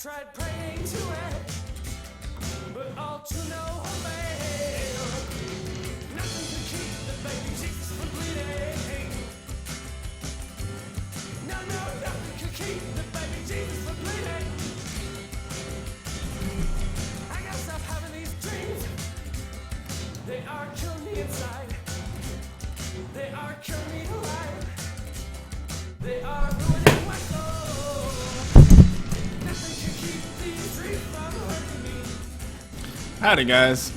Tried praying to it, but all to no avail. Nothing could keep the baby Jesus from bleeding. No, nothing could keep the baby Jesus from bleeding. I gotta stop having these dreams. They are killing me inside. They are killing me alive. They are ruining my soul. Howdy guys.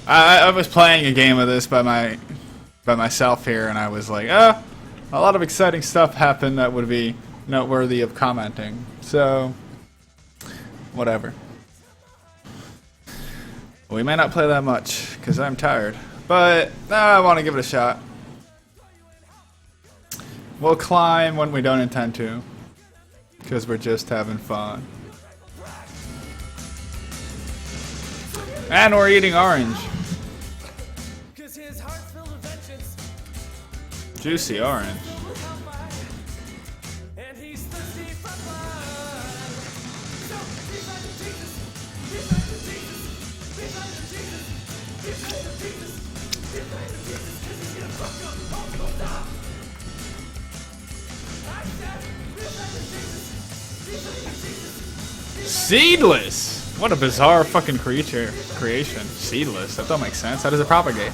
I was playing a game of this by myself here, and I was like, a lot of exciting stuff happened that would be noteworthy of commenting. So, whatever. We may not play that much because I'm tired, but I want to give it a shot. We'll climb when we don't intend to, because we're just having fun. And we're eating orange. Juicy orange. Seedless! What a bizarre fucking creation. Seedless. That don't make sense. How does it propagate?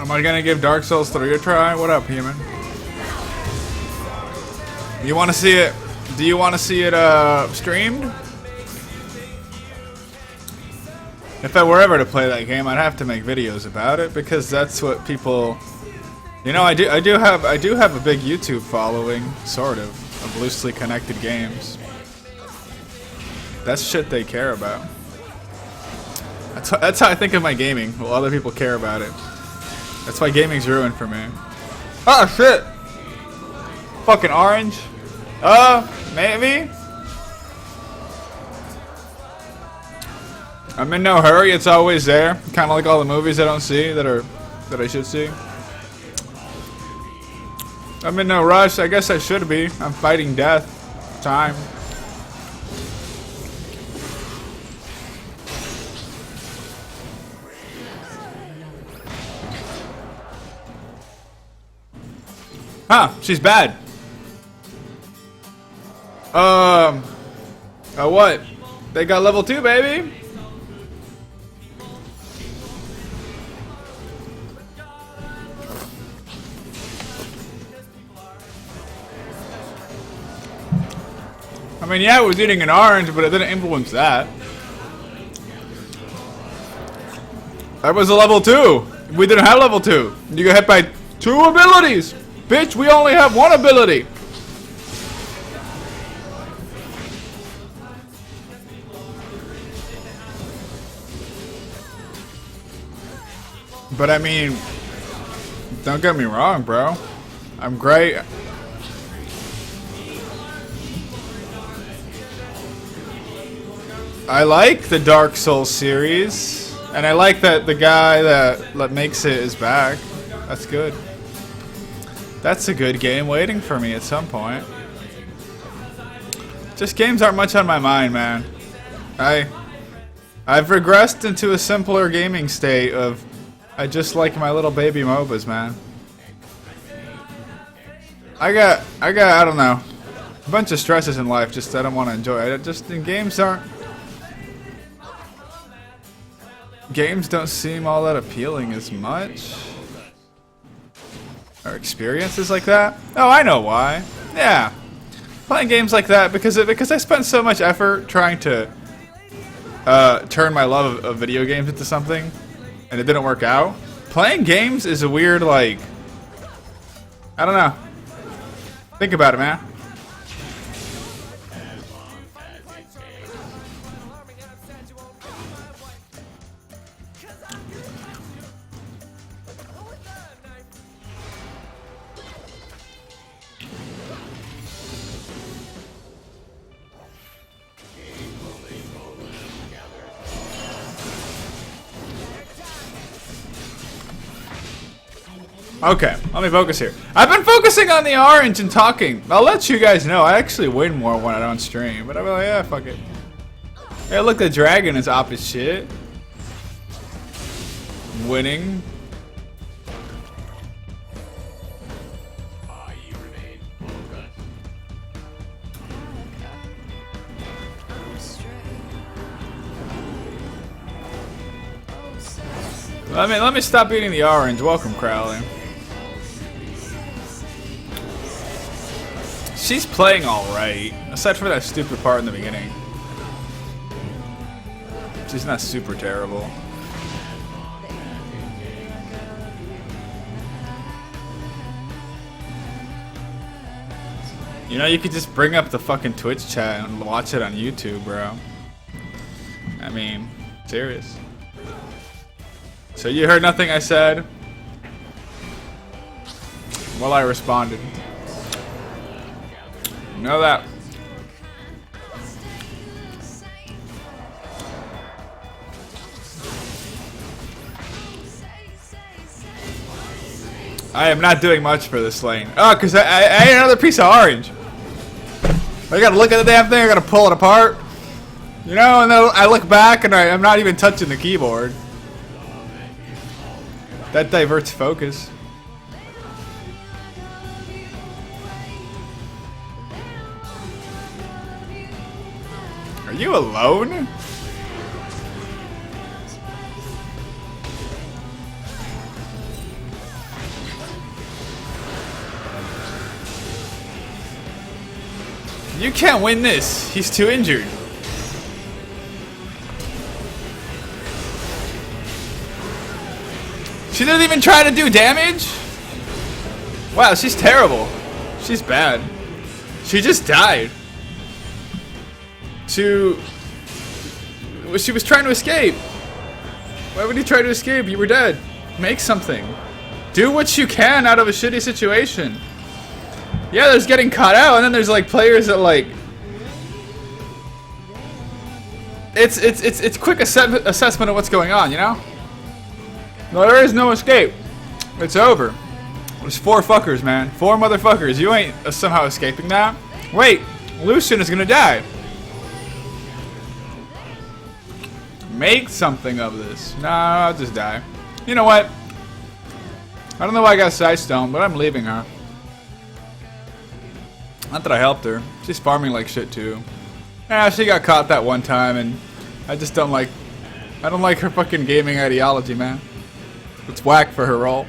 Am I gonna give Dark Souls 3 a try? What up, human? You want to see it? Do you want to see it streamed? If I were ever to play that game, I'd have to make videos about it because that's what people. You know, I do have a big YouTube following, sort of loosely connected games. That's shit they care about. That's how I think of my gaming. Well, other people care about it. That's why gaming's ruined for me. Oh shit! Fucking orange. Maybe. I'm in no hurry. It's always there. Kind of like all the movies I don't see that I should see. I'm in no rush. I guess I should be. I'm fighting death. Time. Huh, she's bad. What? They got level 2, baby. I mean, yeah, it was eating an orange, but it didn't influence that. That was a level 2. We didn't have level 2. You got hit by 2 abilities. Bitch, we only have 1 ability. But I mean, don't get me wrong, bro. I'm great. I like the Dark Souls series, and I like that the guy that makes it is back. That's good. That's a good game waiting for me at some point. Just games aren't much on my mind, man. I've regressed into a simpler gaming state of I just like my little baby MOBAs, man. I got I don't know, a bunch of stresses in life just I don't want to enjoy. Games don't seem all that appealing as much. Or experiences like that. Oh, I know why. Yeah, playing games like that because I spent so much effort trying to turn my love of video games into something, and it didn't work out. Playing games is a weird, like, I don't know. Think about it, man. Okay, let me focus here. I've been focusing on the orange and talking. I'll let you guys know. I actually win more when I don't stream. But I'm like, yeah, fuck it. Hey, look, the dragon is op as shit. Winning. Let me stop eating the orange. Welcome, Crowley. She's playing alright, aside from that stupid part in the beginning. She's not super terrible. You know, you could just bring up the fucking Twitch chat and watch it on YouTube, bro. I mean, serious. So you heard nothing I said? Well, I responded. You know that. I am not doing much for this lane. Oh, because I ate another piece of orange. I gotta look at the damn thing, I gotta pull it apart. You know, and then I look back and I'm not even touching the keyboard. That diverts focus. Are you alone? You can't win this. He's too injured. She didn't even try to do damage? Wow, she's terrible. She's bad. She just died. She was trying to escape. Why would you try to escape? You were dead. Make something. Do what you can out of a shitty situation. Yeah, there's getting caught out, and then there's like players that like it's quick assessment of what's going on, you know? No, there is no escape. It's over. There's 4 fuckers, man. 4 motherfuckers. You ain't somehow escaping that. Wait, Lucian is gonna die. Make something of this. Nah, I'll just die. You know what? I don't know why I got Sight Stone, but I'm leaving her. Not that I helped her. She's farming like shit too. Yeah, she got caught that one time, and I just don't like. I don't like her fucking gaming ideology, man. It's whack for her role.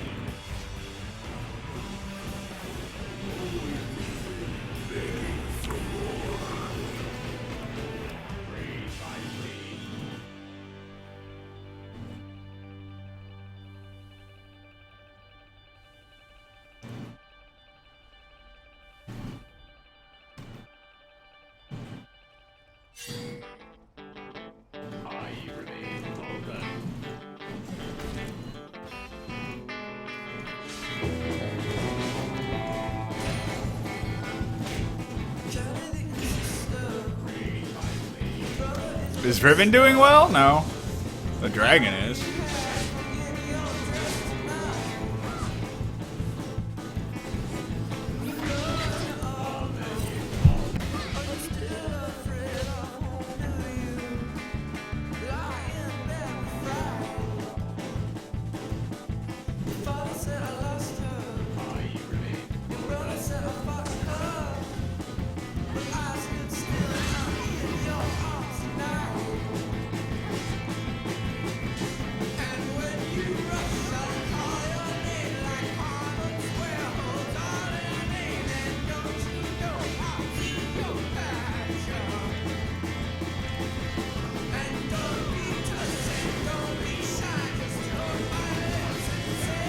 Is Riven doing well? No. The dragon is.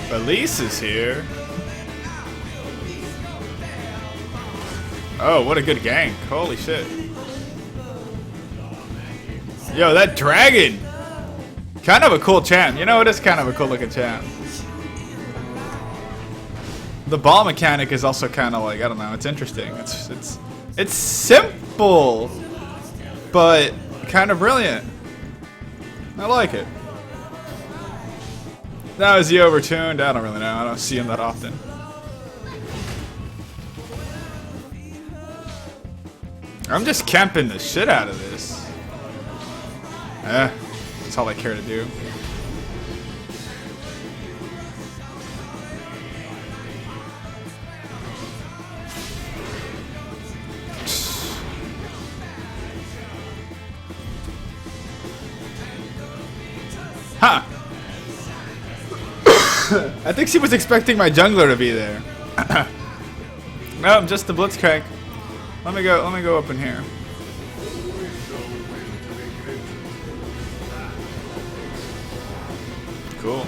Elise is here. Oh, what a good gank. Holy shit. Yo, that dragon! Kind of a cool champ. You know, it is kind of a cool looking champ. The ball mechanic is also kind of like, I don't know, it's interesting. It's simple, but kind of brilliant. I like it. Now, is he overtuned? I don't really know. I don't see him that often. I'm just camping the shit out of this. That's all I care to do. Huh. I think she was expecting my jungler to be there. No, I'm just the Blitzcrank. Let me go up in here. Cool.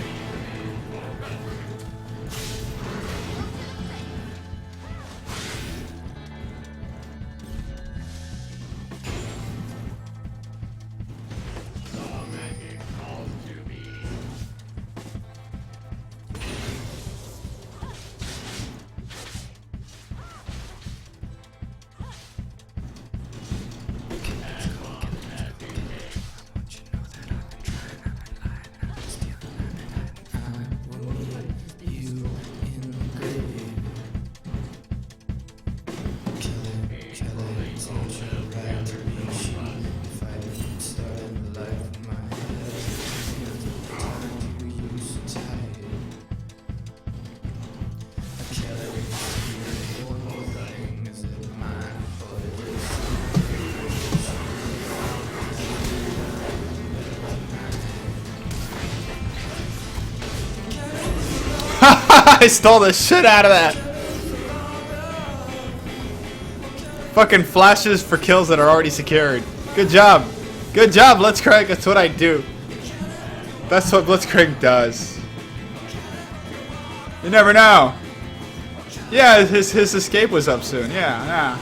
I stole the shit out of that. Fucking flashes for kills that are already secured. Good job. Good job, Blitzcrank. That's what I do. That's what Blitzcrank does. You never know. Yeah, his escape was up soon. Yeah.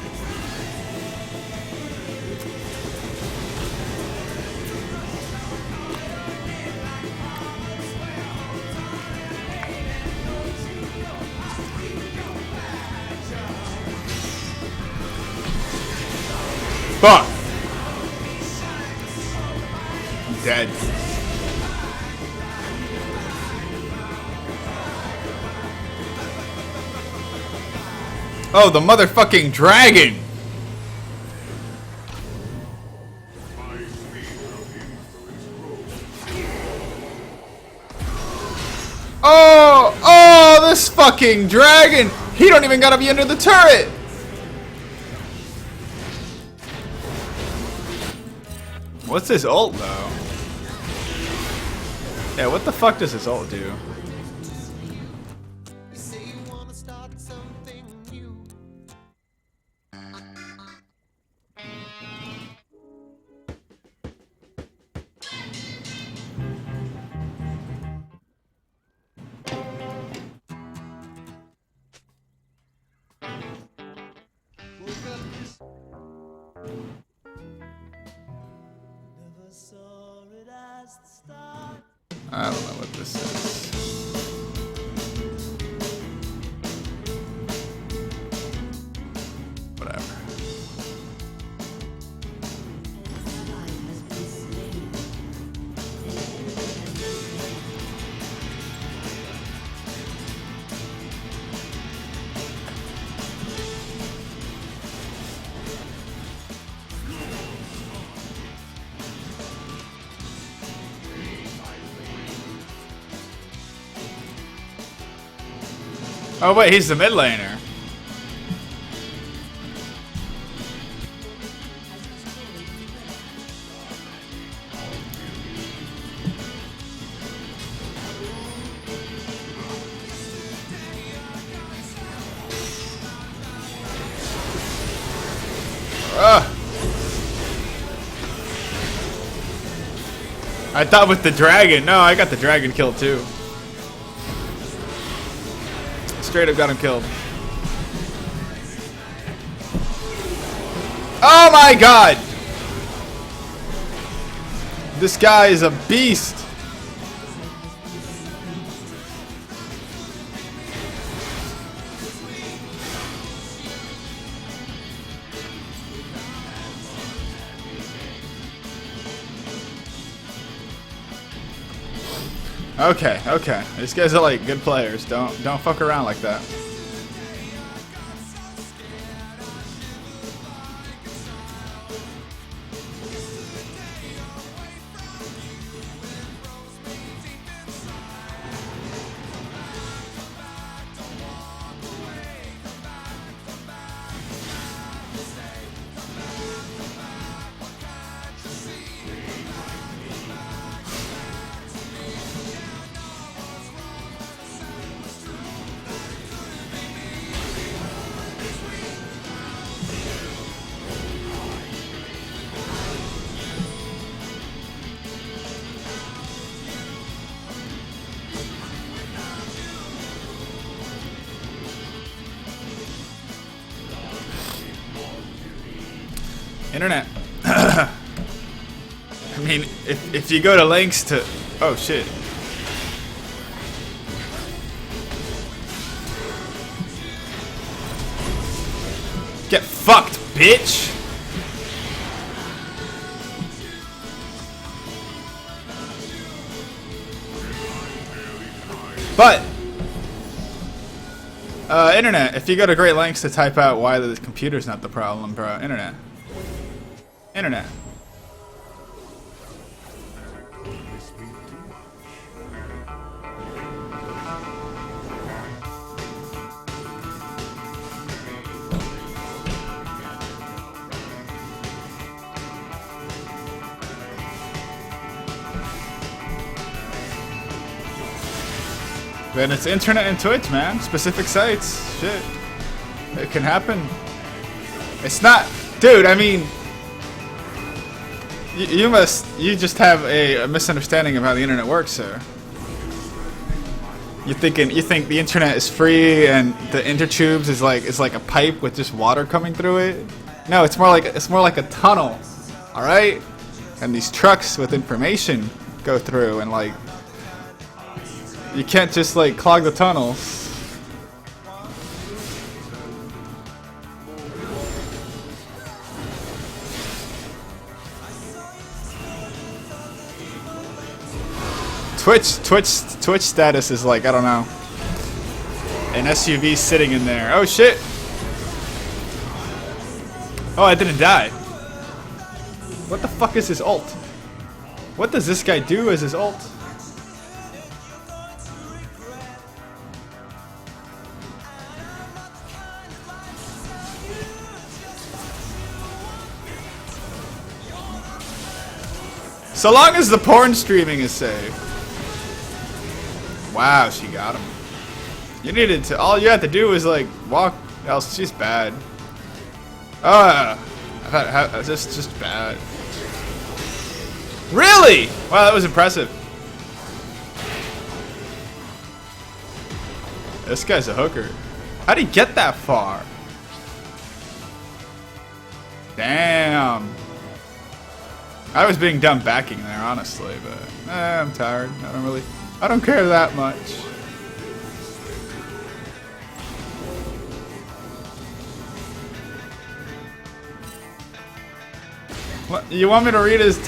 Fuck. I'm dead. Oh, the motherfucking dragon! Oh, this fucking dragon! He don't even gotta be under the turret! What's his ult, though? Yeah, what the fuck does his ult do? I don't know what this is. Whatever. Oh wait, he's the mid laner. I thought with the dragon. No, I got the dragon killed too. Straight up got him killed. Oh my god! This guy is a beast. Okay. These guys are like good players. Don't fuck around like that. Internet. I mean, if you go to links to... Oh, shit. Get fucked, bitch! But... internet, if you go to great lengths to type out why the computer's not the problem, bro. Internet. Then it's internet and Twitch, man. Specific sites. Shit. It can happen. It's not, dude. I mean, you just have a misunderstanding of how the internet works, sir. You think the internet is free and the intertubes is like a pipe with just water coming through it? No, it's more like a tunnel. All right, and these trucks with information go through, and like you can't just like clog the tunnels. Twitch status is like, I don't know, an SUV sitting in there. Oh shit! Oh, I didn't die. What the fuck is his ult? What does this guy do as his ult? So long as the porn streaming is safe. Wow, she got him. You needed to. All you had to do was like walk. Else, she's bad. Just bad. Really? Wow, that was impressive. This guy's a hooker. How'd he get that far? Damn. I was being dumb backing there, honestly, but I'm tired. I don't care that much. What, you want me to read his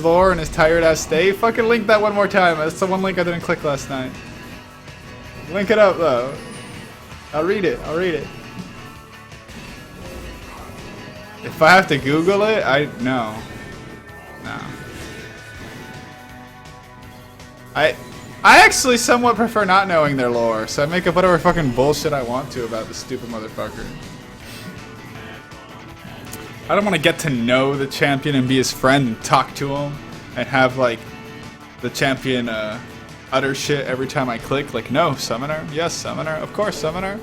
lore and his tired ass stay? Fucking link that one more time. That's the one link I didn't click last night. Link it up though. I'll read it. If I have to Google it, no. I actually somewhat prefer not knowing their lore, so I make up whatever fucking bullshit I want to about this stupid motherfucker. I don't want to get to know the champion and be his friend and talk to him and have like the champion utter shit every time I click. Like, no, summoner? Yes, summoner. Of course, summoner.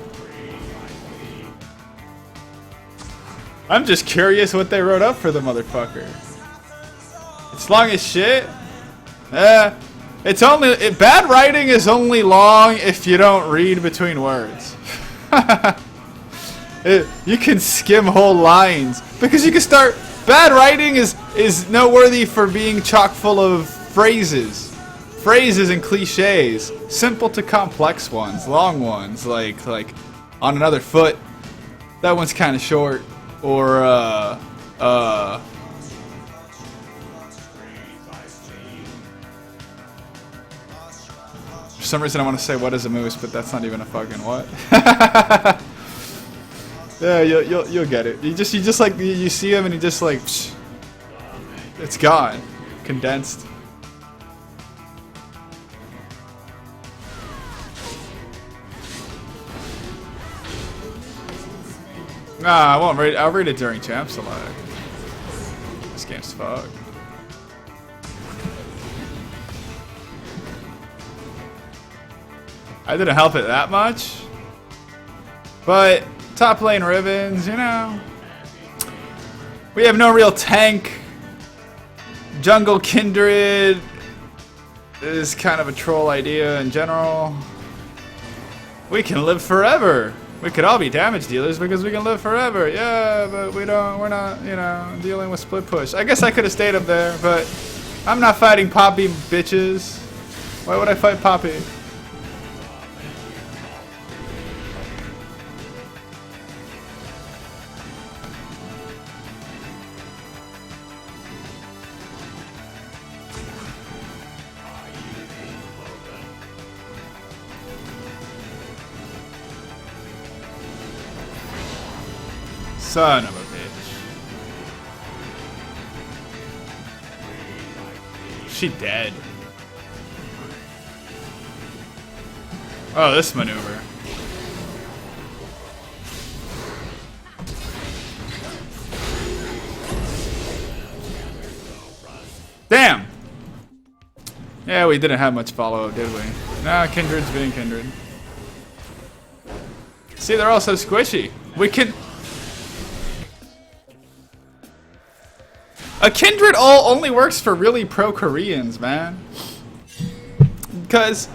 I'm just curious what they wrote up for the motherfucker. It's long as shit. Bad writing is only long if you don't read between words. You can skim whole lines because you can start. Bad writing is noteworthy for being chock full of phrases and cliches, simple to complex ones, long ones like on another foot. That one's kind of short, or For some reason I want to say what is a moose, but that's not even a fucking what. Yeah, you'll get it. You just like you see him and you just like psh, it's gone, condensed. Nah, I won't read. I'll read it during Champ Select. This game's fucked. I didn't help it that much, but top lane Ribbons, you know. We have no real tank. Jungle Kindred is kind of a troll idea in general. We can live forever. We could all be damage dealers because we can live forever. Yeah, but we don't. We're not, you know, dealing with split push. I guess I could have stayed up there, but I'm not fighting Poppy, bitches. Why would I fight Poppy? Son of a bitch. She dead. Oh, this maneuver. Damn! Yeah, we didn't have much follow-up, did we? Nah, Kindred's being Kindred. See, they're all so squishy. We can... A Kindred ult only works for really pro-Koreans, man. Because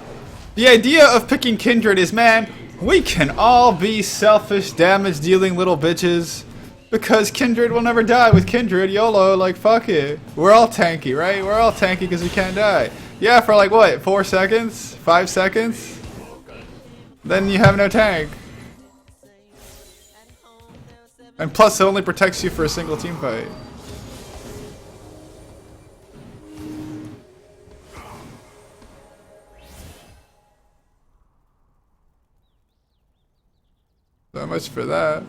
the idea of picking Kindred is, man, we can all be selfish, damage-dealing little bitches. Because Kindred will never die with Kindred, YOLO, like, fuck it. We're all tanky, right? We're all tanky because we can't die. Yeah, for like, what, 4 seconds? 5 seconds? Then you have no tank. And plus, it only protects you for a single team fight. So much for that.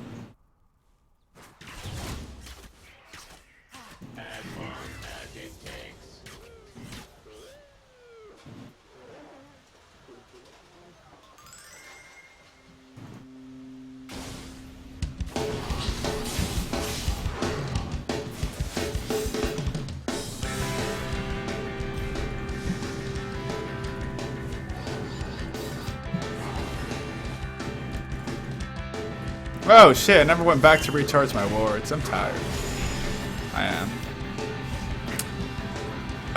Oh shit, I never went back to recharge my wards. I'm tired. I am.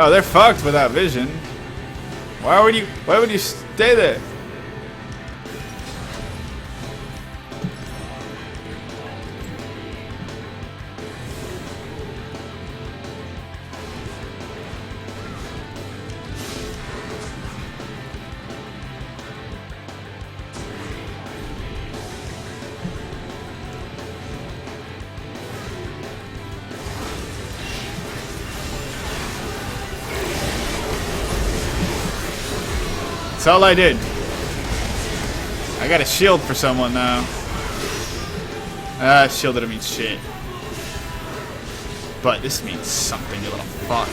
Oh, they're fucked without vision. Why would you stay there? That's all I did. I got a shield for someone now. Shield didn't mean shit. But this means something, you little fuck.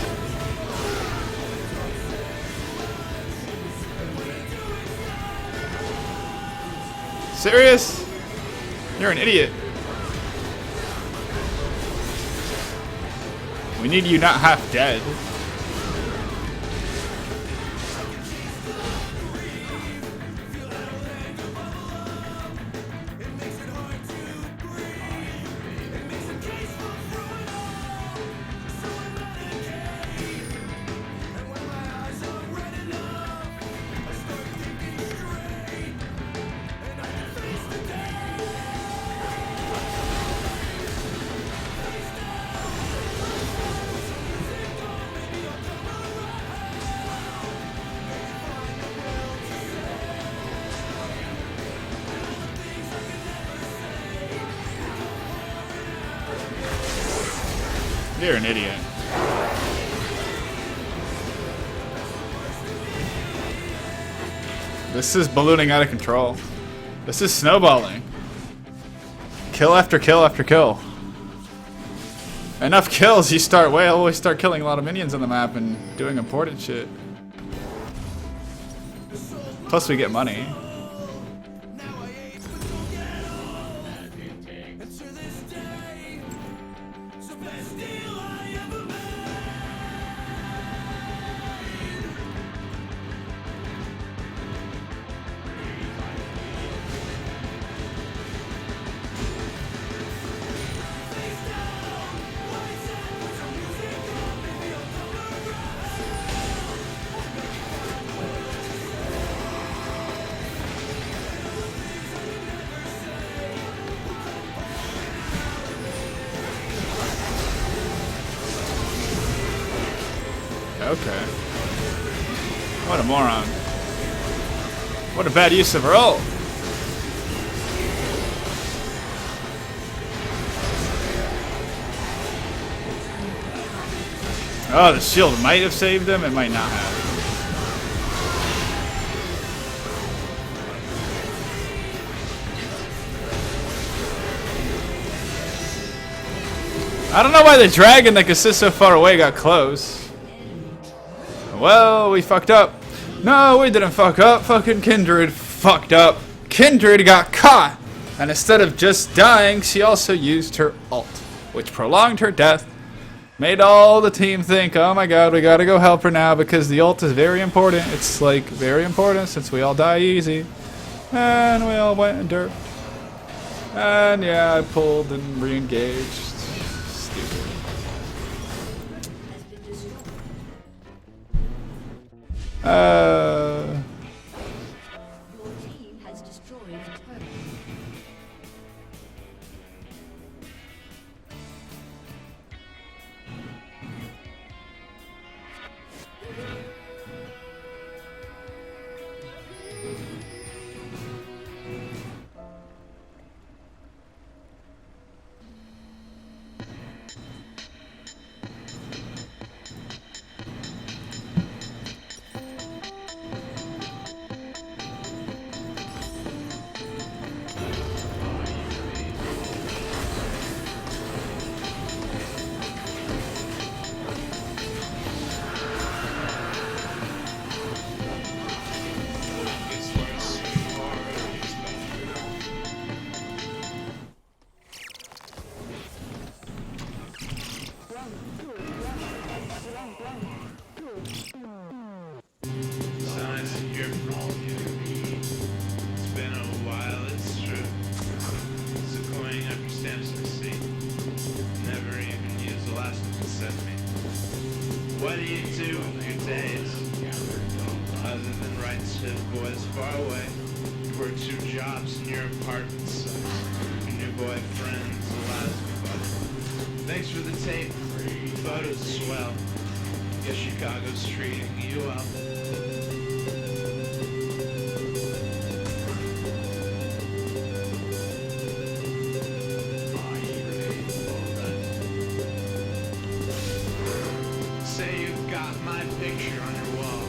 Serious? You're an idiot. We need you not half dead. You're an idiot. This is ballooning out of control. This is snowballing. Kill after kill after kill. Enough kills, you always start killing a lot of minions on the map and doing important shit. Plus we get money. Okay. What a moron. What a bad use of her ult. Oh, the shield might have saved them, it might not have. I don't know why the dragon that could sit so far away got close. Well, we fucked up. No, we didn't fuck up. Fucking Kindred fucked up. Kindred got caught. And instead of just dying, she also used her ult, which prolonged her death. Made all the team think, oh my god, we gotta go help her now because the ult is very important. It's like very important since we all die easy. And we all went and derped. And yeah, I pulled and re-engaged. Stupid. Your team has destroyed a turret. So nice to hear from you. It's been a while, it's true. Sequoia never stamps receipt. Never even used the last one you sent me. What do you do with your days? Other than write to boys far away. Work 2 jobs in your apartment size. Your new boyfriend's a lesbian. Thanks for the tape. Photos swell. Guess Chicago's treating you well. Say you've got my picture on your wall.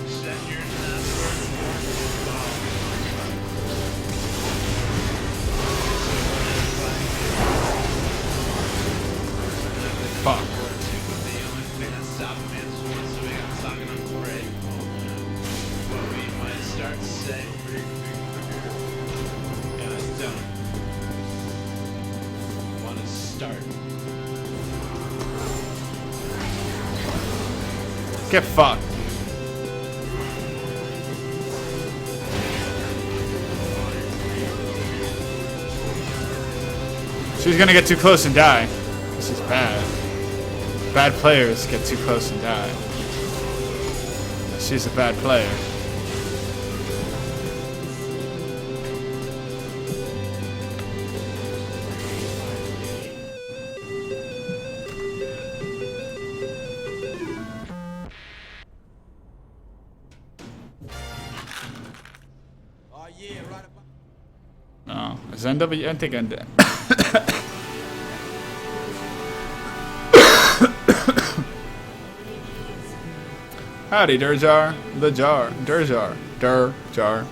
Send your number to call. Fuck. The only thing that stopped me is once we got talking on break. What we might start to say. And I don't want to start. Get fucked. She's gonna get too close and die. This is bad. Bad players get too close and die. She's a bad player. No, is NW? I think NW. Howdy, Durjar. The jar. Durjar. Durjar.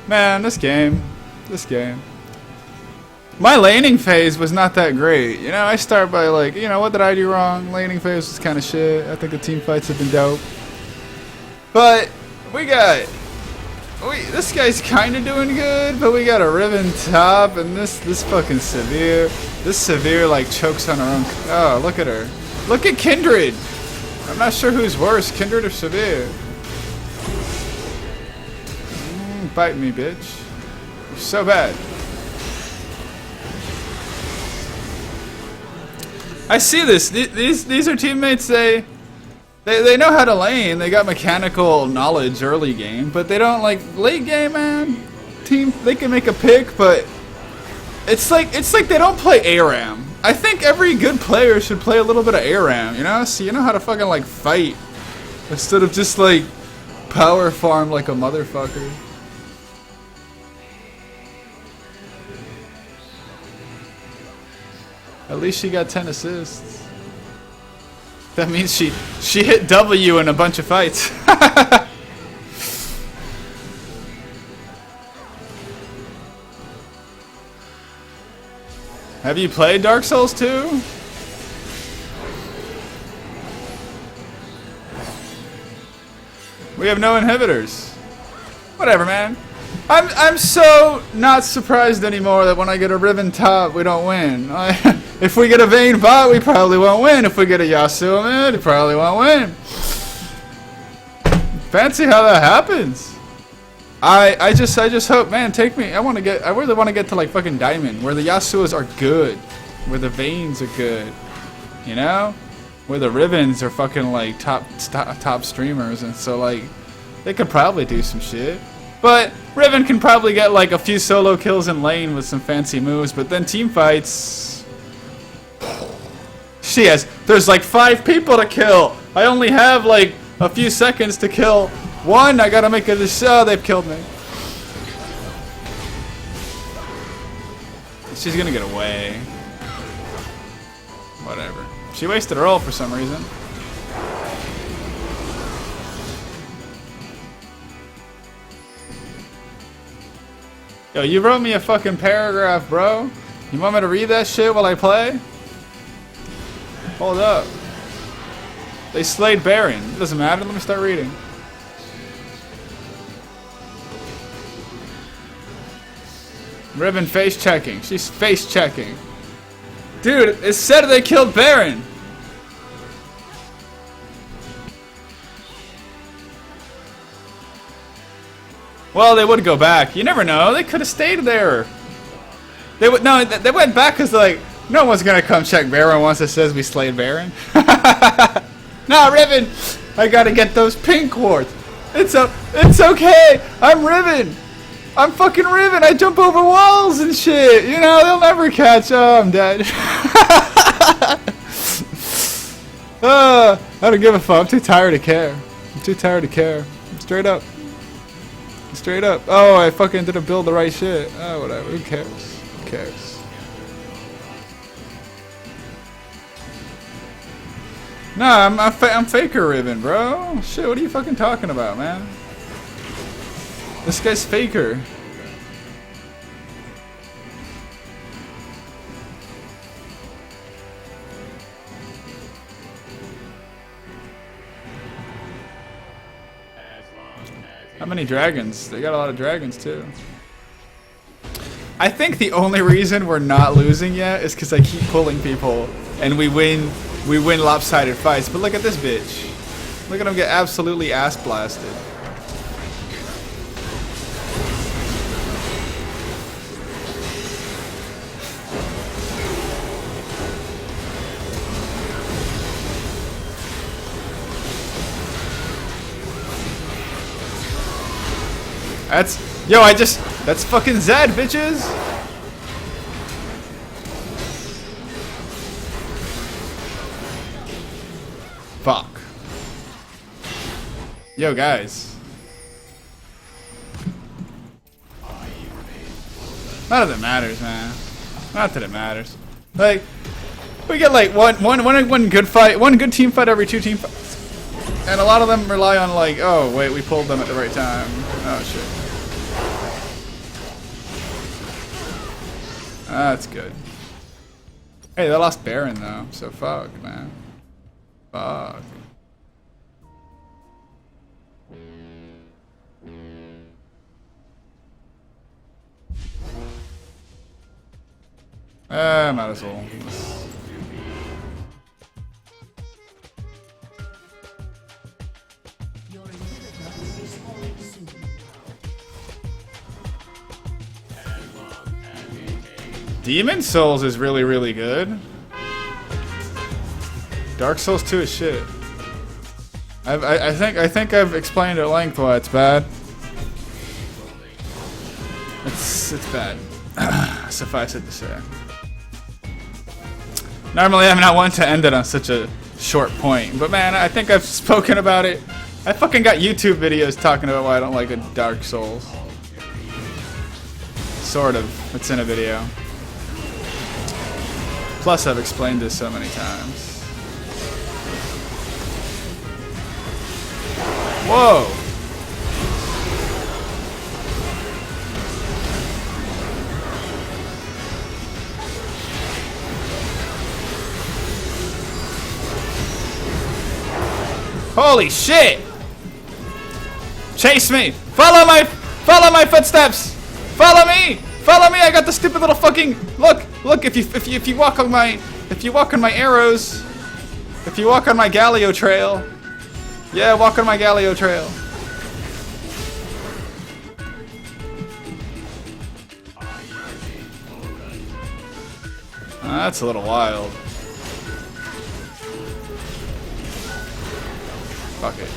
Man, this game. My laning phase was not that great. You know, I start by like, you know, what did I do wrong? Laning phase was kind of shit. I think the team fights have been dope. But this guy's kind of doing good, but we got a Riven top, and this fucking Severe. This Severe like chokes on her own. Oh, look at her. Look at Kindred. I'm not sure who's worse, Kindred or Severe. Bite me, bitch. You're so bad. I see this. These are teammates. They know how to lane. They got mechanical knowledge early game, but they don't like late game, man. Team, they can make a pick, but it's like they don't play ARAM. I think every good player should play a little bit of ARAM, you know? So you know how to fucking like fight instead of just like power farm like a motherfucker. At least she got 10 assists. That means she hit W in a bunch of fights. Have you played Dark Souls 2? We have no inhibitors. Whatever, man. I'm so not surprised anymore that when I get a Riven top, we don't win. If we get a Vayne bot, we probably won't win. If we get a Yasuo mid, we probably won't win. Fancy how that happens. I just hope, man, take me. I really want to get to like fucking Diamond, where the Yasuos are good, where the Vaynes are good. You know? where the Rivens are fucking like top streamers, and so like they could probably do some shit. But Riven can probably get like a few solo kills in lane with some fancy moves, but then team fights. There's like 5 people to kill. I only have like a few seconds to kill one. I gotta make it a show. They've killed me. She's gonna get away. Whatever. She wasted her ult for some reason. Yo, you wrote me a fucking paragraph, bro. You want me to read that shit while I play? Hold up. They slayed Baron. It doesn't matter. Let me start reading. Riven face checking. She's face checking. Dude, it said they killed Baron. Well, they would go back. You never know. They could have stayed there. They would no. They went back because like no one's gonna come check Baron once it says we slayed Baron. Nah, Riven. I gotta get those pink wards. It's okay. I'm Riven. I'm fucking Riven. I jump over walls and shit. You know they'll never catch. Oh, I'm dead. I don't give a fuck. I'm too tired to care. I'm too tired to care. Straight up. Straight up. Oh, I fucking didn't build the right shit. Oh, whatever. Who cares? Who cares? Nah, I'm faker Riven, bro. Shit, what are you fucking talking about, man? This guy's faker. How many dragons? They got a lot of dragons too. I think the only reason we're not losing yet is because I keep pulling people and we win lopsided fights. But look at this bitch. Look at him get absolutely ass blasted. That's fucking Zed, bitches! Fuck. Yo, guys. Not that it matters, man. Not that it matters. Like, we get like one good fight, one good team fight every 2 team fights. And a lot of them rely on like, oh wait, we pulled them at the right time. Oh shit. That's good. Hey, they lost Baron though, so fuck, man. Fuck. Might as well. Demon Souls is really, really good. Dark Souls 2 is shit. I think I've explained at length why it's bad. It's bad. Suffice it to say. Normally I'm not one to end it on such a short point, but man, I think I've spoken about it. I fucking got YouTube videos talking about why I don't like a Dark Souls. Sort of. It's in a video. Plus, I've explained this so many times. Whoa! Holy shit! Chase me! Follow my footsteps! Follow me! Follow me! I got the stupid little fucking look! If you walk on my arrows, if you walk on my Galio trail, yeah, walk on my Galio trail. That's a little wild. Fuck it.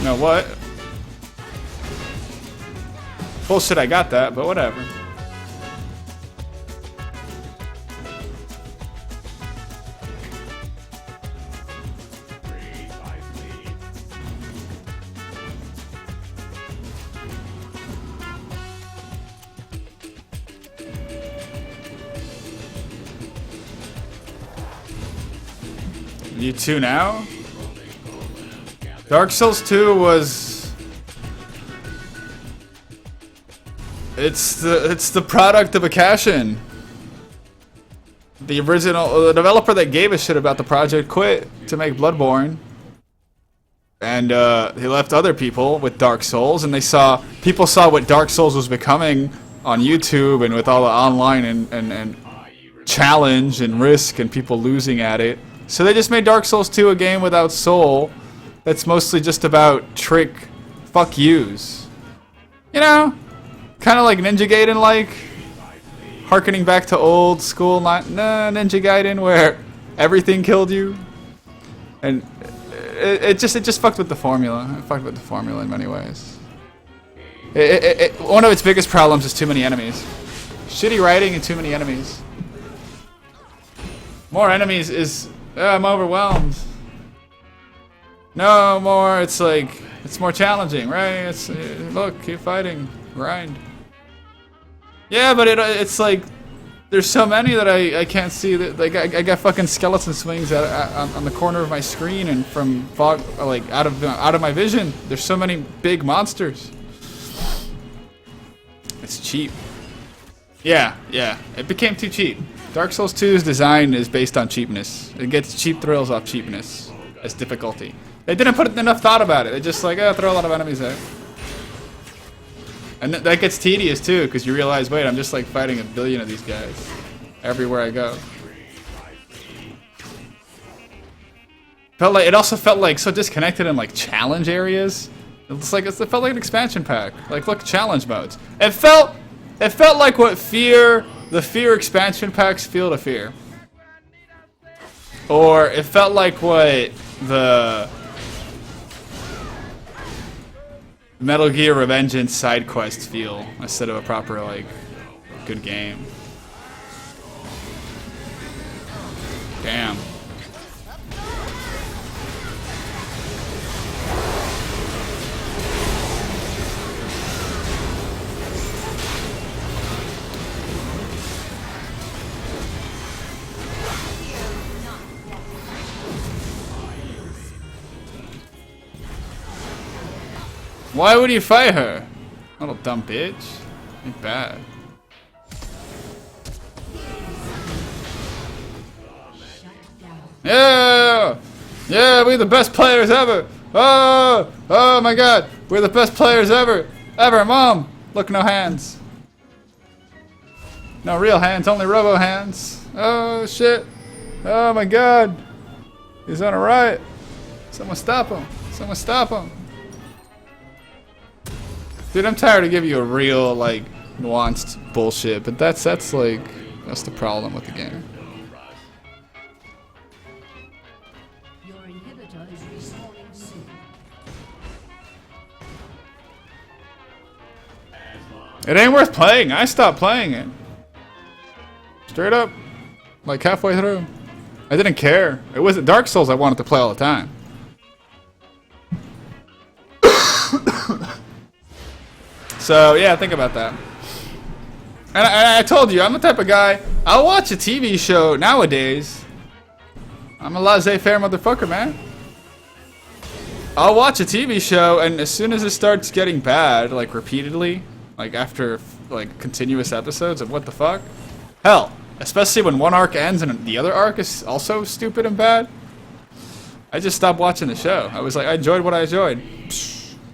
No, what? Bullshit, I got that, but whatever. You 2 now? Dark Souls 2 was... It's the product of a cash-in. The original... The developer that gave a shit about the project quit to make Bloodborne. And he left other people with Dark Souls, and people saw what Dark Souls was becoming on YouTube and with all the online and challenge and risk and people losing at it. So they just made Dark Souls 2 a game without soul that's mostly just about trick fuck yous. You know? Kind of like Ninja Gaiden, like harkening back to old school Ninja Gaiden where everything killed you. And it just fucked with the formula. It fucked with the formula in many ways. One of its biggest problems is too many enemies. Shitty writing and too many enemies. More enemies is... I'm overwhelmed. No more, it's like... It's more challenging, right? It's... Look, keep fighting. Grind. Yeah, but it's like... There's so many that I can't see. That like I got fucking skeleton swings on the corner of my screen and from fog, like out of my vision. There's so many big monsters. It's cheap. Yeah. It became too cheap. Dark Souls 2's design is based on cheapness. It gets cheap thrills off cheapness as difficulty. They didn't put enough thought about it. They just like, throw a lot of enemies there. And that gets tedious too, because you realize, wait, I'm just like fighting 1 billion of these guys everywhere I go. It also felt like so disconnected in like challenge areas. It felt like an expansion pack. Like, look, challenge modes. It felt like what the Fear expansion packs feel to Fear. Or it felt like what the Metal Gear Revengeance side quests feel instead of a proper, like, good game. Damn. Why would you fight her? Little dumb bitch. Ain't bad. Yeah! Yeah, we're the best players ever! Oh my god! We're the best players ever! Ever! Mom! Look, no hands. No real hands, only robo hands. Oh shit! Oh my god! He's on a riot! Someone stop him! Someone stop him! Dude, I'm tired of giving you a real, like, nuanced bullshit, but that's the problem with the game. Your inhibitor is respawning soon. It ain't worth playing. I stopped playing it. Straight up. Like halfway through. I didn't care. It wasn't Dark Souls I wanted to play all the time. So, yeah, think about that. And I told you, I'm the type of guy, I'll watch a TV show nowadays. I'm a laissez-faire motherfucker, man. I'll watch a TV show, and as soon as it starts getting bad, like, repeatedly, like, after, like, continuous episodes of what the fuck? Hell, especially when one arc ends and the other arc is also stupid and bad, I just stopped watching the show. I was like, I enjoyed what I enjoyed.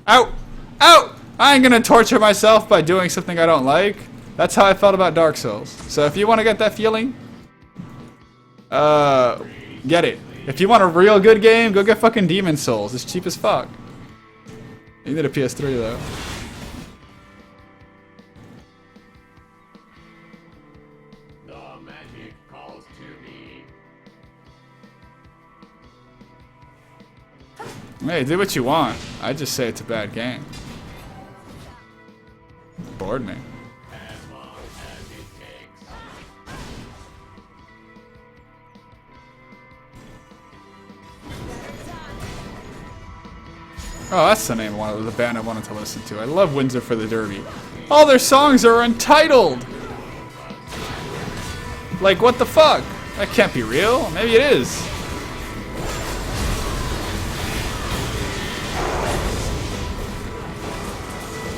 Out! Out! I ain't gonna torture myself by doing something I don't like. That's how I felt about Dark Souls. So if you want to get that feeling, get it. If you want a real good game, go get fucking Demon Souls. It's cheap as fuck. You need a PS3 though. The magic calls to me. Hey, do what you want. I just say it's a bad game. Bored me. As long as it takes. Oh, that's the name of the band I wanted to listen to. I love Windsor for the Derby. All their songs are untitled! Like, what the fuck? That can't be real. Maybe it is.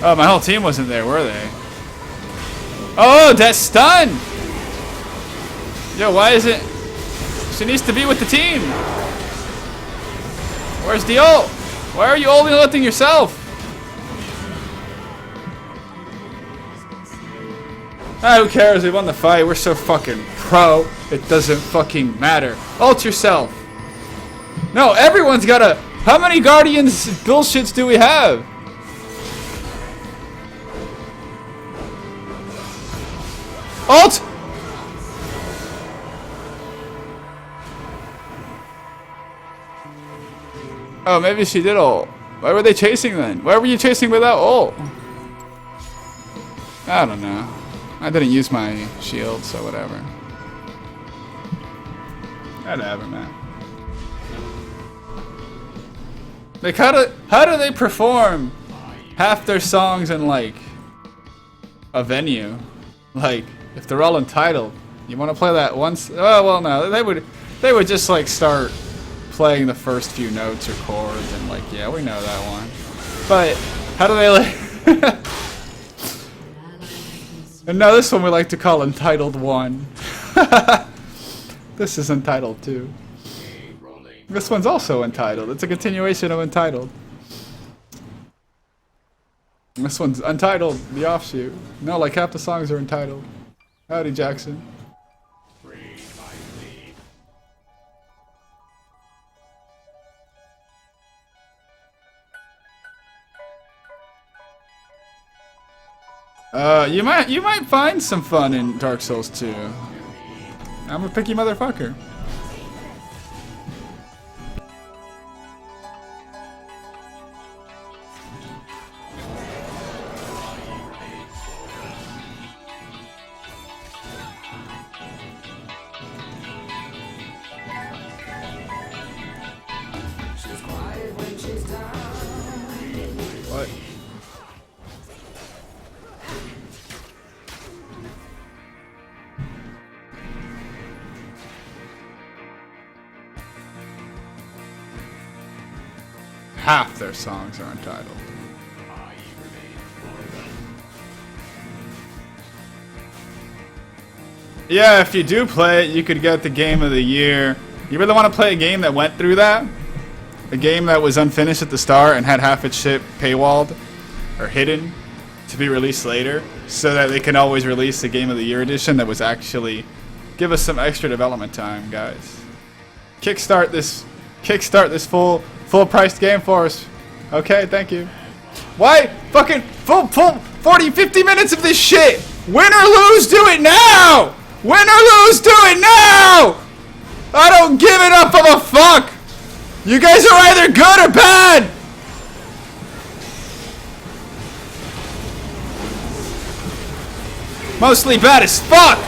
Oh, my whole team wasn't there, were they? Oh, that stun! Yo, why is it... She needs to be with the team! Where's the ult? Why are you only ulting yourself? Ah, who cares? We won the fight. We're so fucking pro. It doesn't fucking matter. Ult yourself. No, everyone's got a... How many Guardians bullshits do we have? Ult! Oh, maybe she did ult. Why were they chasing then? Why were you chasing without ult? I don't know. I didn't use my shield, so whatever. Whatever, man. Like, how do they perform half their songs in, like, a venue? Like, if they're all entitled, you want to play that once? Oh, well, no. They would just, like, start playing the first few notes or chords and, like, yeah, we know that one. But how do they, like... And now this one we like to call Entitled 1. This is Entitled 2. This one's also Entitled. It's a continuation of Entitled. This one's Untitled, the offshoot. No, like half the songs are entitled. Howdy, Jackson. You might find some fun in Dark Souls 2. I'm a picky motherfucker. What? Half their songs are untitled. Yeah, if you do play it, you could get the game of the year. You really want to play a game that went through that? A game that was unfinished at the start and had half its shit paywalled or hidden to be released later, so that they can always release the game of the year edition that was actually... Give us some extra development time, guys. Kickstart this full-priced game for us. Okay, thank you. Why fucking full 40, 50 minutes of this shit? Win or lose, do it now! Win or lose, do it now! I don't give enough of a fuck! You guys are either good or bad! Mostly bad as fuck!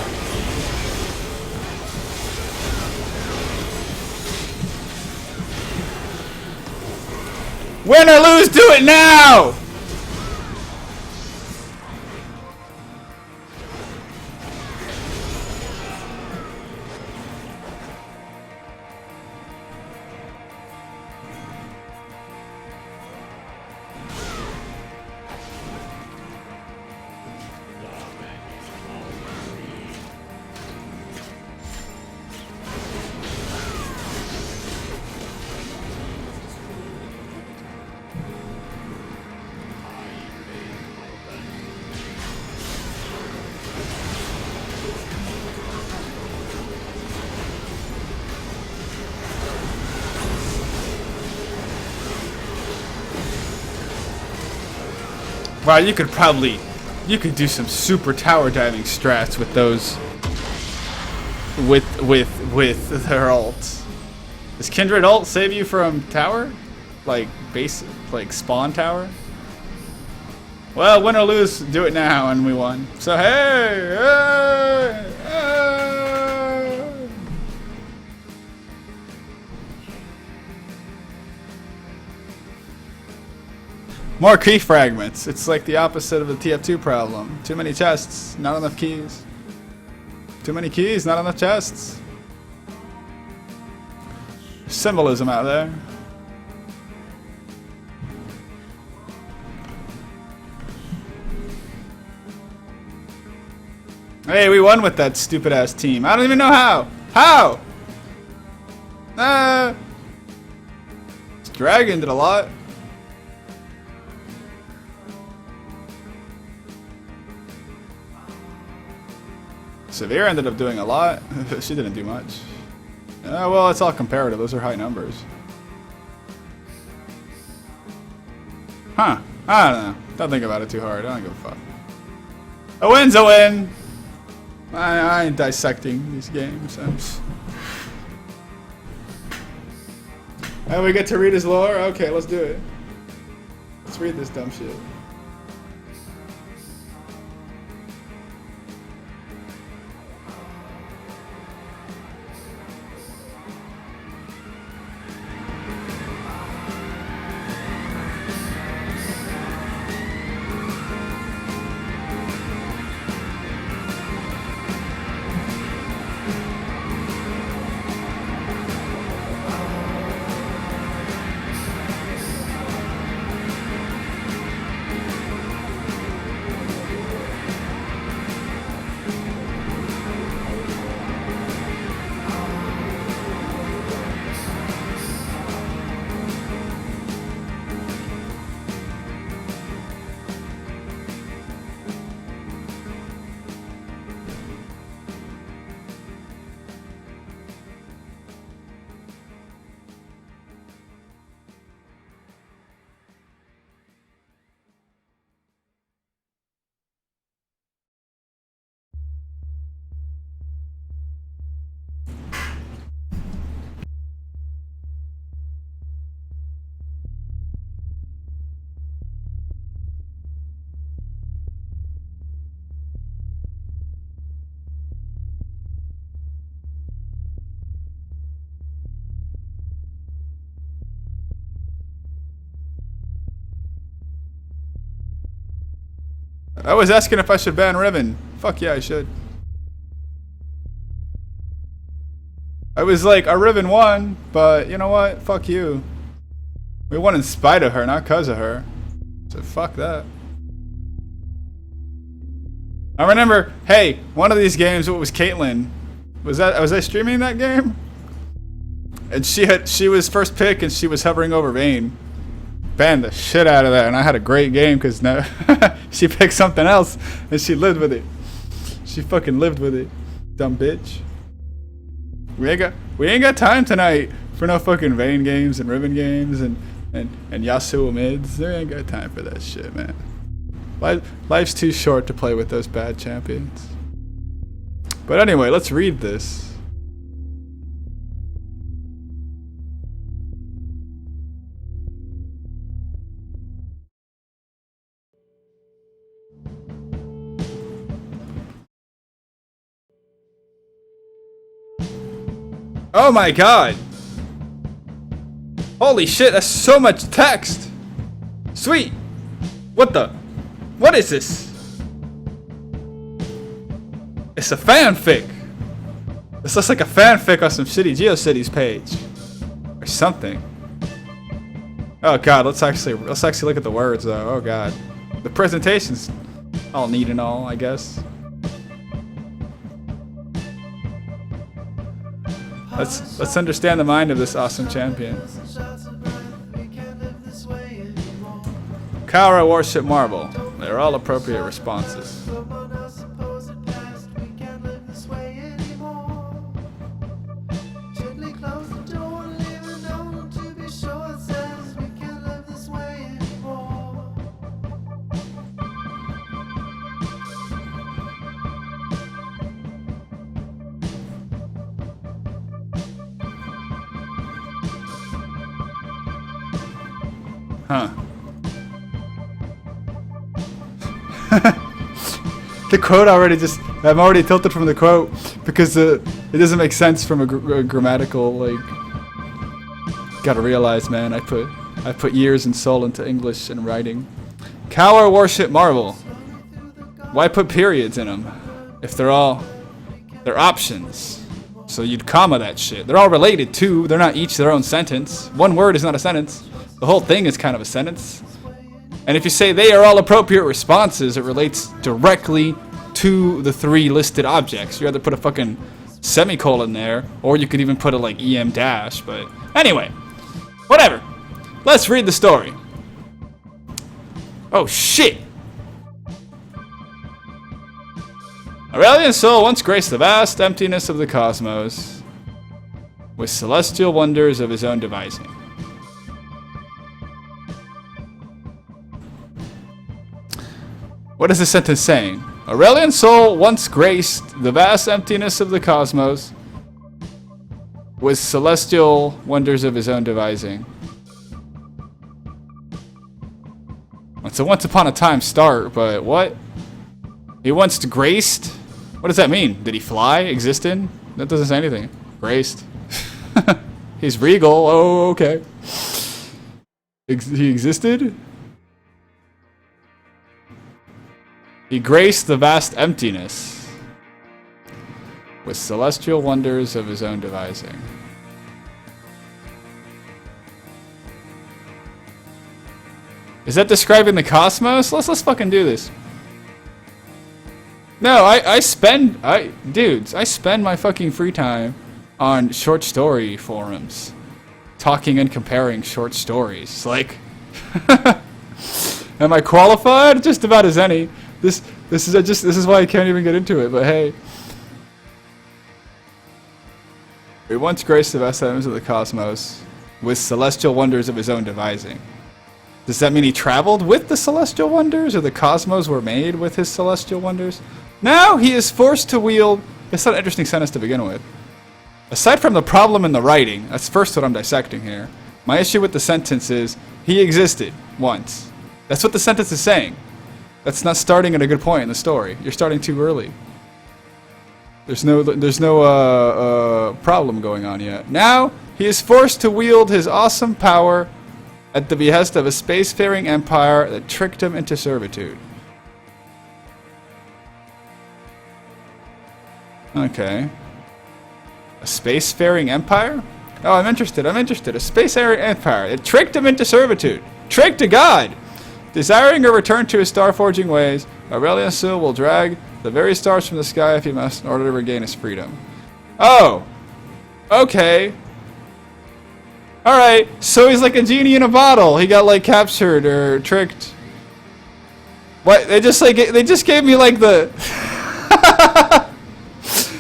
Win or lose, do it now! Wow, you could do some super tower diving strats with those. With their ults. Does Kindred ult save you from tower? Like base, like spawn tower? Well, win or lose, do it now, and we won. So hey, hey, hey. More key fragments. It's like the opposite of the TF2 problem. Too many chests, not enough keys. Too many keys, not enough chests. Symbolism out there. Hey, we won with that stupid ass team. I don't even know how. How? This dragon did a lot. Severe ended up doing a lot. She didn't do much. Well, it's all comparative. Those are high numbers. Huh. I don't know. Don't think about it too hard. I don't give a fuck. A win's a win. I ain't dissecting these games. Oh, we get to read his lore? Okay, let's do it. Let's read this dumb shit. I was asking if I should ban Riven. Fuck yeah, I should. I was like, our Riven won, but you know what? Fuck you. We won in spite of her, not cause of her. So fuck that. I remember, hey, one of these games, what was Caitlyn? Was I streaming that game? And she was first pick and she was hovering over Vayne. Banned the shit out of that, and I had a great game because no, she picked something else and she lived with it. She fucking lived with it, dumb bitch. We ain't got time tonight for no fucking Vayne games and Riven games and Yasuo mids. There ain't got time for that shit, man. Life's too short to play with those bad champions. But anyway, let's read this. Oh my god! Holy shit, that's so much text! Sweet! What the? What is this? It's a fanfic! This looks like a fanfic on some shitty GeoCities page. Or something. Oh god, let's actually look at the words though. Oh god. The presentation's all neat and all, I guess. Let's understand the mind of this awesome champion. Kara Warship Marble. They're all appropriate responses. Huh. The quote already I'm already tilted from the quote because it doesn't make sense from a grammatical, like, gotta realize, man, I put years and soul into English and writing. Cower worship marble. Why put periods in them if they're options? So you'd comma that shit. They're all related too. They're not each their own sentence. One word is not a sentence. The whole thing is kind of a sentence. And if you say they are all appropriate responses, it relates directly to the 3 listed objects. You either put a fucking semicolon there, or you could even put a like em dash. But anyway, whatever. Let's read the story. Oh shit! Aurelian soul once graced the vast emptiness of the cosmos with celestial wonders of his own devising. What is the sentence saying? Aurelian soul once graced the vast emptiness of the cosmos with celestial wonders of his own devising. It's a once upon a time start, but what? He once graced? What does that mean? Did he fly? Existed? That doesn't say anything. Graced. He's regal. Oh, okay. He existed? He graced the vast emptiness with celestial wonders of his own devising. Is that describing the cosmos? Let's fucking do this. No, I spend my fucking free time on short story forums, talking and comparing short stories. Like, am I qualified? Just about as any. This is why I can't even get into it. But hey, he once graced the vast atoms of the cosmos with celestial wonders of his own devising. Does that mean he traveled with the celestial wonders, or the cosmos were made with his celestial wonders? Now he is forced to wield. It's not an interesting sentence to begin with. Aside from the problem in the writing, that's first what I'm dissecting here. My issue with the sentence is he existed once. That's what the sentence is saying. That's not starting at a good point in the story. You're starting too early. There's no problem going on yet. Now he is forced to wield his awesome power at the behest of a spacefaring empire that tricked him into servitude. Okay. A spacefaring empire? Oh, I'm interested. A spacefaring empire. It tricked him into servitude. Tricked a god! Desiring a return to his star-forging ways, Aurelian Soul will drag the very stars from the sky if he must in order to regain his freedom. Oh! Okay. Alright, so he's like a genie in a bottle. He got like captured or tricked. What? They just gave me like the...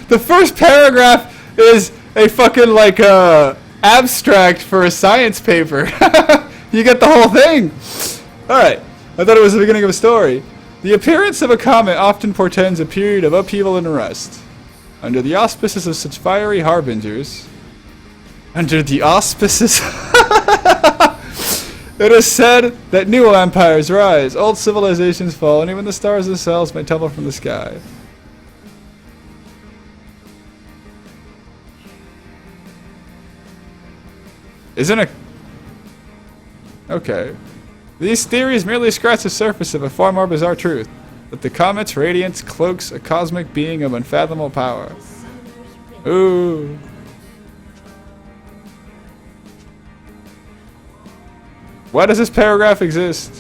The first paragraph is a fucking like abstract for a science paper. You get the whole thing. Alright, I thought it was the beginning of a story. The appearance of a comet often portends a period of upheaval and unrest. Under the auspices of such fiery harbingers... Under the auspices... It is said that new empires rise, old civilizations fall, and even the stars themselves may tumble from the sky. Isn't it? Okay. These theories merely scratch the surface of a far more bizarre truth, that the comet's radiance cloaks a cosmic being of unfathomable power. Ooh. Why does this paragraph exist?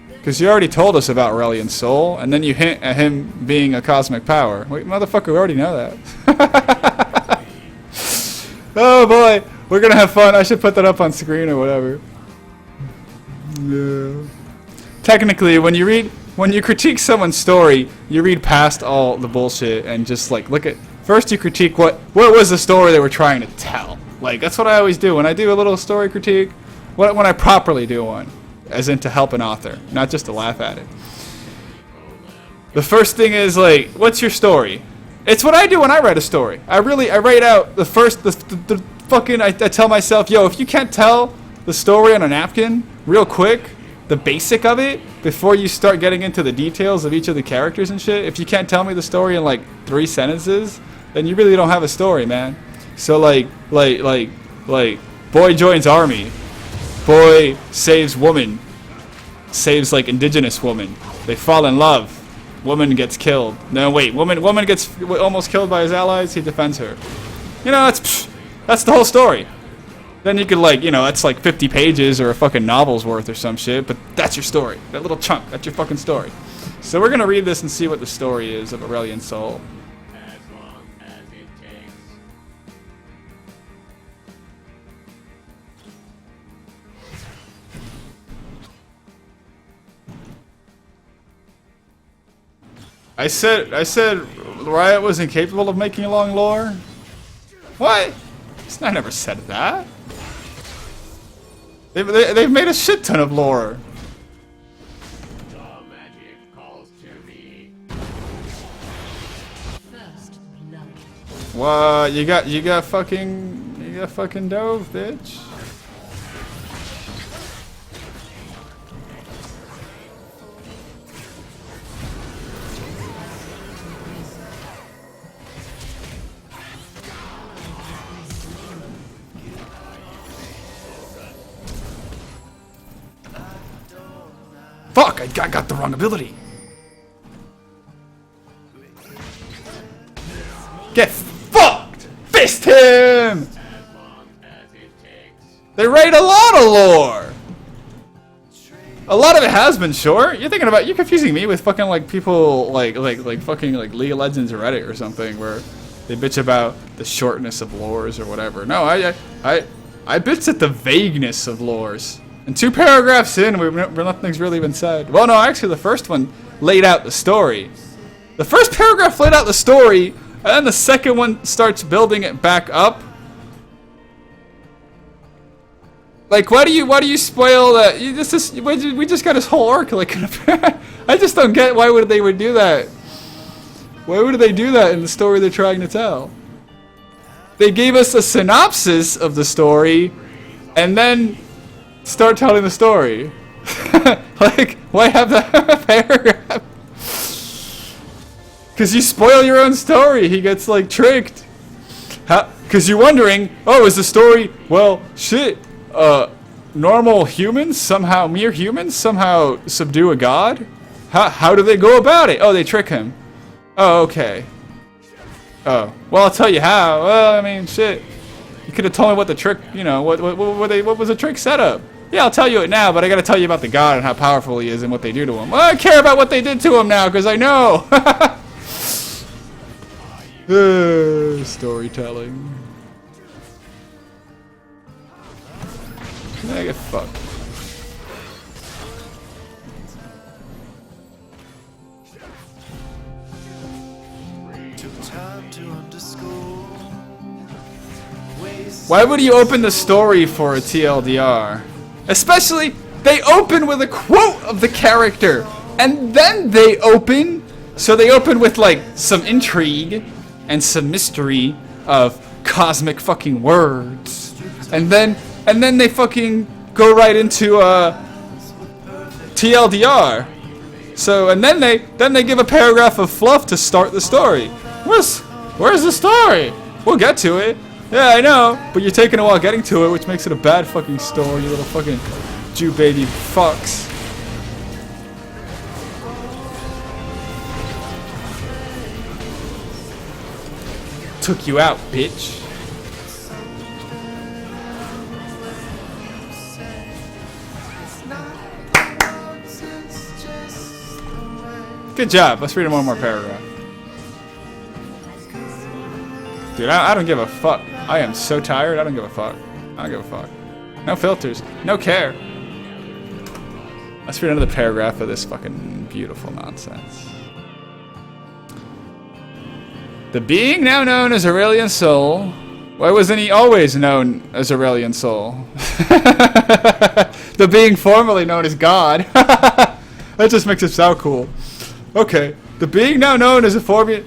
Because you already told us about Aurelian Soul, and then you hint at him being a cosmic power. Wait, motherfucker, we already know that. Oh boy, we're gonna have fun. I should put that up on screen or whatever. Yeah. Technically, when you critique someone's story, you read past all the bullshit and just like look at. First, you critique what was the story they were trying to tell. Like that's what I always do when I do a little story critique. When I properly do one, as in to help an author, not just to laugh at it. The first thing is like, what's your story? It's what I do when I write a story. I write out the I tell myself, yo, if you can't tell the story on a napkin real quick, the basic of it, before you start getting into the details of each of the characters and shit, if you can't tell me the story in like 3 sentences, then you really don't have a story, man. So like, boy joins army, boy saves woman, saves like indigenous woman, they fall in love, woman gets killed. No, wait, woman gets almost killed by his allies, he defends her. You know, that's the whole story. Then you could like, you know, that's like 50 pages or a fucking novel's worth or some shit, but that's your story. That little chunk, that's your fucking story. So we're gonna read this and see what the story is of Aurelian Soul. As long as it takes. I said Riot was incapable of making long lore? What? I never said that. They've made a shit ton of lore. The magic calls to me. First blood. What? You got fucking dove, bitch. Fuck! I got the wrong ability. Get fucked! Fist him! As long as it takes. They write a lot of lore. A lot of it has been short. You're confusing me with fucking like people like fucking like League of Legends or Reddit or something where they bitch about the shortness of lores or whatever. No, I bitch at the vagueness of lores. And 2 paragraphs in, nothing's really been said. Well, no, actually, the first one laid out the story. The first paragraph laid out the story, and then the second one starts building it back up. Like, why do you spoil that? We just got his whole arc. Like, I just don't get why they would do that. Why would they do that in the story they're trying to tell? They gave us a synopsis of the story, and then start telling the story. Like, why have that paragraph? Because you spoil your own story. He gets, like, tricked. Because you're wondering, oh, is the story, well, shit, normal humans, mere humans, somehow subdue a god? How do they go about it? Oh, they trick him. Oh, okay. Oh, well, I'll tell you how. Well, I mean, shit. You could have told me what the trick, you know, what was the trick setup? Yeah, I'll tell you it now, but I gotta tell you about the god and how powerful he is and what they do to him. Well, I care about what they did to him now, because I know! Storytelling. I get fucked. Why would you open the story for a TLDR? Especially, they open with a quote of the character, and then they open, so they open with like some intrigue and some mystery of cosmic fucking words, and then they fucking go right into TLDR. So and then they give a paragraph of fluff to start the story. Where's the story? We'll get to it. Yeah, I know, but you're taking a while getting to it, which makes it a bad fucking story, you little fucking Jew baby fucks. Took you out, bitch. Good job. Let's read one more paragraph. Dude, I don't give a fuck. I am so tired, I don't give a fuck. I don't give a fuck. No filters. No care. Let's read another paragraph of this fucking beautiful nonsense. The being now known as Aurelian Soul. Why wasn't he always known as Aurelian Soul? The being formerly known as God. That just makes it sound cool. Okay. The being now known as a formula.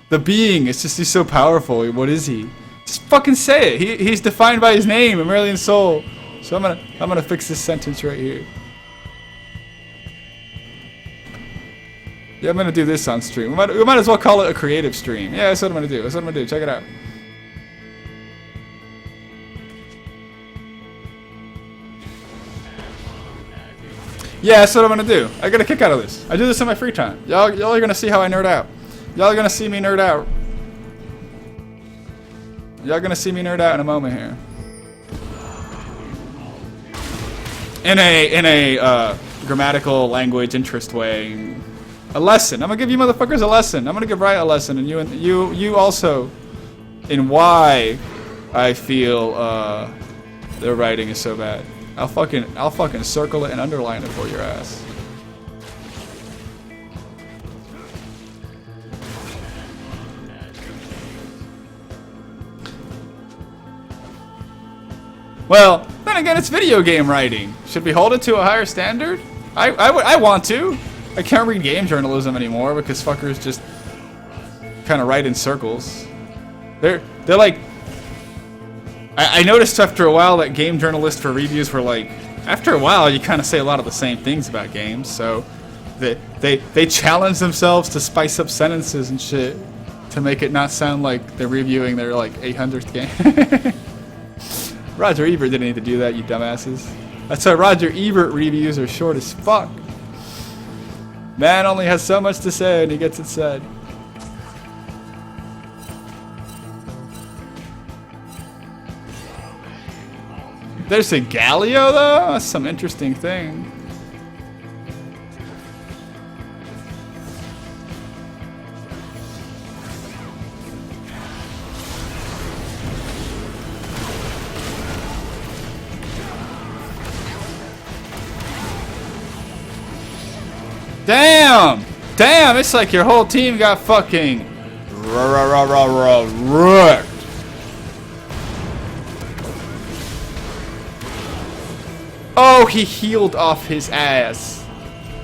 The being, it's just he's so powerful. What is he? Just fucking say it. He's defined by his name, Aurelian Soul. So I'm gonna fix this sentence right here. Yeah, I'm gonna do this on stream. We might as well call it a creative stream. Yeah, that's what I'm gonna do. That's what I'm gonna do. Check it out. Yeah, that's what I'm gonna do. I get a kick out of this. I do this in my free time. Y'all are gonna see how I nerd out. Y'all are gonna see me nerd out. Y'all gonna see me nerd out in a moment here. In a grammatical language interest way. A lesson. I'm gonna give you motherfuckers a lesson. I'm gonna give Riot a lesson, and you also, in why I feel their writing is so bad. I'll fucking circle it and underline it for your ass. Well, then again, it's video game writing. Should we hold it to a higher standard? I want to. I can't read game journalism anymore because fuckers just kind of write in circles. They're like. I noticed after a while that game journalists for reviews were like, after a while you kind of say a lot of the same things about games, so they challenge themselves to spice up sentences and shit to make it not sound like they're reviewing their like 800th game. Roger Ebert didn't need to do that, you dumbasses. That's why Roger Ebert reviews are short as fuck. Man only has so much to say and he gets it said. There's a Galio though? That's some interesting thing. Damn! Damn, it's like your whole team got fucking wrecked. Oh, he healed off his ass.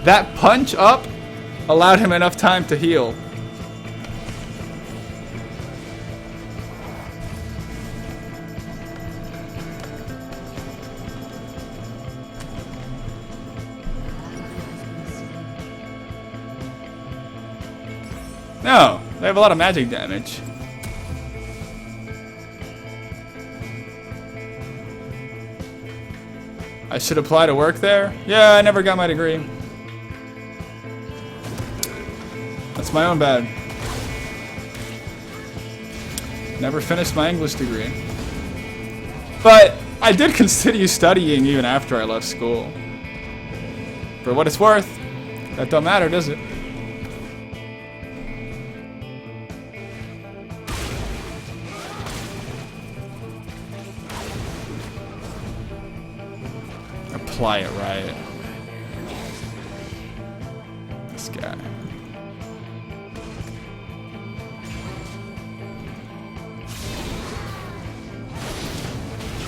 That punch up allowed him enough time to heal. No, they have a lot of magic damage. I should apply to work there? Yeah, I never got my degree. That's my own bad. Never finished my English degree. But I did continue studying even after I left school. For what it's worth, that don't matter, does it? Apply it right. This guy.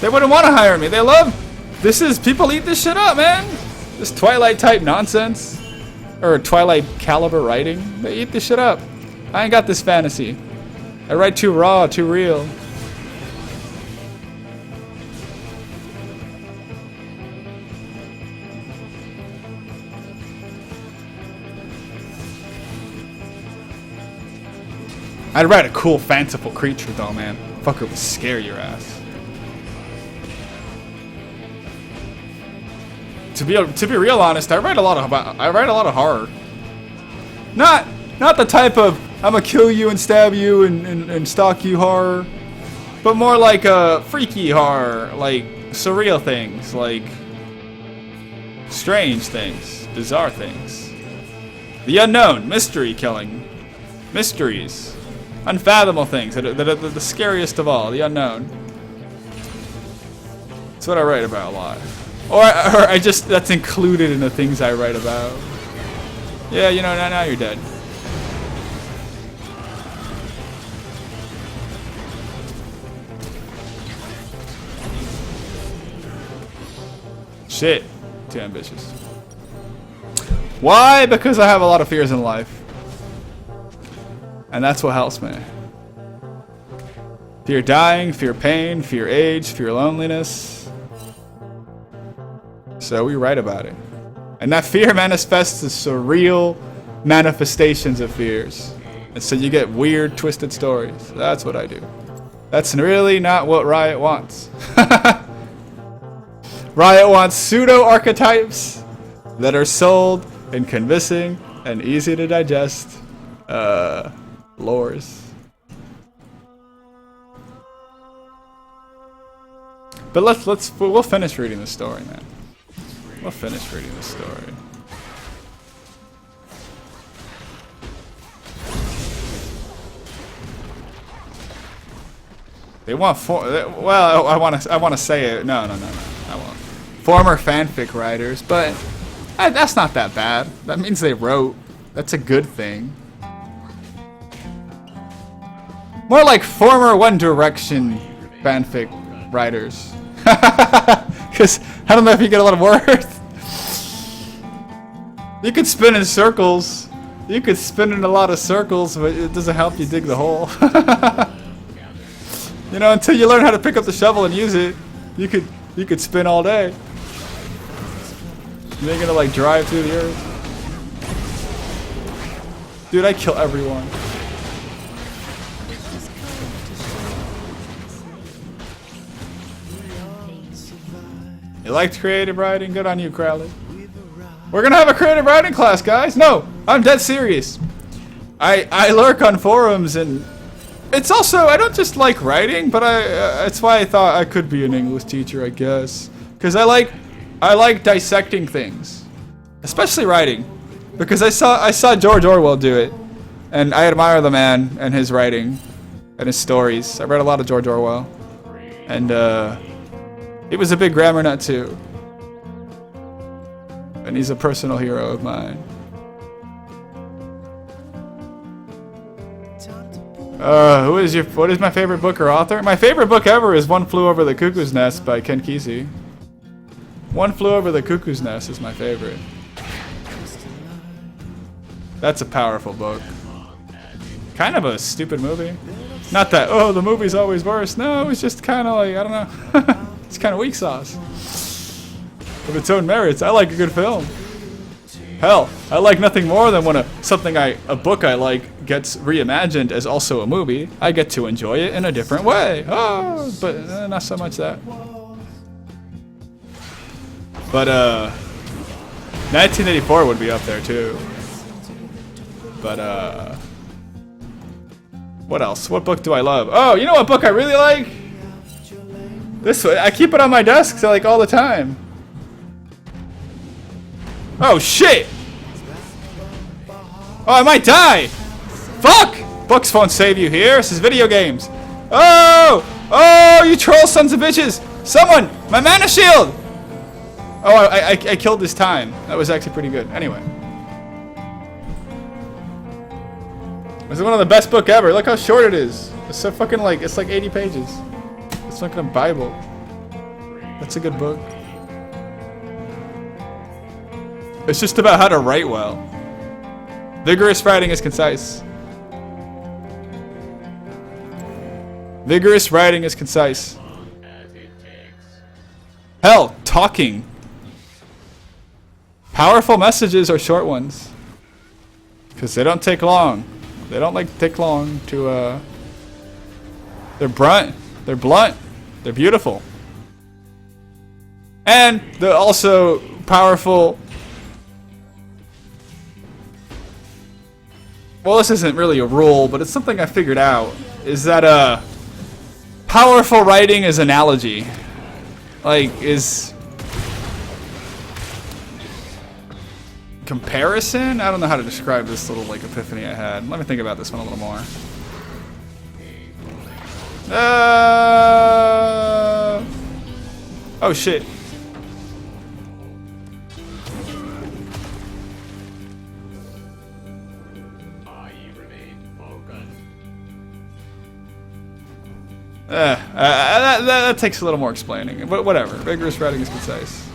They wouldn't want to hire me. They love. This is people eat this shit up, man. This Twilight type nonsense, or Twilight caliber writing. They eat this shit up. I ain't got this fantasy. I write too raw, too real. I'd write a cool, fanciful creature, though, man. Fucker would scare your ass. To be real honest, I write a lot of horror. Not the type of I'ma kill you and stab you and stalk you horror, but more like a freaky horror, like surreal things, like strange things, bizarre things, the unknown, mystery killing, mysteries. Unfathomable things that are the scariest of all, the unknown. That's what I write about a lot. Or I just, that's included in the things I write about. Yeah, you know, now you're dead. Shit. Too ambitious. Why? Because I have a lot of fears in life. And that's what helps me. Fear dying, fear pain, fear age, fear loneliness. So we write about it. And that fear manifests as surreal manifestations of fears. And so you get weird, twisted stories. That's what I do. That's really not what Riot wants. Riot wants pseudo-archetypes that are sold in convincing and easy to digest lores. But we'll finish reading the story, man. We'll finish reading the story. They want well, I want to say it. No, I won't. Former fanfic writers, but that's not that bad. That means they wrote. That's a good thing. More like former One Direction fanfic writers. Because I don't know if you get a lot of words. You could spin in circles. You could spin in a lot of circles, but it doesn't help you dig the hole. You know, until you learn how to pick up the shovel and use it, you could spin all day. You ain't gonna like drive through the earth. Dude, I kill everyone. You liked creative writing? Good on you, Crowley. We're gonna have a creative writing class, guys. No, I'm dead serious. I lurk on forums, and it's also, I don't just like writing, but that's why I thought I could be an English teacher, I guess. Because I like dissecting things, especially writing, because I saw George Orwell do it, and I admire the man and his writing and his stories. I read a lot of George Orwell, and he was a big grammar nut too, and he's a personal hero of mine. What is my favorite book or author? My favorite book ever is One Flew Over the Cuckoo's Nest by Ken Kesey. One Flew Over the Cuckoo's Nest is my favorite. That's a powerful book. Kind of a stupid movie. Not that, oh, the movie's always worse. No, it was just kind of like, I don't know. It's kind of weak sauce. Of its own merits. I like a good film. Hell, I like nothing more than when a book I like gets reimagined as also a movie. I get to enjoy it in a different way. Oh, but not so much that. But 1984 would be up there too. But what else? What book do I love? Oh, you know what book I really like? This one. I keep it on my desk like all the time. Oh shit! Oh, I might die! Fuck! Books won't save you here. This is video games. Oh! Oh, you troll sons of bitches! Someone! My mana shield! Oh, I killed this time. That was actually pretty good. Anyway. This is one of the best book ever. Look how short it is. It's so fucking like, it's like 80 pages. It's like a Bible. That's a good book. It's just about how to write well. Vigorous writing is concise. Vigorous writing is concise. Hell, talking. Powerful messages are short ones. Because they don't take long. They don't like to take long to, they're blunt. They're blunt. They're beautiful. And they're also powerful. Well, this isn't really a rule, but it's something I figured out. Is that, powerful writing is analogy. Like, is comparison? I don't know how to describe this little, like, epiphany I had. Let me think about this one a little more. Oh, shit. That takes a little more explaining, but whatever. Vigorous writing is concise.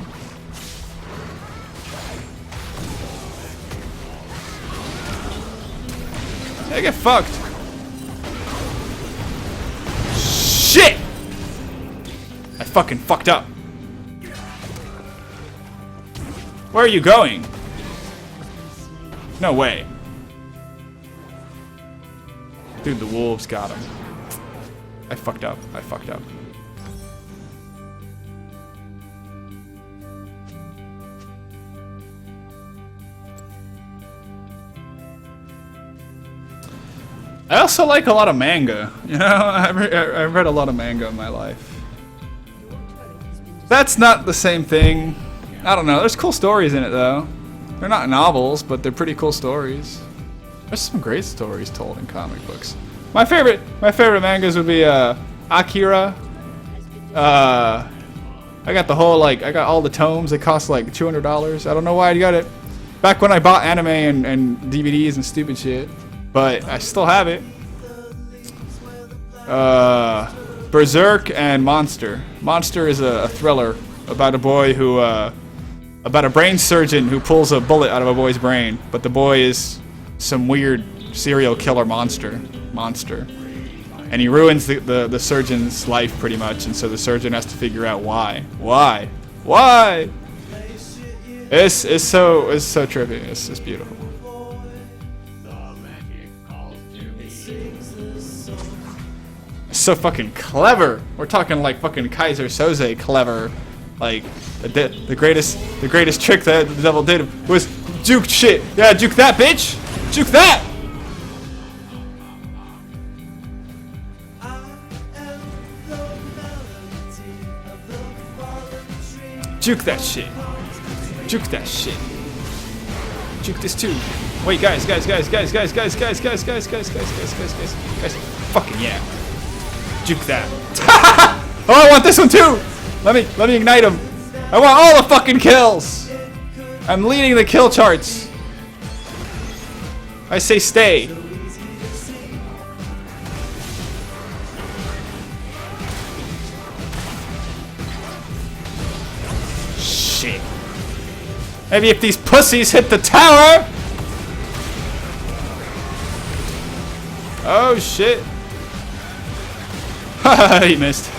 Hey, get fucked. fucking fucked up. Where are you going? No way. Dude, the wolves got him. I fucked up. I fucked up. I also like a lot of manga. You know, I've read a lot of manga in my life. That's not the same thing. I don't know. There's cool stories in it though. They're not novels, but they're pretty cool stories. There's some great stories told in comic books. My favorite mangas would be Akira. I got the whole I got all the tomes. They cost like $200. I don't know why I got it. Back when I bought anime and DVDs and stupid shit, but I still have it. Berserk and Monster. Monster is a thriller about a boy who about a brain surgeon who pulls a bullet out of a boy's brain, but the boy is some weird serial killer monster, and he ruins the surgeon's life pretty much, and so the surgeon has to figure out why. It's so trippy. It's beautiful. It's so fucking clever. We're talking like fucking Kaiser Soze clever. Like the greatest trick that the devil did was juke shit. Yeah, juke that, bitch. Juke that. Juke that shit. Juke that shit. Juke this too. Wait, guys. Fucking yeah. Juke that. Oh, I want this one too. Let me ignite him. I want all the fucking kills. I'm leading the kill charts. I say stay. Shit. Maybe if these pussies hit the tower. Oh shit. He missed.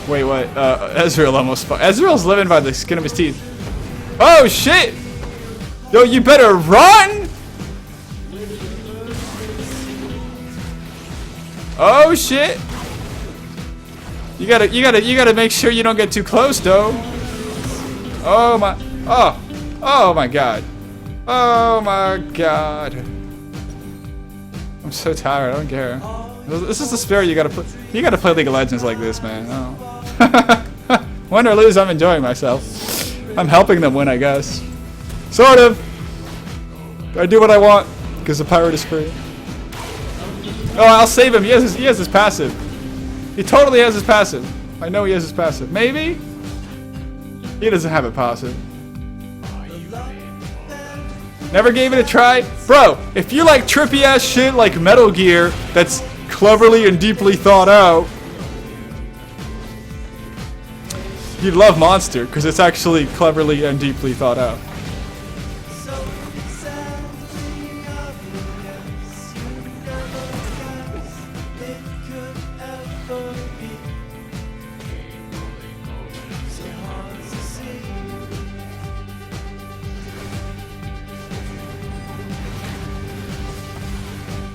Wait, what? Ezreal almost fought. Ezreal's living by the skin of his teeth. Oh shit! Yo, you better run! Oh shit! You gotta make sure you don't get too close, though. Oh my! Oh my god! Oh my god! I'm so tired. I don't care. This is the spirit you gotta put. You gotta play League of Legends like this, man. Oh. Win or lose, I'm enjoying myself. I'm helping them win, I guess. Sort of. I do what I want because the pirate is free. Oh, I'll save him. He has his passive. He totally has his passive. I know he has his passive. Maybe he doesn't have a passive. Never gave it a try? Bro, if you like trippy ass shit like Metal Gear that's cleverly and deeply thought out, you'd love Monster, because it's actually cleverly and deeply thought out.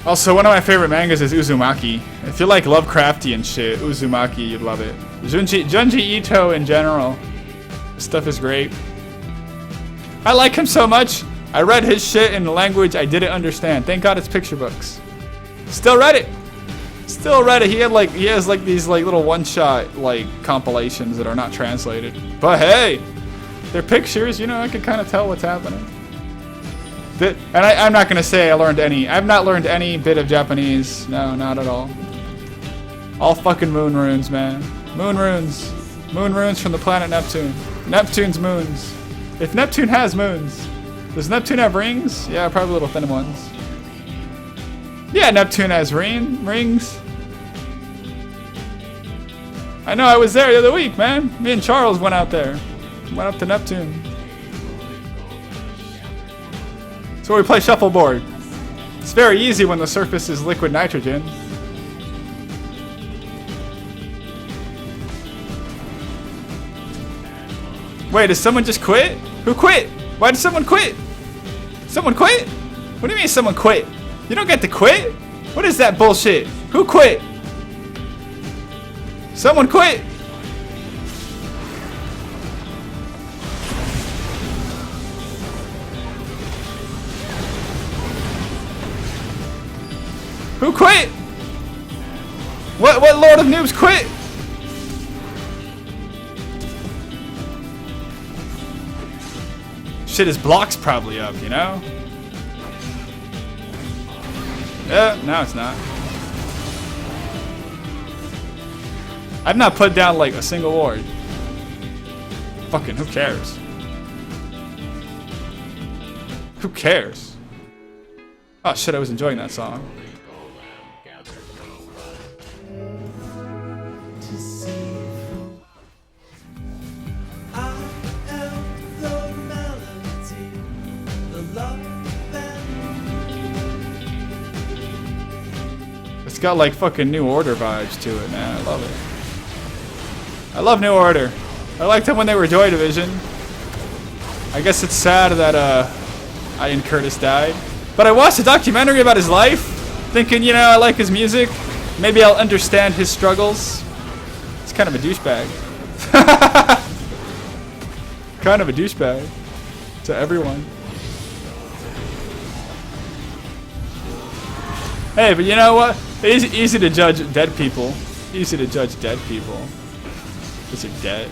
Also, one of my favorite mangas is Uzumaki. If you like Lovecraftian shit, Uzumaki, you'd love it. Junji Ito in general. This stuff is great. I like him so much, I read his shit in a language I didn't understand. Thank God it's picture books. Still read it. Still read it. He has these little one-shot compilations that are not translated. But hey, they're pictures, you know, I can kind of tell what's happening. And I'm not gonna say I've not learned any bit of Japanese. No, not at all. All fucking moon runes, man. Moon runes. Moon runes from the planet Neptune. Neptune's moons. If Neptune has moons, does Neptune have rings? Yeah, probably little thin ones. Yeah, Neptune has rings. I know, I was there the other week, man. Me and Charles went out there. Went up to Neptune. So we play shuffleboard. It's very easy when the surface is liquid nitrogen. Wait, did someone just quit? Who quit? Why did someone quit? Someone quit? What do you mean someone quit? You don't get to quit? What is that bullshit? Who quit? Someone quit! Who quit? What Lord of Noobs quit? Shit, his block's probably up, you know? Yeah, no, it's not. I've not put down like a single ward. Fucking, who cares? Who cares? Oh shit, I was enjoying that song. It's got like fucking New Order vibes to it, man. I love it. I love New Order. I liked them when they were Joy Division. I guess it's sad that Ian Curtis died. But I watched a documentary about his life, thinking, you know, I like his music. Maybe I'll understand his struggles. It's kind of a douchebag. Kind of a douchebag to everyone. Hey, but you know what? It's easy to judge dead people. Easy to judge dead people. Because they're dead.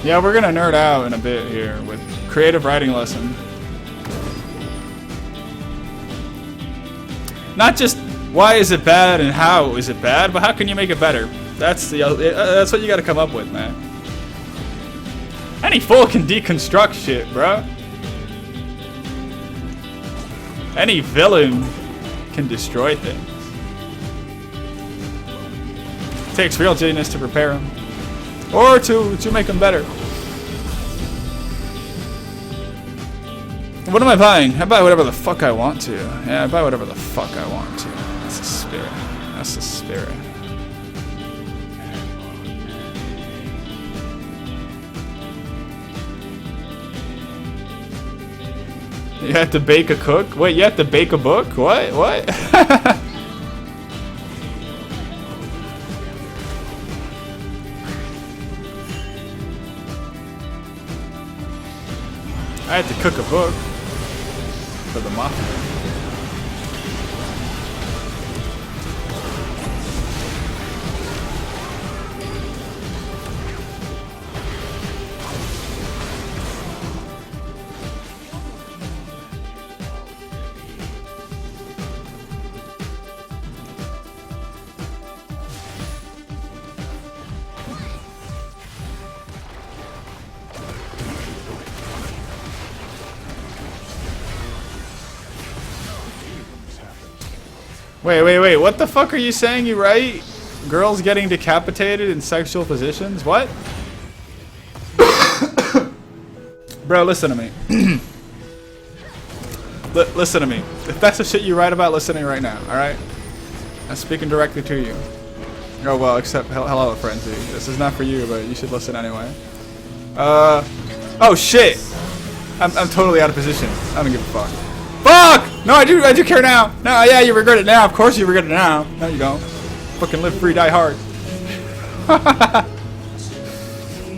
Yeah, we're gonna nerd out in a bit here with creative writing lesson. Not just why is it bad and how is it bad, but how can you make it better? That's what you gotta come up with, man. Any fool can deconstruct shit, bro. Any villain can destroy things. It takes real genius to prepare them. Or to make them better. What am I buying? I buy whatever the fuck I want to. Yeah, I buy whatever the fuck I want to. That's the spirit. That's the spirit. You have to bake a cook? Wait, you have to bake a book? What? What? I had to cook a book for the mafia. Wait, what the fuck are you saying you write? Girls getting decapitated in sexual positions? What? Bro, listen to me. Listen to me. If that's the shit you write about, listen to me right now, alright? I'm speaking directly to you. Oh, well, except, hello, Frenzy. This is not for you, but you should listen anyway. Oh, shit! I'm totally out of position. I don't give a fuck. Fuck! No, I do care now. No, yeah, you regret it now. Of course you regret it now. No, you don't. Fucking live free, die hard.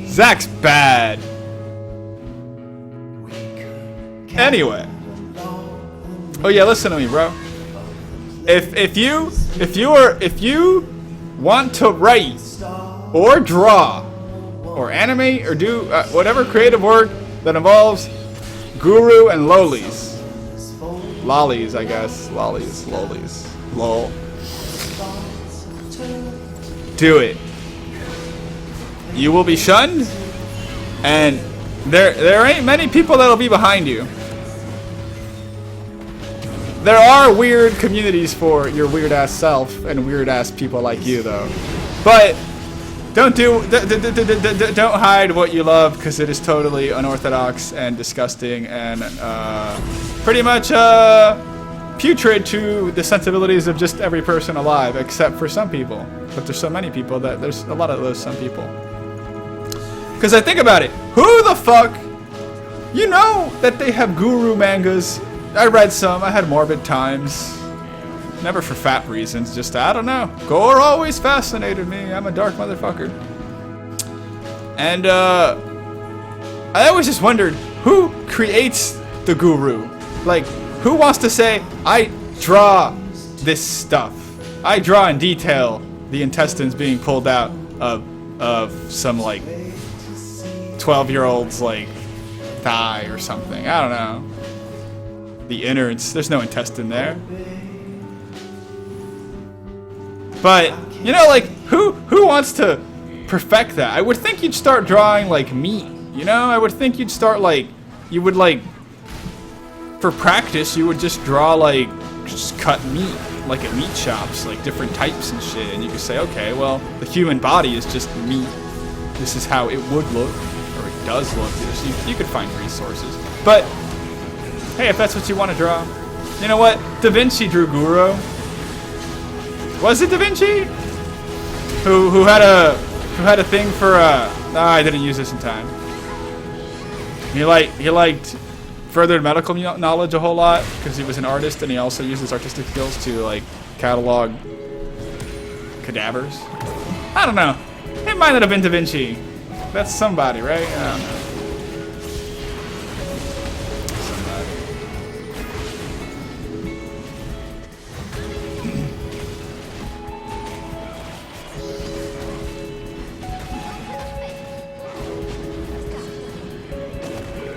Zach's bad. Anyway. Oh yeah, listen to me, bro. If you want to write or draw or animate or do whatever creative work that involves guru and lolis. Lollies, I guess. Lollies. Lol. Do it. You will be shunned, and there ain't many people that'll be behind you. There are weird communities for your weird ass self and weird ass people like you, though. But don't hide what you love, because it is totally unorthodox and disgusting and pretty much putrid to the sensibilities of just every person alive, except for some people. But there's so many people that there's a lot of those some people. Because I think about it, who the fuck, you know that they have guru mangas. I read some, I had morbid times. Never for fat reasons, just I don't know. Gore always fascinated me. I'm a dark motherfucker. And I always just wondered, who creates the guru? Like, who wants to say, I draw this stuff. I draw in detail the intestines being pulled out of some like 12-year-old's like thigh or something. I don't know. The innards, there's no intestine there. But, you know, like, who wants to perfect that? I would think you'd start drawing, like, meat, you know? I would think you'd start, like, you would, like, for practice, you would just draw, like, just cut meat, like at meat shops, like, different types and shit. And you could say, okay, well, the human body is just meat. This is how it would look, or it does look. You could find resources. But, hey, if that's what you want to draw, you know what? Da Vinci drew Guru. Was it Da Vinci? Who had a thing for I didn't use this in time. He liked furthered medical knowledge a whole lot because he was an artist, and he also used his artistic skills to like catalog cadavers. I don't know. It might not have been Da Vinci. That's somebody, right? I don't know.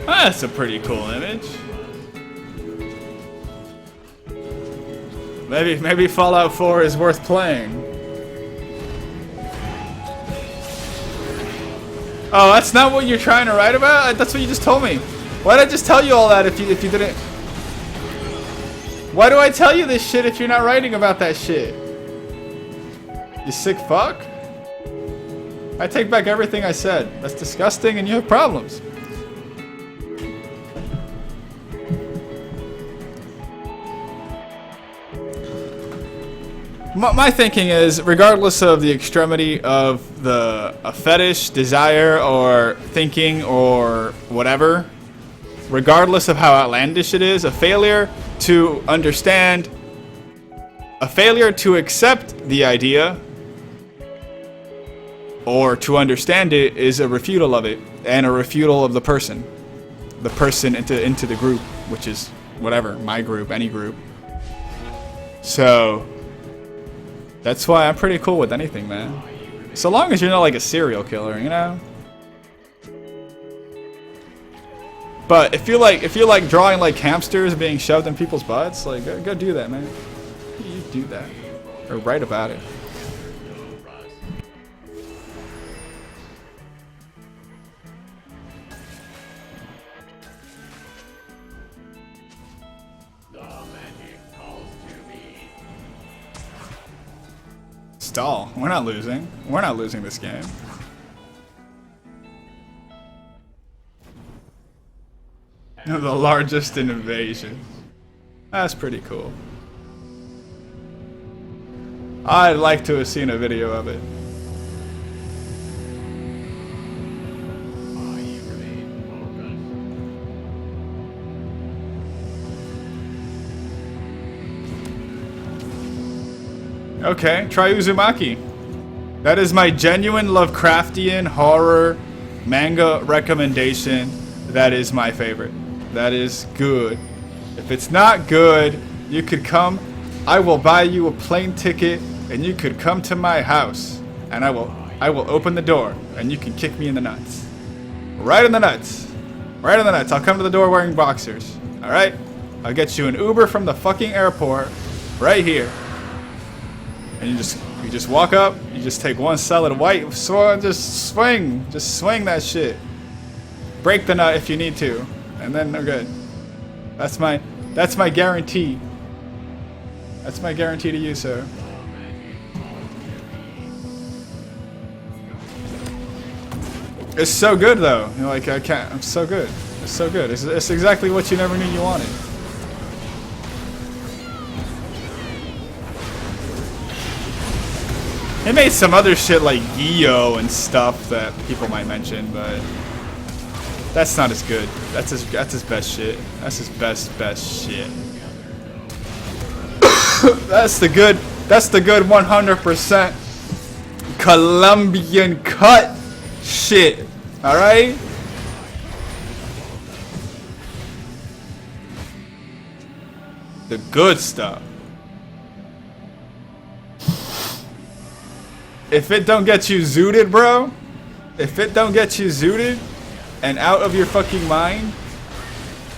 That's a pretty cool image. Maybe Fallout 4 is worth playing. Oh, that's not what you're trying to write about? That's what you just told me. Why did I just tell you all that if you didn't? Why do I tell you this shit if you're not writing about that shit? You sick fuck? I take back everything I said. That's disgusting and you have problems. My thinking is, regardless of the extremity of a fetish, desire, or thinking, or whatever, regardless of how outlandish it is, a failure to understand, a failure to accept the idea, or to understand it, is a refutal of it, and a refutal of the person into the group, which is whatever, my group, any group. So that's why I'm pretty cool with anything, man. So long as you're not like a serial killer, you know? But if you like drawing like hamsters being shoved in people's butts, like go do that, man. You do that. Or write about it. Stall. We're not losing. We're not losing this game. The largest invasion. That's pretty cool. I'd like to have seen a video of it. Okay, try Uzumaki. That is my genuine Lovecraftian horror manga recommendation. That is my favorite. That is good. If it's not good, you could come. I will buy you a plane ticket, and you could come to my house, and I will open the door, and you can kick me in the nuts. Right in the nuts. Right in the nuts. I'll come to the door wearing boxers. All right? I'll get you an Uber from the fucking airport, right here. And you just walk up, you just take one solid white, just swing that shit. Break the nut if you need to, and then they're good. That's my guarantee. That's my guarantee to you, sir. It's so good though. You're like, I can't. I'm so good. It's so good. It's exactly what you never knew you wanted. They made some other shit like Yo and stuff that people might mention, but that's not as good. That's his best shit. That's his best shit. That's the good 100% Colombian cut shit. All right? The good stuff. If it don't get you zooted, bro, if it don't get you zooted and out of your fucking mind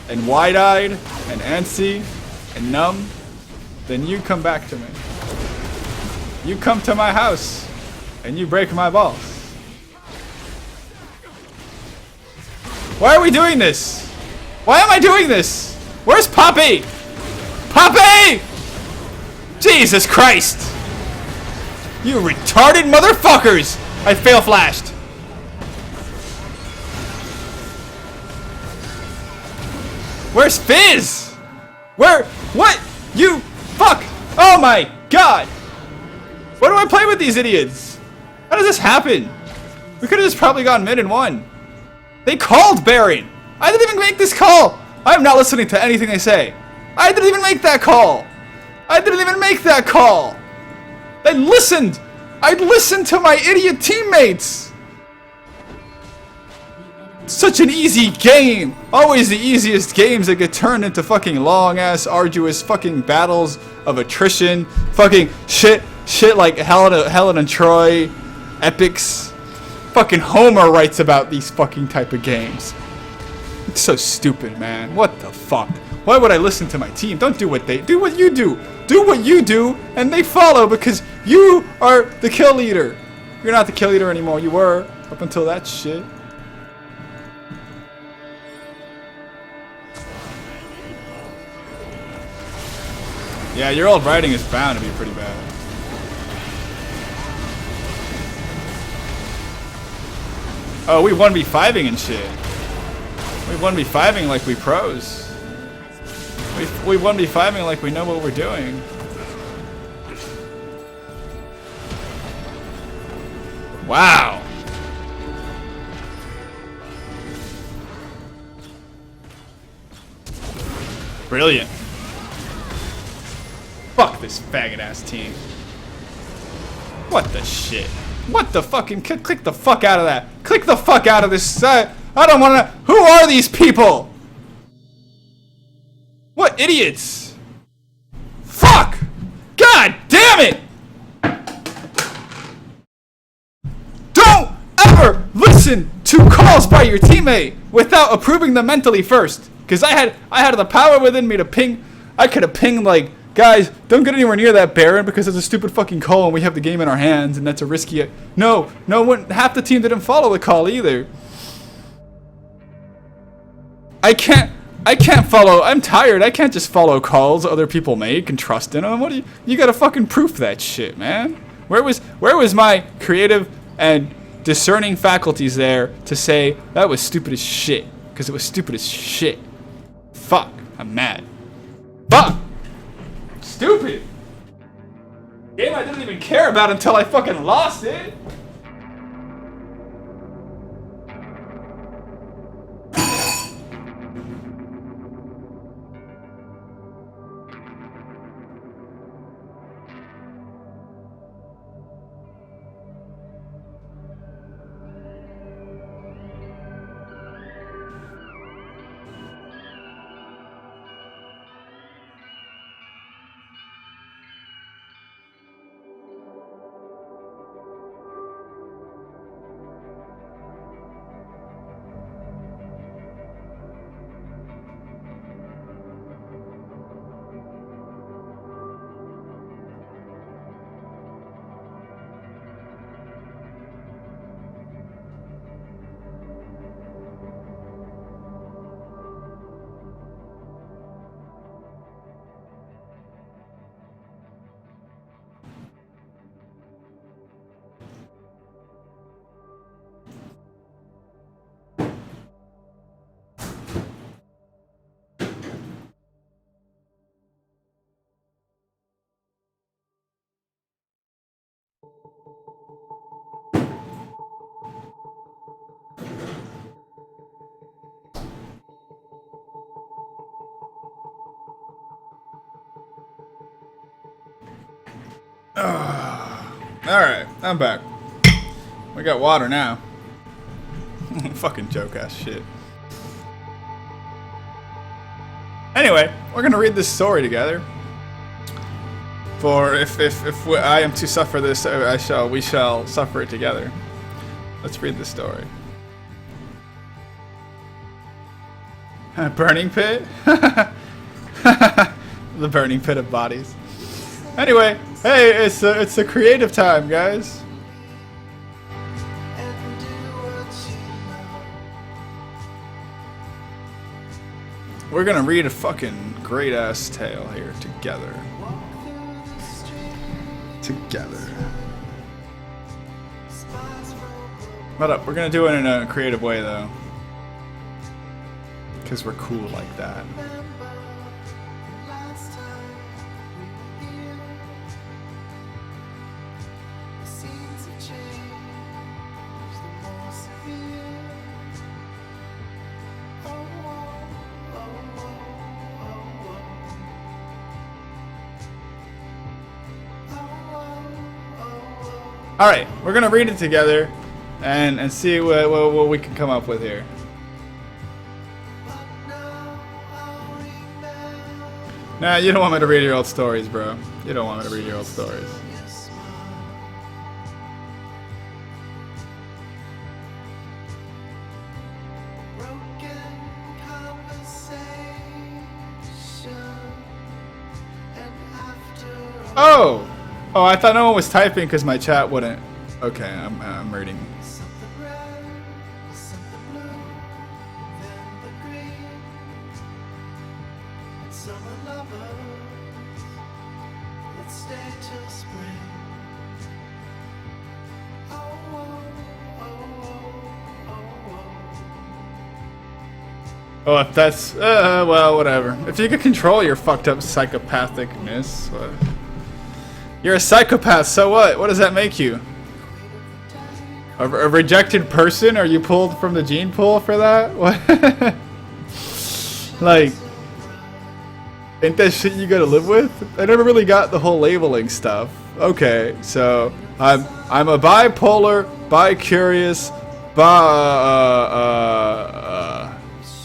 and wide-eyed and antsy and numb, then you come back to me. You come to my house and you break my balls. Why are we doing this? Why am I doing this? Where's Poppy? Poppy! Jesus Christ! You retarded motherfuckers! I fail flashed. Where's Fizz? Where? What? You fuck! Oh my god! Why do I play with these idiots? How does this happen? We could have just probably gone mid and won. They called Baron! I didn't even make this call! I'm not listening to anything they say. I didn't even make that call! I didn't even make that call! I listened! I listened to my idiot teammates! Such an easy game! Always the easiest games that get turned into fucking long-ass, arduous fucking battles of attrition. Fucking shit like Helen and Troy epics. Fucking Homer writes about these fucking type of games. It's so stupid, man. What the fuck? Why would I listen to my team? Don't do what they do. What you do. Do what you do, and they follow because you are the kill leader. You're not the kill leader anymore. You were up until that shit. Yeah, your old writing is bound to be pretty bad. Oh, we 1v5ing and shit. We 1v5ing like we pros. We 1v5ing like we know what we're doing. Wow. Brilliant. Fuck this faggot ass team. What the shit? What the fucking click the fuck out of that. Click the fuck out of this site. I don't wanna. Who are these people? What idiots? Fuck! God damn it! Don't ever listen to calls by your teammate without approving them mentally first. Cause I had the power within me to ping. I could have pinged like, guys, don't get anywhere near that Baron because it's a stupid fucking call and we have the game in our hands and that's a risky. No one. Half the team didn't follow the call either. I can't follow. I'm tired. I can't just follow calls other people make and trust in them. What do you gotta fucking proof that shit, man. Where was my creative and discerning faculties there to say that was stupid as shit? Because it was stupid as shit. Fuck. I'm mad. Fuck. Stupid. Game I didn't even care about until I fucking lost it. Alright, I'm back. We got water now. Fucking joke ass shit. Anyway, we're gonna read this story together. For if I am to suffer this, we shall suffer it together. Let's read the story. Burning pit? The burning pit of bodies. Anyway, hey, it's a creative time, guys. We're gonna read a fucking great ass tale here together. What up? We're gonna do it in a creative way though. Because we're cool like that. Alright, we're gonna read it together and see what we can come up with here. Nah, you don't want me to read your old stories, bro. You don't want me to read your old stories. Oh! Oh, I thought no one was typing because my chat wouldn't. Okay, I'm reading. Oh, if that's well, whatever. If you could control your fucked up psychopathicness, what? You're a psychopath, so what? What does that make you? A rejected person? Are you pulled from the gene pool for that? What? Like, ain't that shit you gotta live with? I never really got the whole labeling stuff. Okay, so I'm a bipolar, bi-curious,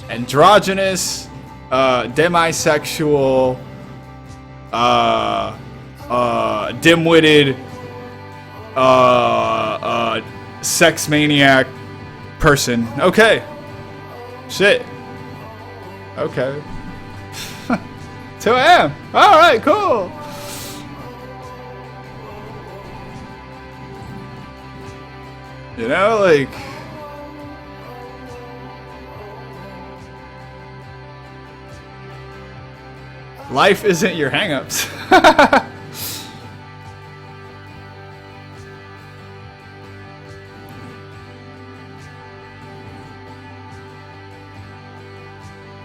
androgynous, demisexual, dim-witted, sex maniac person. Okay. Shit. Okay. 2 a.m. Alright, cool. You know, like... life isn't your hang-ups.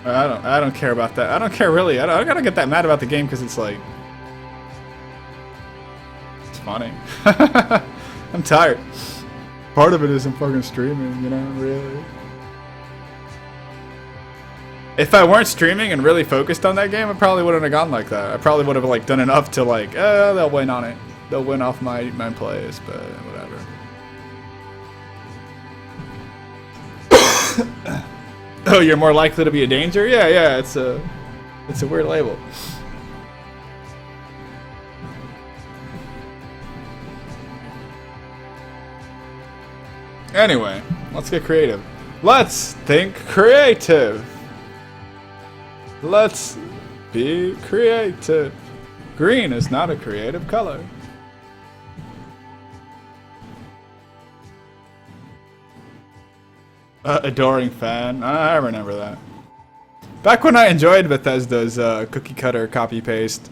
I don't care about that. I don't care really. I gotta get that mad about the game because it's like... it's funny. I'm tired. Part of it is I'm fucking streaming, you know, really. If I weren't streaming and really focused on that game, I probably wouldn't have gone like that. I probably would have like done enough to like, they'll win on it. They'll win off my plays, but whatever. Oh, you're more likely to be a danger? Yeah, it's a weird label. Anyway, let's get creative. Let's think creative. Let's be creative. Green is not a creative color. Adoring fan. I remember that. Back when I enjoyed Bethesda's cookie cutter, copy paste,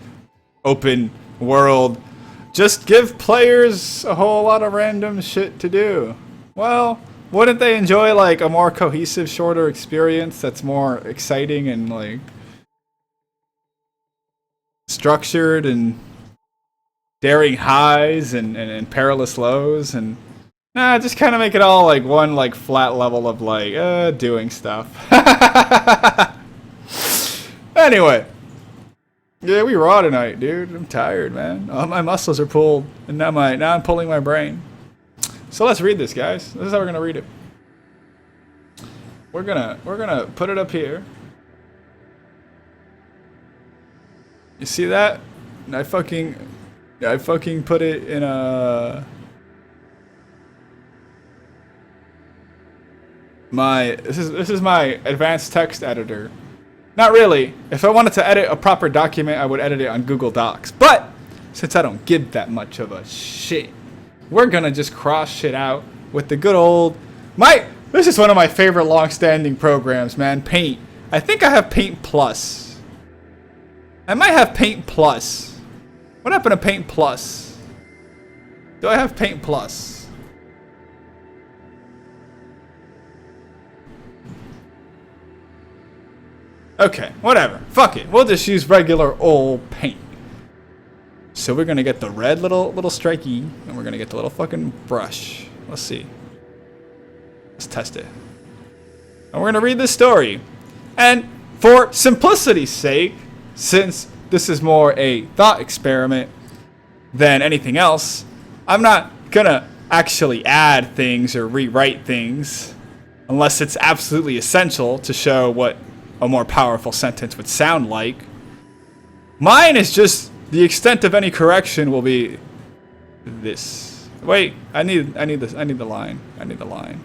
open world, just give players a whole lot of random shit to do. Well, wouldn't they enjoy like a more cohesive, shorter experience that's more exciting and like structured and daring highs and perilous lows, and just kind of make it all like one like flat level of like doing stuff. Anyway, yeah, we raw tonight, dude. I'm tired, man. All my muscles are pulled, and now I'm pulling my brain. So let's read this, guys. This is how we're gonna read it. We're gonna put it up here. You see that? And I fucking put it in a this is my advanced text editor. Not really. If I wanted to edit a proper document, I would edit it on Google Docs. But since I don't give that much of a shit, we're gonna just cross shit out with the good old this is one of my favorite long-standing programs, man. Paint. I think I have Paint Plus. I might have Paint Plus. What happened to Paint Plus? Do I have Paint Plus? Okay, whatever. Fuck it. We'll just use regular old paint. So we're gonna get the red little strikey, and we're gonna get the little fucking brush. Let's see. Let's test it. And we're gonna read this story. And for simplicity's sake, since this is more a thought experiment than anything else, I'm not gonna actually add things or rewrite things unless it's absolutely essential to show what a more powerful sentence would sound like. Mine is just the extent of any correction will be this. Wait, I need this. I need the line. I need the line.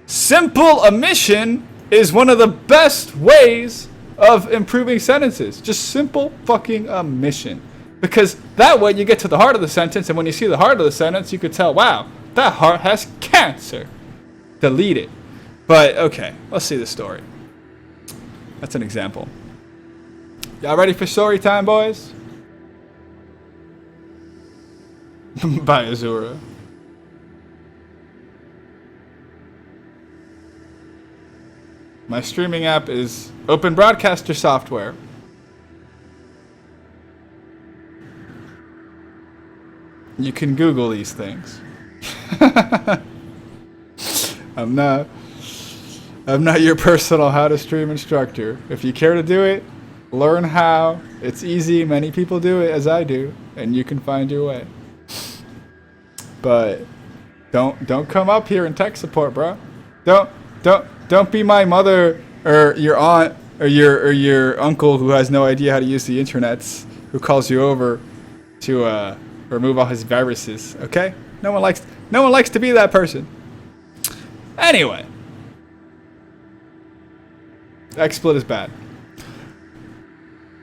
Simple omission is one of the best ways of improving sentences. Just simple fucking omission. Because that way you get to the heart of the sentence, and when you see the heart of the sentence, you could tell, wow, that heart has cancer. Delete it. But okay, let's see the story. That's an example. Y'all ready for story time, boys? By Azura. My streaming app is Open Broadcaster software. You can Google these things. I'm not your personal how to stream instructor. If you care to do it, learn how. It's easy. Many people do it as I do, and you can find your way. But don't come up here in tech support, bro. Don't be my mother or your aunt or your uncle who has no idea how to use the internets, who calls you over to remove all his viruses. Okay? No one likes to be that person. Anyway, XSplit is bad.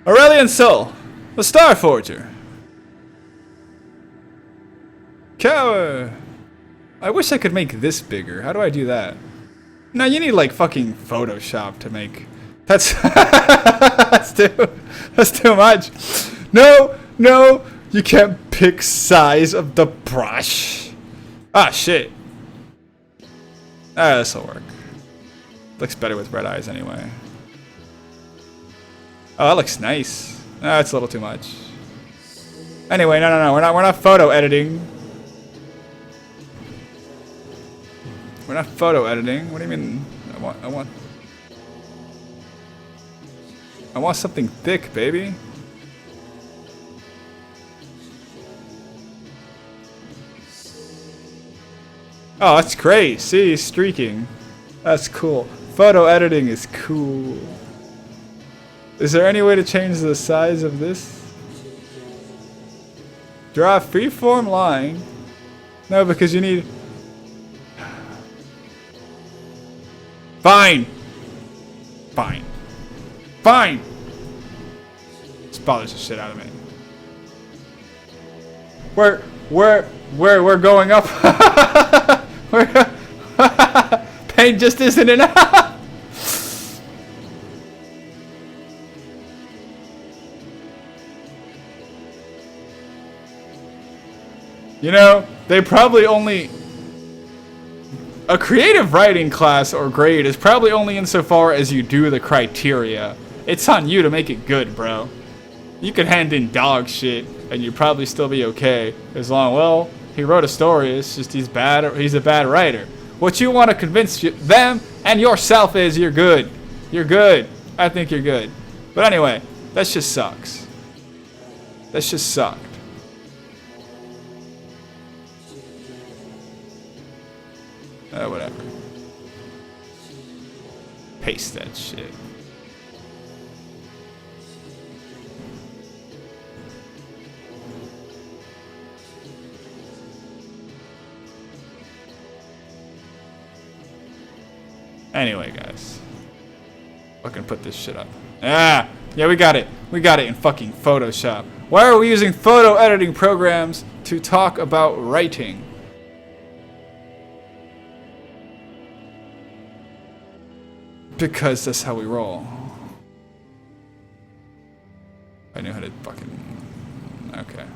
Aurelian Soul, the Star Forger. Cower. I wish I could make this bigger. How do I do that? No, you need like fucking Photoshop to make. That's that's too much. No, you can't pick size of the brush. Ah, shit. This'll work. Looks better with red eyes anyway. Oh, that looks nice. That's a little too much. Anyway, no. We're not photo editing. We're not photo editing. What do you mean? I want something thick, baby. Oh, that's great. See, streaking. That's cool. Photo editing is cool. Is there any way to change the size of this? Draw a freeform line. No, because you need... Fine. This bothers the shit out of me. We're going up. Pain just isn't enough. You know, they probably only... A creative writing class or grade is probably only insofar as you do the criteria. it's on you to make it good, bro. You could hand in dog shit, and you'd probably still be okay. As long, well, he wrote a story. It's just he's bad. He's a bad writer. What you want to convince them and yourself is you're good. You're good. I think you're good. But anyway, that just sucks. That just sucked. Whatever. Paste that shit. Anyway, guys. Fucking put this shit up. Ah! Yeah, we got it. We got it in fucking Photoshop. Why are we using photo editing programs to talk about writing? Because that's how we roll. I knew how to fucking... Okay.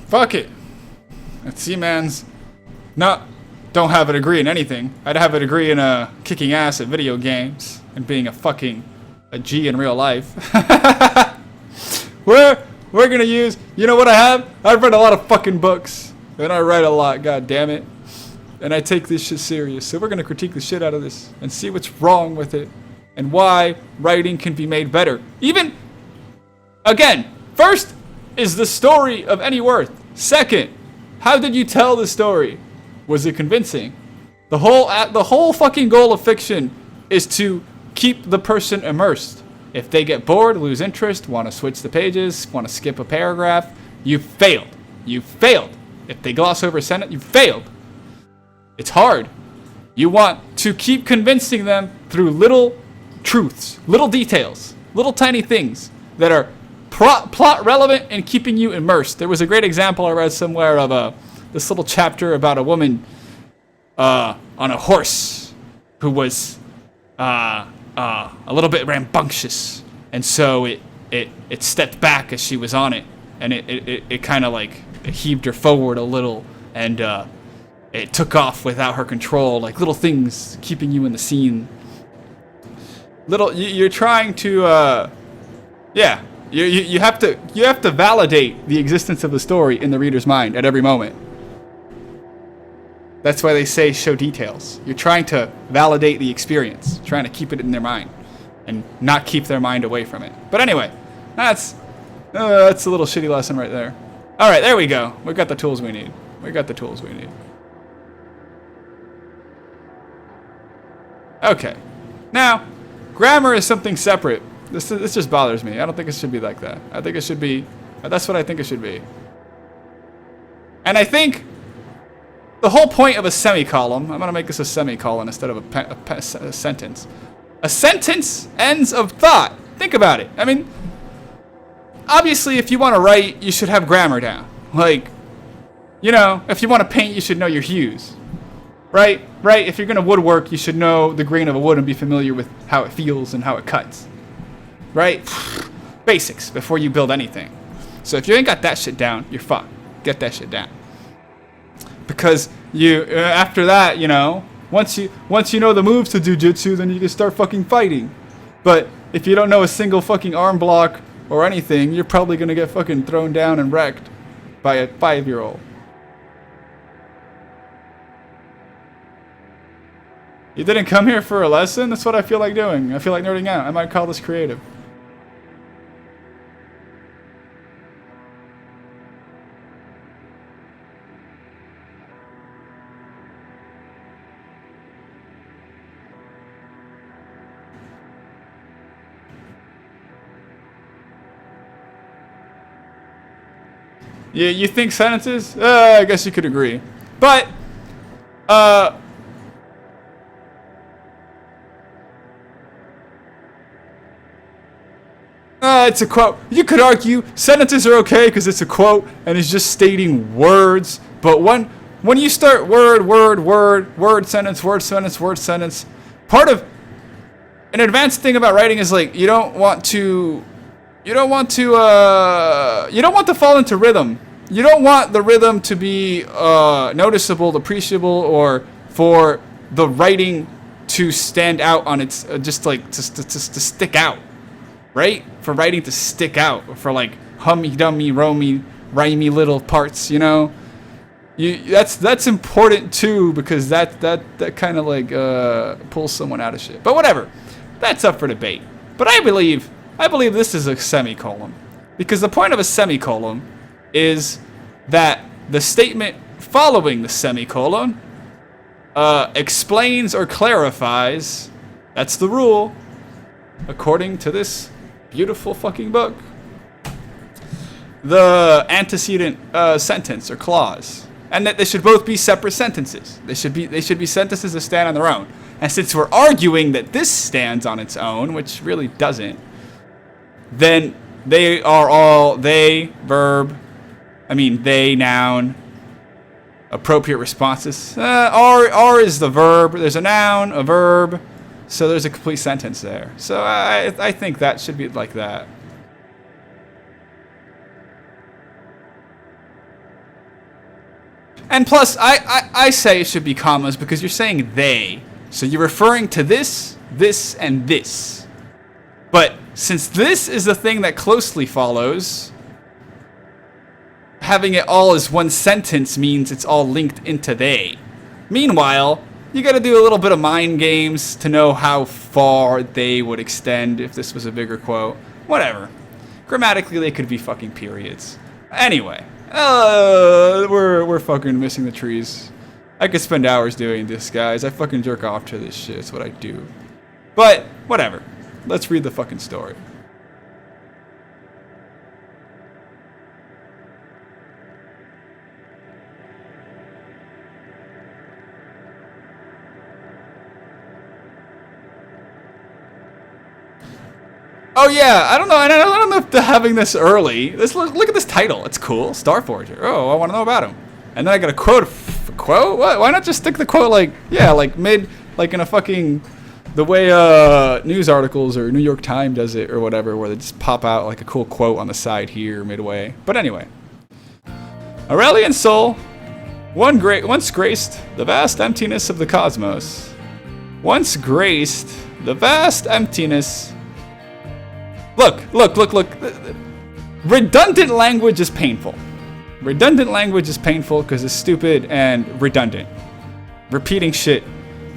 Fuck it. Let's see, man's don't have a degree in anything. I'd have a degree in kicking ass at video games and being a G in real life. we're gonna use, you know what I have? I've read a lot of fucking books. And I write a lot, god damn it. And I take this shit serious. So we're gonna critique the shit out of this and see what's wrong with it and why writing can be made better. Even, again, first, is the story of any worth? Second, how did you tell the story? Was it convincing? The whole fucking goal of fiction is to keep the person immersed. If they get bored, lose interest, want to switch the pages, want to skip a paragraph, you failed. You failed. If they gloss over a sentence, you failed. It's hard. You want to keep convincing them through little truths, little details, little tiny things that are plot relevant and keeping you immersed. There was a great example I read somewhere of this little chapter about a woman on a horse who was a little bit rambunctious, and so it stepped back as she was on it, and it kind of like it heaved her forward a little, and it took off without her control, like little things keeping you in the scene. You're trying to yeah. You have to validate the existence of the story in the reader's mind at every moment. That's why they say show details. You're trying to validate the experience, trying to keep it in their mind, and not keep their mind away from it. But anyway, that's a little shitty lesson right there. All right, there we go. We got the tools we need. We got the tools we need. Okay, now grammar is something separate. This just bothers me. I don't think it should be like that. I think it should be... That's what I think it should be. And I think the whole point of a semicolon... I'm going to make this a semicolon instead of a sentence. A sentence ends of thought. Think about it. I mean, obviously, if you want to write, you should have grammar down. Like, you know, if you want to paint, you should know your hues. Right? Right? If you're going to woodwork, you should know the grain of a wood and be familiar with how it feels and how it cuts. Right? Basics before you build anything. So if you ain't got that shit down, you're fucked. Get that shit down. Because you after that, you know, once you know the moves to jujitsu, then you can start fucking fighting. But if you don't know a single fucking arm block or anything, you're probably gonna get fucking thrown down and wrecked by a 5-year-old. You didn't come here for a lesson? That's what I feel like doing. I feel like nerding out. I might call this creative. You think sentences? I guess you could agree. But, it's a quote. You could argue sentences are okay because it's a quote and it's just stating words. But when you start word sentence, part of an advanced thing about writing is like you don't want to fall into rhythm. You don't want the rhythm to be noticeable, appreciable, or for the writing to stand out on its just like to stick out, right? For writing to stick out, for like hummy dummy romy rhymey little parts, you know. That's important too because that kind of like pulls someone out of shit. But whatever, that's up for debate. But I believe this is a semicolon because the point of a semicolon is that the statement following the semicolon explains or clarifies. That's the rule, according to this beautiful fucking book. The antecedent sentence or clause. And that they should both be separate sentences. They should be sentences that stand on their own. And since we're arguing that this stands on its own, which really doesn't, then they are all they noun, appropriate responses. Are is the verb. There's a noun, a verb, so there's a complete sentence there. So I think that should be like that. And plus, I say it should be commas because you're saying they. So you're referring to this, and this. But since this is the thing that closely follows, having it all as one sentence means it's all linked into they. Meanwhile, you gotta do a little bit of mind games to know how far they would extend if this was a bigger quote. Whatever. Grammatically, they could be fucking periods. Anyway. We're fucking missing the trees. I could spend hours doing this, guys. I fucking jerk off to this shit. It's what I do. But, whatever. Let's read the fucking story. Oh yeah, I don't know. I don't know if having this early. Look at this title. It's cool. Starforger. Oh, I want to know about him. And then I got a quote. Quote? What? Why not just stick the quote like mid, like in a fucking the way news articles or New York Times does it or whatever, where they just pop out like a cool quote on the side here midway. But anyway, Aurelian soul, once graced the vast emptiness of the cosmos. Once graced the vast emptiness. Look. Redundant language is painful. Redundant language is painful because it's stupid and redundant. Repeating shit.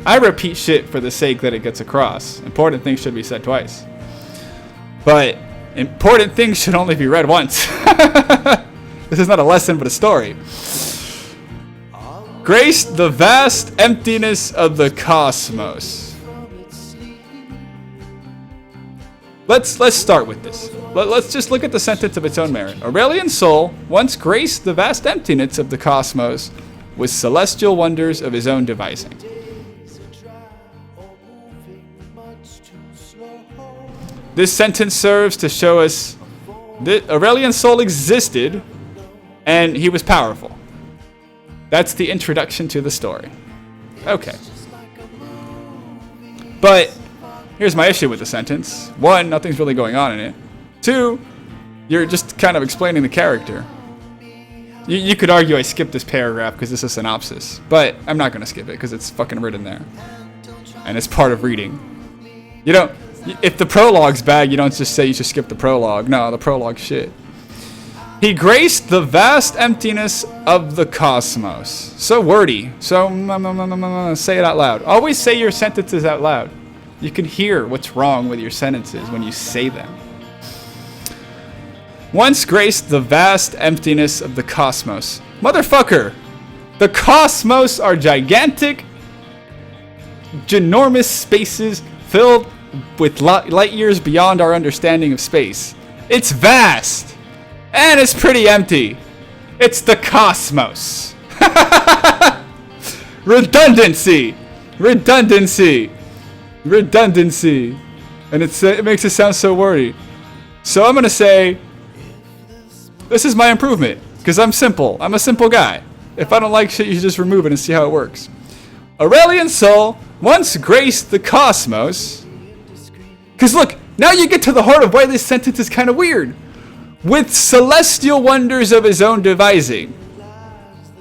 I repeat shit for the sake that it gets across. Important things should be said twice. But important things should only be read once. This is not a lesson, but a story. Grace the vast emptiness of the cosmos. Let's start with this. Let's just look at the sentence of its own merit. Aurelian's soul once graced the vast emptiness of the cosmos with celestial wonders of his own devising. This sentence serves to show us that Aurelian's soul existed and he was powerful. That's the introduction to the story. Okay. But here's my issue with the sentence. 1, nothing's really going on in it. 2, you're just kind of explaining the character. You could argue I skipped this paragraph because it's a synopsis, but I'm not going to skip it because it's fucking written there. And it's part of reading. You don't, if the prologue's bad, you don't just say you should skip the prologue. No, the prologue's shit. He graced the vast emptiness of the cosmos. So wordy. So say it out loud. Always say your sentences out loud. You can hear what's wrong with your sentences when you say them. Once graced the vast emptiness of the cosmos. Motherfucker! The cosmos are gigantic, ginormous spaces filled with light years beyond our understanding of space. It's vast! And it's pretty empty. It's the cosmos. Redundancy. Redundancy. Redundancy. And it makes it sound so wordy. So I'm going to say, this is my improvement. Because I'm simple. I'm a simple guy. If I don't like shit, you should just remove it and see how it works. Aurelian Sol once graced the cosmos. Because look, now you get to the heart of why this sentence is kind of weird. With celestial wonders of his own devising.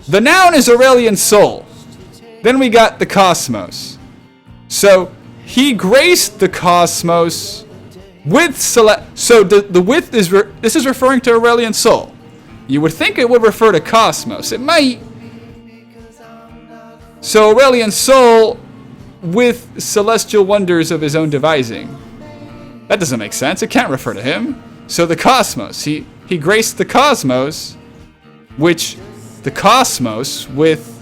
The noun is Aurelian Sol. Then we got the cosmos. So, he graced the cosmos with so the with is this is referring to Aurelian Sol. You would think it would refer to cosmos. It might. So Aurelian Sol with celestial wonders of his own devising. That doesn't make sense. It can't refer to him. So the cosmos. He graced the cosmos, which the cosmos with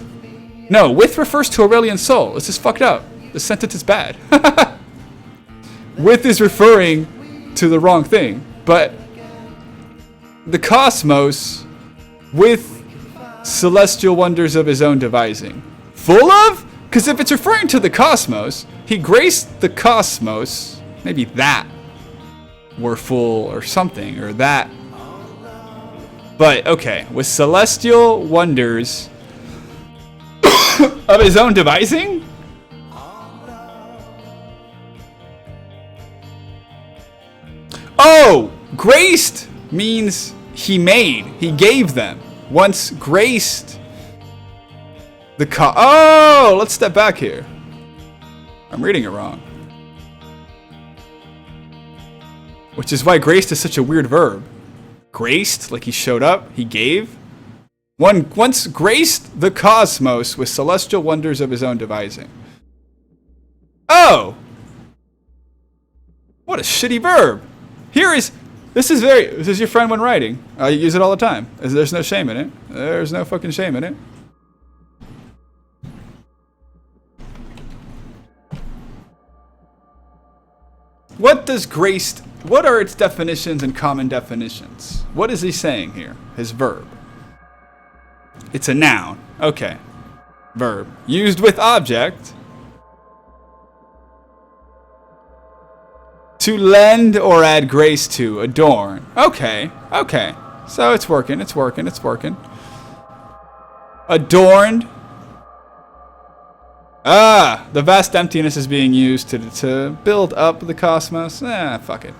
with refers to Aurelian Sol. This is fucked up. The sentence is bad. With is referring to the wrong thing. But the cosmos with celestial wonders of his own devising. Full of? Because if it's referring to the cosmos, he graced the cosmos. Maybe that were full or something, or that. But, okay. With celestial wonders of his own devising? Oh! Graced means he made. He gave them. Once graced the oh! Let's step back here. I'm reading it wrong. Which is why graced is such a weird verb. Graced, like he showed up, he gave. Once graced the cosmos with celestial wonders of his own devising. Oh! What a shitty verb. This is your friend when writing. You use it all the time. There's no shame in it. There's no fucking shame in it. What are its definitions and common definitions? What is he saying here? His verb. It's a noun. Okay. Verb. Used with object. To lend or add grace to, adorn. Okay. So it's working. Adorned. The vast emptiness is being used to build up the cosmos. Fuck it.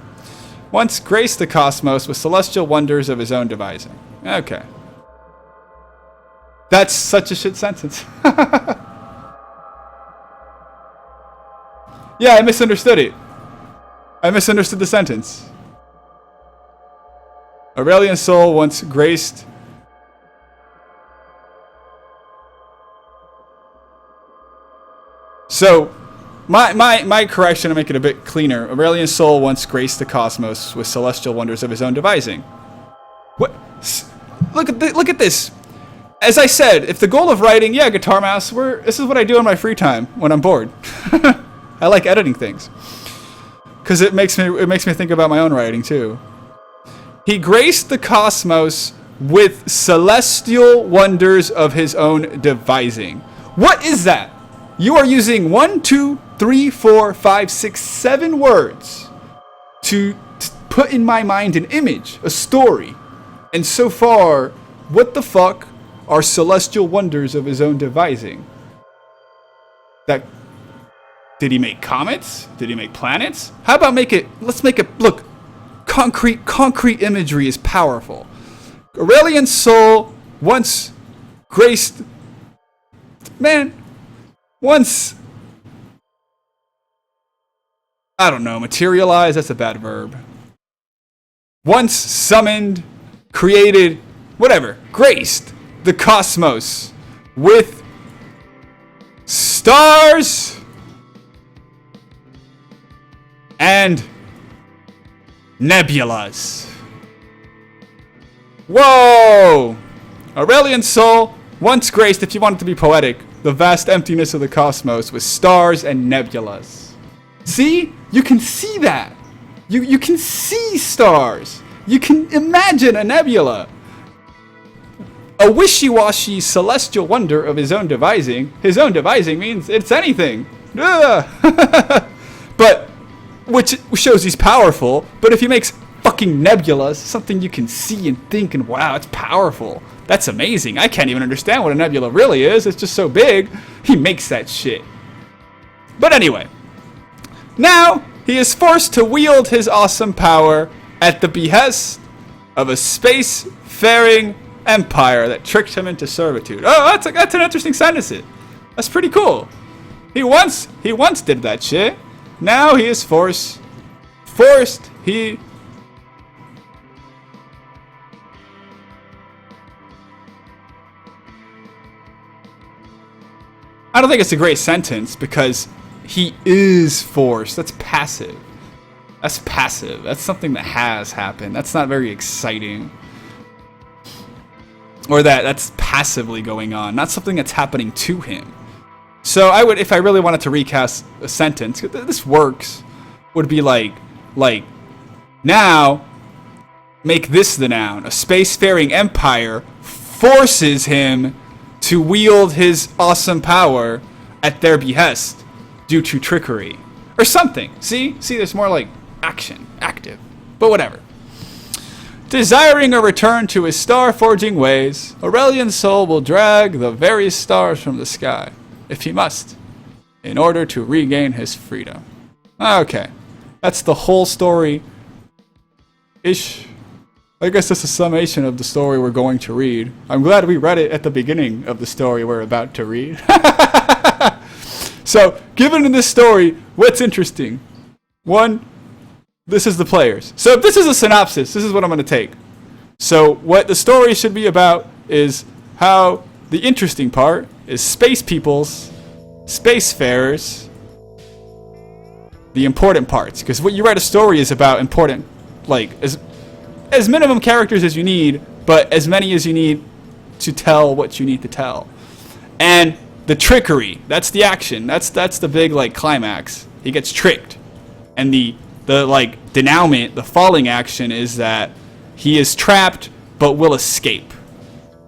Once graced the cosmos with celestial wonders of his own devising. Okay. That's such a shit sentence. Yeah, I misunderstood it. I misunderstood the sentence. Aurelian Sol once graced. So, my correction to make it a bit cleaner. Aurelian Sol once graced the cosmos with celestial wonders of his own devising. What? Look at this. As I said, if the goal of writing, Guitar Mouse, this is what I do in my free time when I'm bored. I like editing things. Because it makes me think about my own writing too. He graced the cosmos with celestial wonders of his own devising. What is that? You are using 1, 2, 3, 4, 5, 6, 7 words to put in my mind an image, a story. And so far, what the fuck are celestial wonders of his own devising? Did he make comets? Did he make planets? How about let's make it, look, concrete imagery is powerful. Aurelian Sol once graced, materialized, that's a bad verb. Once summoned, created, graced the cosmos with stars and nebulas. Whoa! Aurelian Sol once graced, if you want it to be poetic, the vast emptiness of the cosmos with stars and nebulas. See? You can see that. You can see stars. You can imagine a nebula. A wishy-washy celestial wonder of his own devising. His own devising means it's anything. But, which shows he's powerful. But if he makes fucking nebulas, something you can see and think and wow, it's powerful. That's amazing. I can't even understand what a nebula really is. It's just so big. He makes that shit. But anyway, now he is forced to wield his awesome power at the behest of a space-faring empire that tricked him into servitude. Oh, that's an interesting sentence. That's pretty cool. He once did that shit. Now he is forced. He. I don't think it's a great sentence because he is forced. That's passive. That's something that has happened. That's not very exciting. Or that's passively going on, not something that's happening to him. So I would, if I really wanted to recast a sentence, this works, would be like, now, make this the noun. A spacefaring empire forces him to wield his awesome power at their behest due to trickery. Or something. See, there's more like action, active. But whatever. Desiring a return to his star-forging ways, Aurelian's soul will drag the very stars from the sky, if he must, in order to regain his freedom. Okay, that's the whole story-ish. I guess that's a summation of the story we're going to read. I'm glad we read it at the beginning of the story we're about to read. So, given in this story, what's interesting? One, this is the players. So if this is a synopsis, this is what I'm going to take. So what the story should be about is how the interesting part is space peoples, spacefarers, the important parts. Because what you write a story is about important, like, as minimum characters as you need, but as many as you need to tell what you need to tell. And the trickery, that's the action. That's the big, like, climax. He gets tricked. And the like denouement, the falling action is that he is trapped but will escape.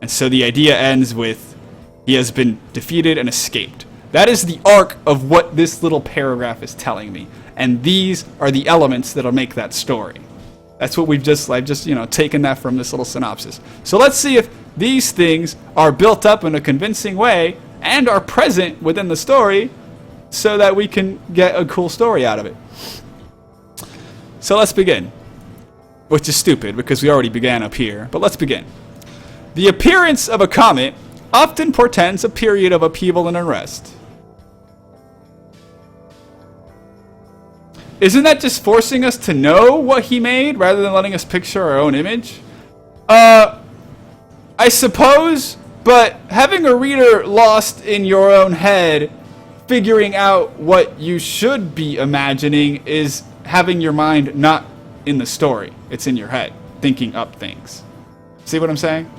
And so the idea ends with he has been defeated and escaped. That is the arc of what this little paragraph is telling me. And these are the elements that'll make that story. That's what I've just taken that from this little synopsis. So let's see if these things are built up in a convincing way and are present within the story so that we can get a cool story out of it. So let's begin. Which is stupid because we already began up here, but let's begin. The appearance of a comet often portends a period of upheaval and unrest. Isn't that just forcing us to know what he made rather than letting us picture our own image? I suppose, but having a reader lost in your own head, figuring out what you should be imagining is having your mind not in the story. It's in your head, thinking up things. See what I'm saying?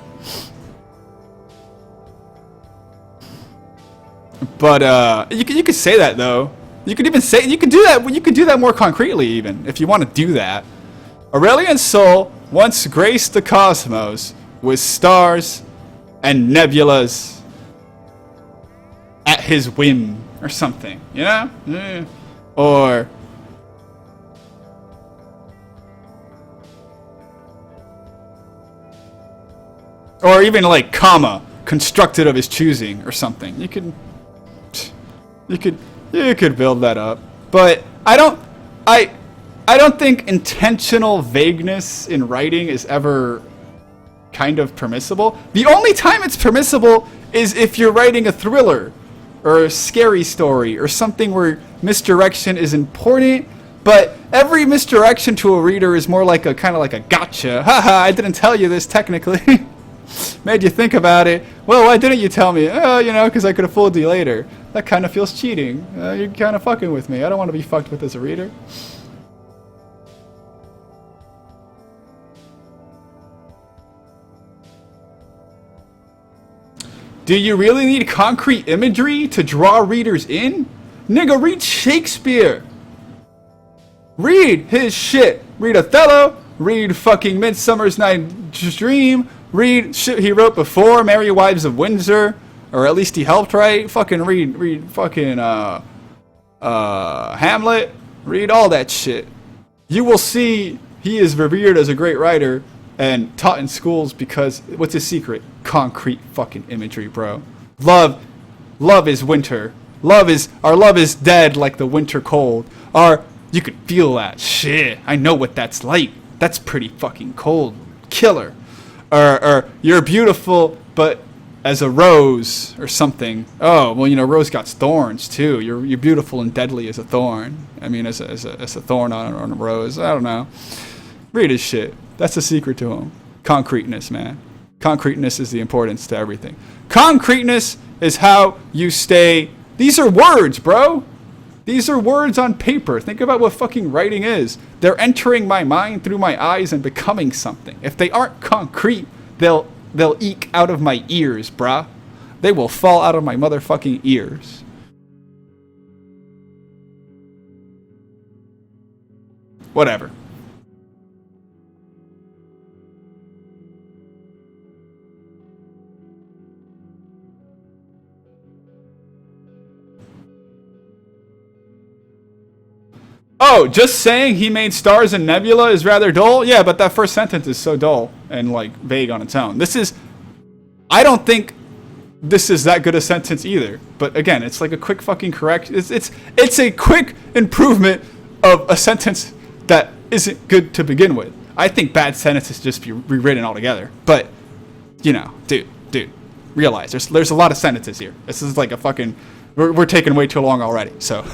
But you could say that though. You could even say you could do that more concretely even if you want to do that. Aurelian's soul once graced the cosmos with stars and nebulas at his whim or something, you know? Or even like comma constructed of his choosing or something. You could build that up. But I don't think intentional vagueness in writing is ever kind of permissible. The only time it's permissible is if you're writing a thriller or a scary story or something where misdirection is important, but every misdirection to a reader is more like a kind of like a gotcha. Haha, I didn't tell you this technically. Made you think about it. Well, why didn't you tell me? Oh, because I could have fooled you later. That kind of feels cheating. You're kind of fucking with me. I don't want to be fucked with as a reader. Do you really need concrete imagery to draw readers in? Nigga, read Shakespeare. Read his shit. Read Othello. Read fucking Midsummer's Night's Dream. Read shit he wrote before Merry Wives of Windsor, or at least he helped write. Fucking read fucking Hamlet. Read all that shit. You will see he is revered as a great writer and taught in schools because what's his secret? Concrete fucking imagery, bro. Love is winter. Our love is dead like the winter cold. You could feel that shit. I know what that's like. That's pretty fucking cold. Killer. Or you're beautiful, but as a rose or something. Oh, well, rose got thorns too. You're beautiful and deadly as a thorn. I mean, as a thorn on a rose. I don't know. Read his shit. That's the secret to him. Concreteness, man. Concreteness is the importance to everything. Concreteness is how you stay. These are words, bro. These are words on paper. Think about what fucking writing is. They're entering my mind through my eyes and becoming something. If they aren't concrete, they'll eke out of my ears, bruh. They will fall out of my motherfucking ears. Whatever. Oh, just saying he made stars and nebula is rather dull? Yeah, but that first sentence is so dull and, vague on its own. I don't think this is that good a sentence either. But again, it's like a quick fucking correction. It's a quick improvement of a sentence that isn't good to begin with. I think bad sentences just be rewritten altogether. But, dude, realize there's a lot of sentences here. This is like a fucking... We're taking way too long already, so...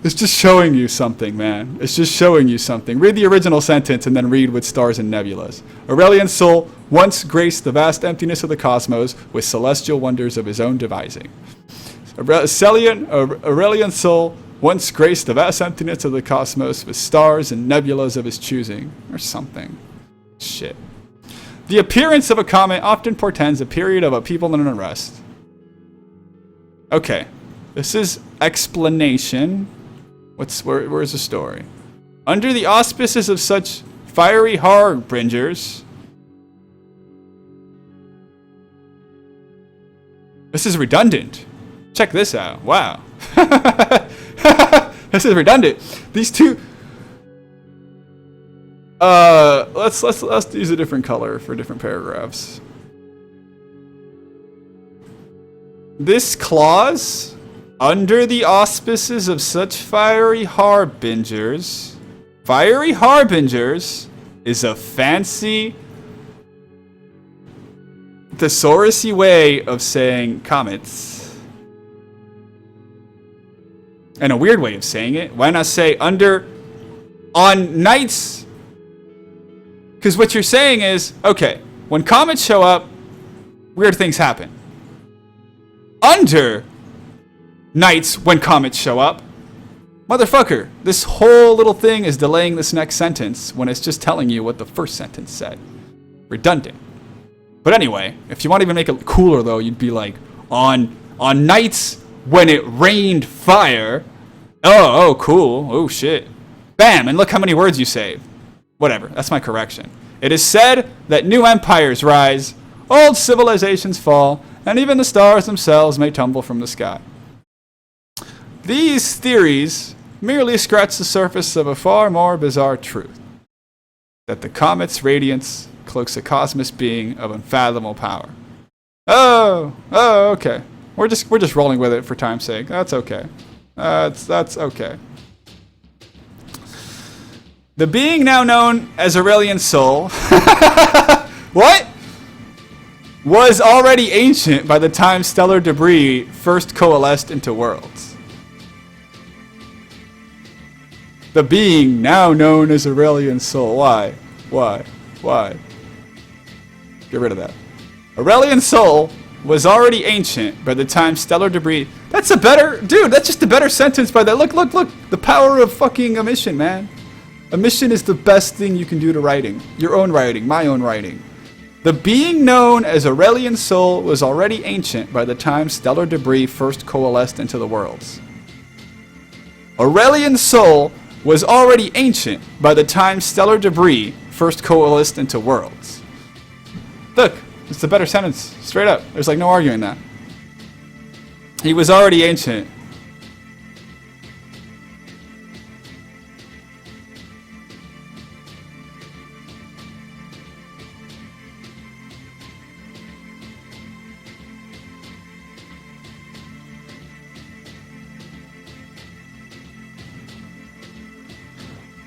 It's just showing you something, man. It's just showing you something. Read the original sentence and then read with stars and nebulas. Aurelian's soul once graced the vast emptiness of the cosmos with celestial wonders of his own devising. Aurelian's soul once graced the vast emptiness of the cosmos with stars and nebulas of his choosing. Or something. Shit. The appearance of a comet often portends a period of upheaval and unrest. Okay. This is explanation. Where's the story? Under the auspices of such fiery harbingers. This is redundant. Check this out. Wow. This is redundant. These two. Let's use a different color for different paragraphs. This clause. Under the auspices of such fiery harbingers. Fiery harbingers is a fancy, thesaurus-y way of saying comets. And a weird way of saying it. Why not say on nights? Because what you're saying is, okay, when comets show up, weird things happen. Under nights when comets show up. Motherfucker, this whole little thing is delaying this next sentence when it's just telling you what the first sentence said. Redundant. But anyway, if you want to even make it cooler though, you'd be like, on nights when it rained fire. Oh, cool. Oh, shit. Bam, and look how many words you saved. Whatever, that's my correction. It is said that new empires rise, old civilizations fall, and even the stars themselves may tumble from the sky. These theories merely scratch the surface of a far more bizarre truth. That the comet's radiance cloaks a cosmos being of unfathomable power. Oh, okay. We're just rolling with it for time's sake. That's okay. That's okay. The being now known as Aurelian's soul, what? Was already ancient by the time stellar debris first coalesced into worlds. The being now known as Aurelian's soul. Why? Get rid of that. Aurelian's soul was already ancient by the time stellar debris. That's just a better sentence by that. Look. The power of fucking omission, man. Omission is the best thing you can do to writing. Your own writing, my own writing. The being known as Aurelian's soul was already ancient by the time stellar debris first coalesced into the worlds. Aurelian's soul was already ancient by the time stellar debris first coalesced into worlds. Look, it's the better sentence, straight up. There's like no arguing that. He was already ancient.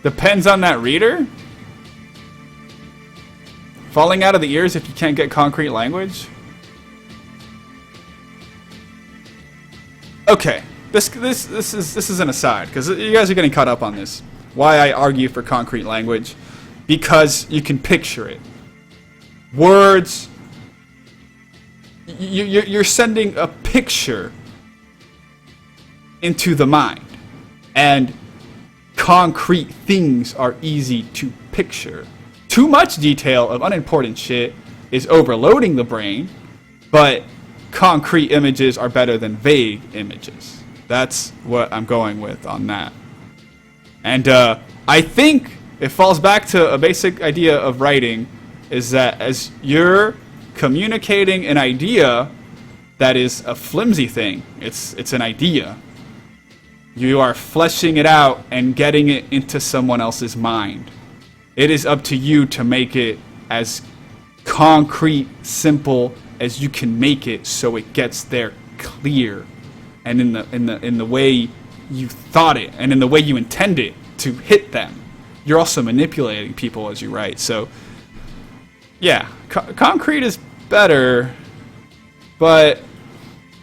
Depends on that reader? Falling out of the ears if you can't get concrete language? Okay, this is an aside, because you guys are getting caught up on this. Why I argue for concrete language. Because you can picture it. Words, you're sending a picture into the mind. And concrete things are easy to picture. Too much detail of unimportant shit is overloading the brain, but concrete images are better than vague images. That's what I'm going with on that. And I think it falls back to a basic idea of writing, is that as you're communicating an idea that is a flimsy thing, it's an idea. You are fleshing it out and getting it into someone else's mind. It is up to you to make it as concrete, simple as you can make it, so it gets there clear, and in the way you thought it, and in the way you intend it to hit them. You're also manipulating people as you write. So, yeah, concrete is better, but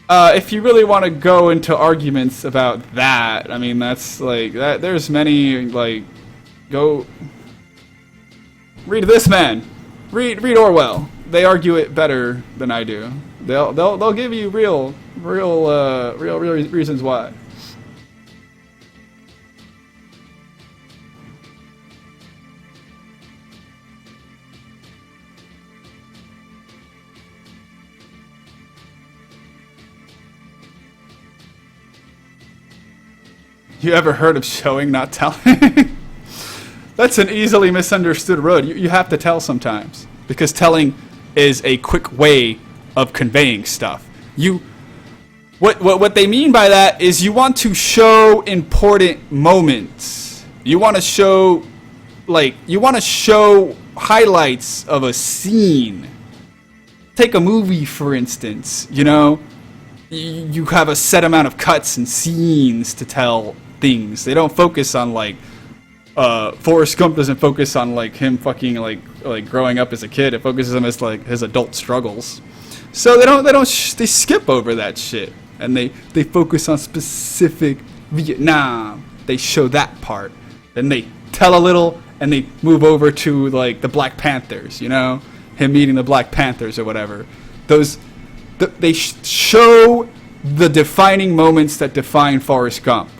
if you really want to go into arguments about that, I mean, that's like that. There's many, like, go read this man, read Orwell. They argue it better than I do. They'll give you real reasons why. You ever heard of showing, not telling? That's an easily misunderstood road. You have to tell sometimes, because telling is a quick way of conveying stuff. What they mean by that is you want to show important moments. You want to show highlights of a scene. Take a movie, for instance. You know, you have a set amount of cuts and scenes to tell things. They don't focus on, like, Forrest Gump doesn't focus on, like, him fucking like growing up as a kid. It focuses on his, like, his adult struggles. So they skip over that shit, and they focus on specific Vietnam. They show that part, then they tell a little, and they move over to, like, the Black Panthers. You know, him meeting the Black Panthers or whatever. They show the defining moments that define Forrest Gump.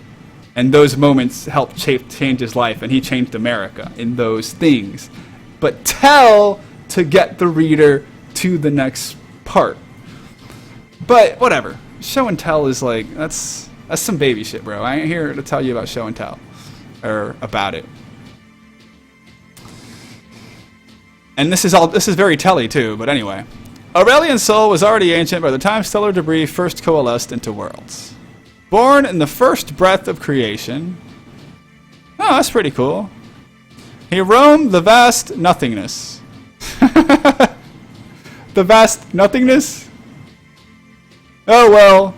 And those moments helped change his life, and he changed America in those things. But tell to get the reader to the next part. But whatever. Show and tell is like, that's some baby shit, bro. I ain't here to tell you about show and tell. Or about it. And this is very telly too, but anyway. Aurelian's soul was already ancient by the time stellar debris first coalesced into worlds. Born in the first breath of creation. Oh, that's pretty cool. He roamed the vast nothingness. The vast nothingness? Oh, well.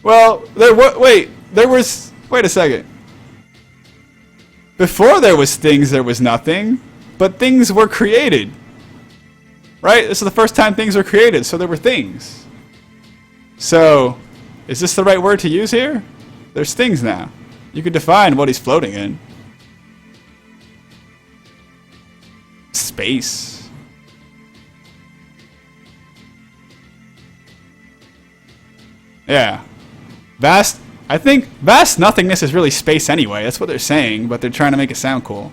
Well, wait a second. Before there was things, there was nothing. But things were created. Right? This is the first time things were created, so there were things. So, is this the right word to use here? There's things now. You could define what he's floating in. Space. Yeah. I think vast nothingness is really space anyway. That's what they're saying, but they're trying to make it sound cool.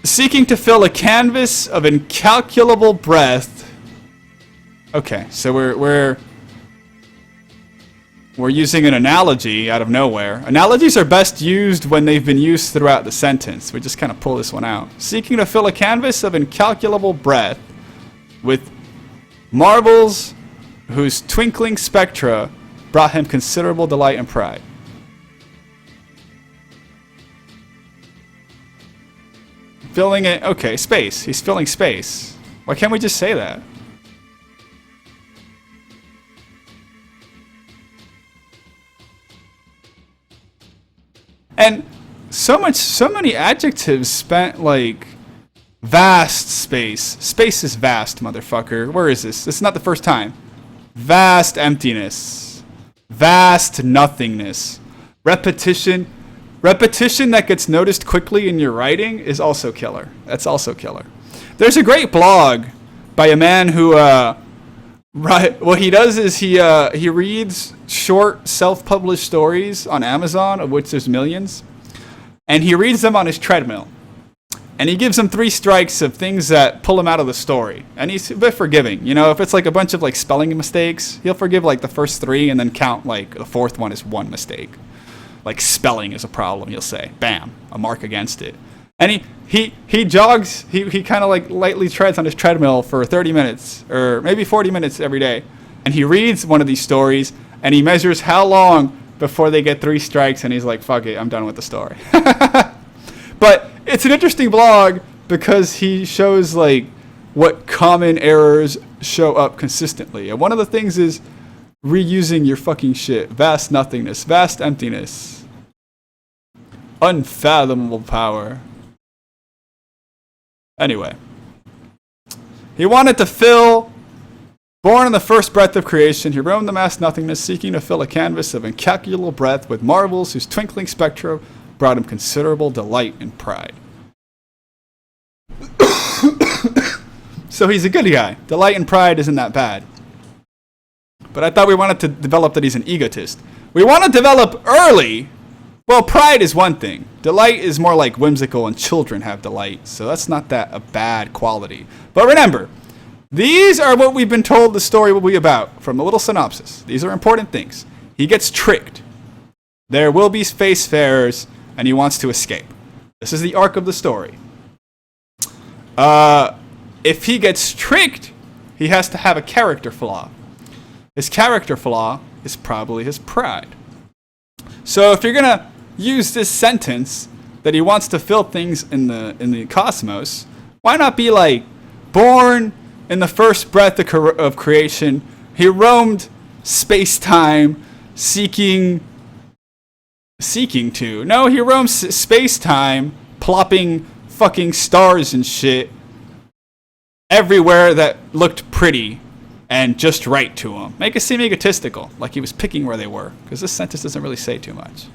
Seeking to fill a canvas of incalculable breadth. Okay, so we're we're using an analogy out of nowhere. Analogies are best used when they've been used throughout the sentence. We just kind of pull this one out. Seeking to fill a canvas of incalculable breadth with marbles whose twinkling spectra brought him considerable delight and pride. Filling it, okay, space. He's filling space. Why can't we just say that? And so many adjectives spent like vast space. Space is vast, motherfucker. Where is this? This is not the first time. Vast emptiness. Vast nothingness. Repetition. Repetition that gets noticed quickly in your writing is also killer. That's also killer. There's a great blog by a man who, what he does is he reads short self-published stories on Amazon, of which there's millions, and he reads them on his treadmill. And he gives them 3 strikes of things that pull him out of the story. And he's a bit forgiving. You know, if it's like a bunch of like spelling mistakes, he'll forgive like the first 3 and then count like the 4th one as 1 mistake. Like spelling is a problem, he'll say. Bam, a mark against it. And he jogs, he kind of like lightly treads on his treadmill for 30 minutes or maybe 40 minutes every day. And he reads one of these stories and he measures how long before they get 3 strikes and he's like, fuck it, I'm done with the story. But it's an interesting blog because he shows like what common errors show up consistently. And one of the things is reusing your fucking shit. Vast nothingness, vast emptiness, unfathomable power. Anyway, he wanted to fill, born in the first breath of creation, he roamed the vast nothingness, seeking to fill a canvas of incalculable breadth with marvels whose twinkling spectra brought him considerable delight and pride. So he's a good guy. Delight and pride isn't that bad. But I thought we wanted to develop that he's an egotist. We want to develop early. Well, pride is one thing. Delight is more like whimsical, and children have delight. So that's not that a bad quality. But remember, these are what we've been told the story will be about from a little synopsis. These are important things. He gets tricked. There will be spacefarers, and he wants to escape. This is the arc of the story. If he gets tricked, he has to have a character flaw. His character flaw is probably his pride. So if you're gonna use this sentence that he wants to fill things in the cosmos, why not be like, born in the first breath of creation, he roamed space-time seeking to. No, he roams space-time plopping fucking stars and shit everywhere that looked pretty and just right to him. Make it seem egotistical, like he was picking where they were, because this sentence doesn't really say too much.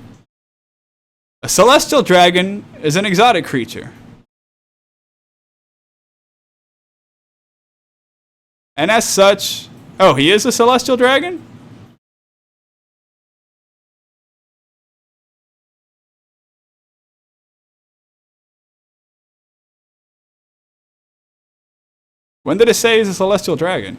A celestial dragon is an exotic creature. And as such, oh, he is a celestial dragon? When did it say he's a celestial dragon?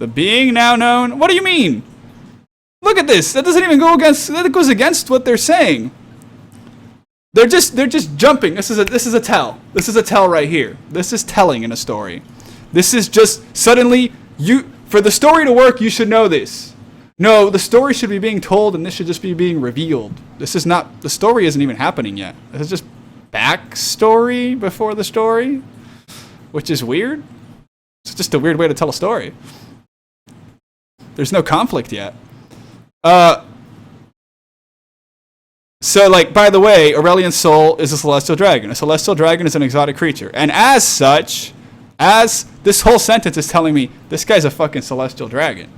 The being now known. What do you mean? Look at this. That doesn't even go against. That goes against what they're saying. They're just jumping. This is a tell. This is a tell right here. This is telling in a story. This is just suddenly for the story to work, you should know this. No, the story should be being told and this should just be being revealed. This is not, the story isn't even happening yet. This is just backstory before the story, which is weird. It's just a weird way to tell a story. There's no conflict yet. So, like, by the way, Aurelian's soul is a celestial dragon. A celestial dragon is an exotic creature. And as such, as this whole sentence is telling me, this guy's a fucking celestial dragon.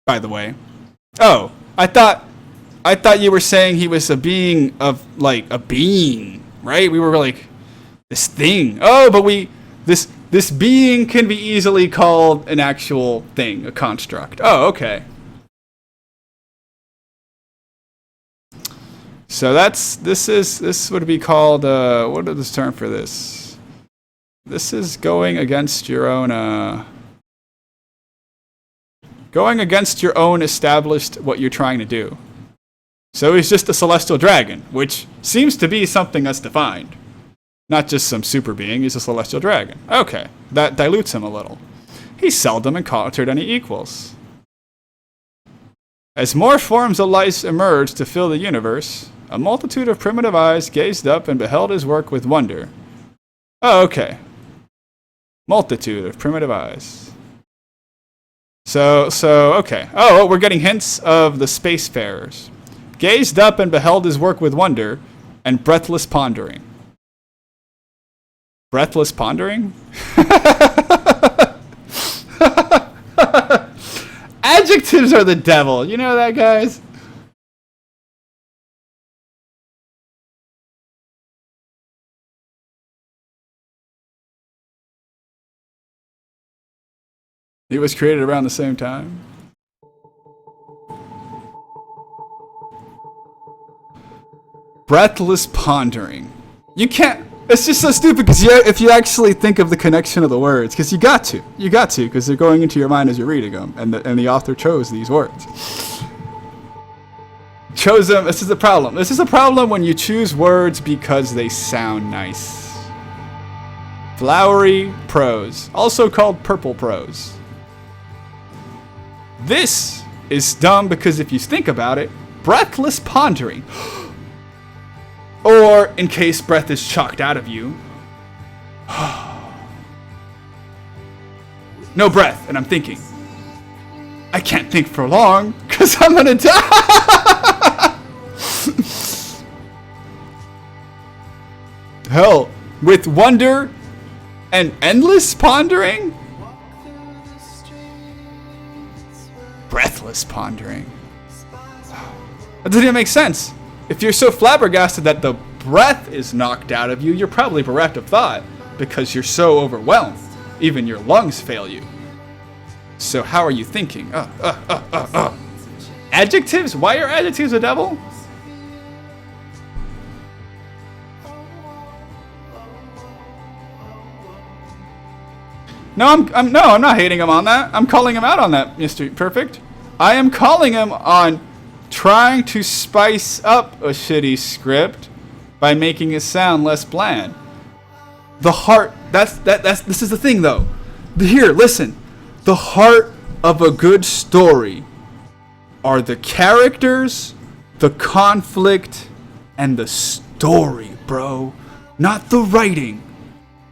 By the way. Oh, I thought you were saying he was a being of, like, a being, right? We were like, this thing. Oh, but This being can be easily called an actual thing, a construct. Oh, okay. So this would be called what is this term for this? This is going against your own established what you're trying to do. So he's just a celestial dragon, which seems to be something that's defined. Not just some super being, he's a celestial dragon. Okay, that dilutes him a little. He seldom encountered any equals. As more forms of life emerged to fill the universe, a multitude of primitive eyes gazed up and beheld his work with wonder. Oh, okay. Multitude of primitive eyes. So, okay. Oh, we're getting hints of the spacefarers. Gazed up and beheld his work with wonder and breathless pondering. Breathless pondering? Adjectives are the devil. You know that, guys? It was created around the same time. Breathless pondering. You can't. It's just so stupid because if you actually think of the connection of the words, because you got to, because they're going into your mind as you're reading them, and the author chose these words. Chose them. This is the problem. This is a problem when you choose words because they sound nice. Flowery prose, also called purple prose. This is dumb because if you think about it, breathless pondering. Or, in case breath is chalked out of you. No breath, and I'm thinking. I can't think for long, because I'm gonna die! Hell, with wonder and endless pondering? Breathless pondering. That doesn't even make sense. If you're so flabbergasted that the breath is knocked out of you, you're probably bereft of thought because you're so overwhelmed. Even your lungs fail you. So how are you thinking? Adjectives? Why are adjectives the devil? No, I'm not hating him on that. I'm calling him out on that, Mr. Perfect. I am calling him on trying to spice up a shitty script by making it sound less bland. The heart, this is the thing though. Here, listen. The heart of a good story are the characters, the conflict, and the story, bro. Not the writing.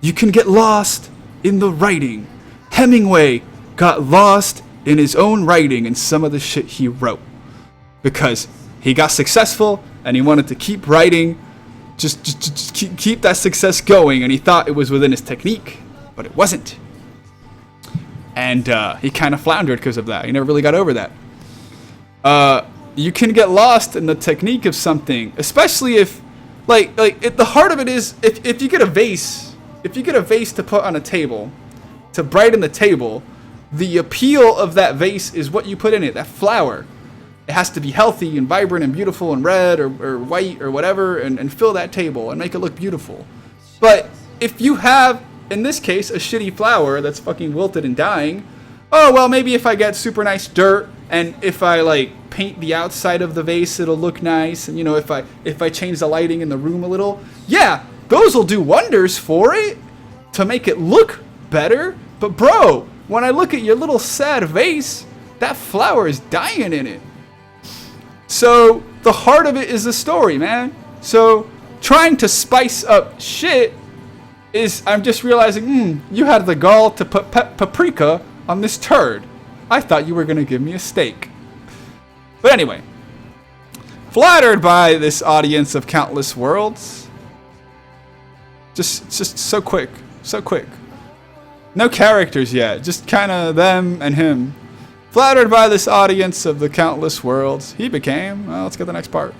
You can get lost in the writing. Hemingway got lost in his own writing and some of the shit he wrote. Because he got successful and he wanted to keep writing, just keep that success going, and he thought it was within his technique, but it wasn't. And he kind of floundered because of that. He never really got over that. You can get lost in the technique of something, especially if, the heart of it is if you get a vase, to put on a table, to brighten the table, the appeal of that vase is what you put in it, that flower. It has to be healthy and vibrant and beautiful and red or white or whatever and fill that table and make it look beautiful. But if you have, in this case, a shitty flower that's fucking wilted and dying, oh, well, maybe if I get super nice dirt and if I, paint the outside of the vase, it'll look nice. And, if I change the lighting in the room a little, yeah, those will do wonders for it to make it look better. But, bro, when I look at your little sad vase, that flower is dying in it. So, the heart of it is the story, man. So, trying to spice up shit is, I'm just realizing, you had the gall to put paprika on this turd. I thought you were going to give me a steak. But anyway, flattered by this audience of countless worlds. Just so quick. No characters yet, just kind of them and him. Flattered by this audience of the countless worlds, he became, well, let's get the next part.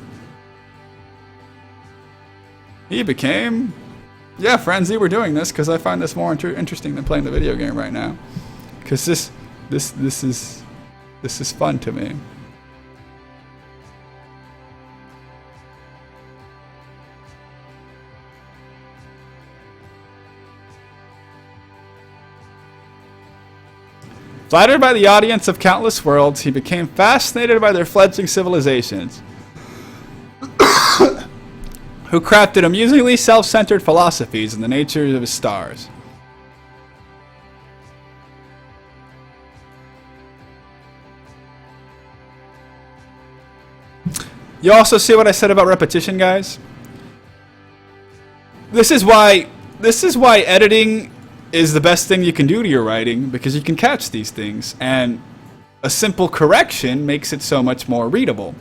He became Yeah, Frenzy, we're doing this because I find this more interesting than playing the video game right now. Because this is fun to me. Flattered by the audience of countless worlds, he became fascinated by their fledgling civilizations, who crafted amusingly self-centered philosophies in the nature of his stars. You also see what I said about repetition, guys? This is why editing is the best thing you can do to your writing, because you can catch these things, and a simple correction makes it so much more readable.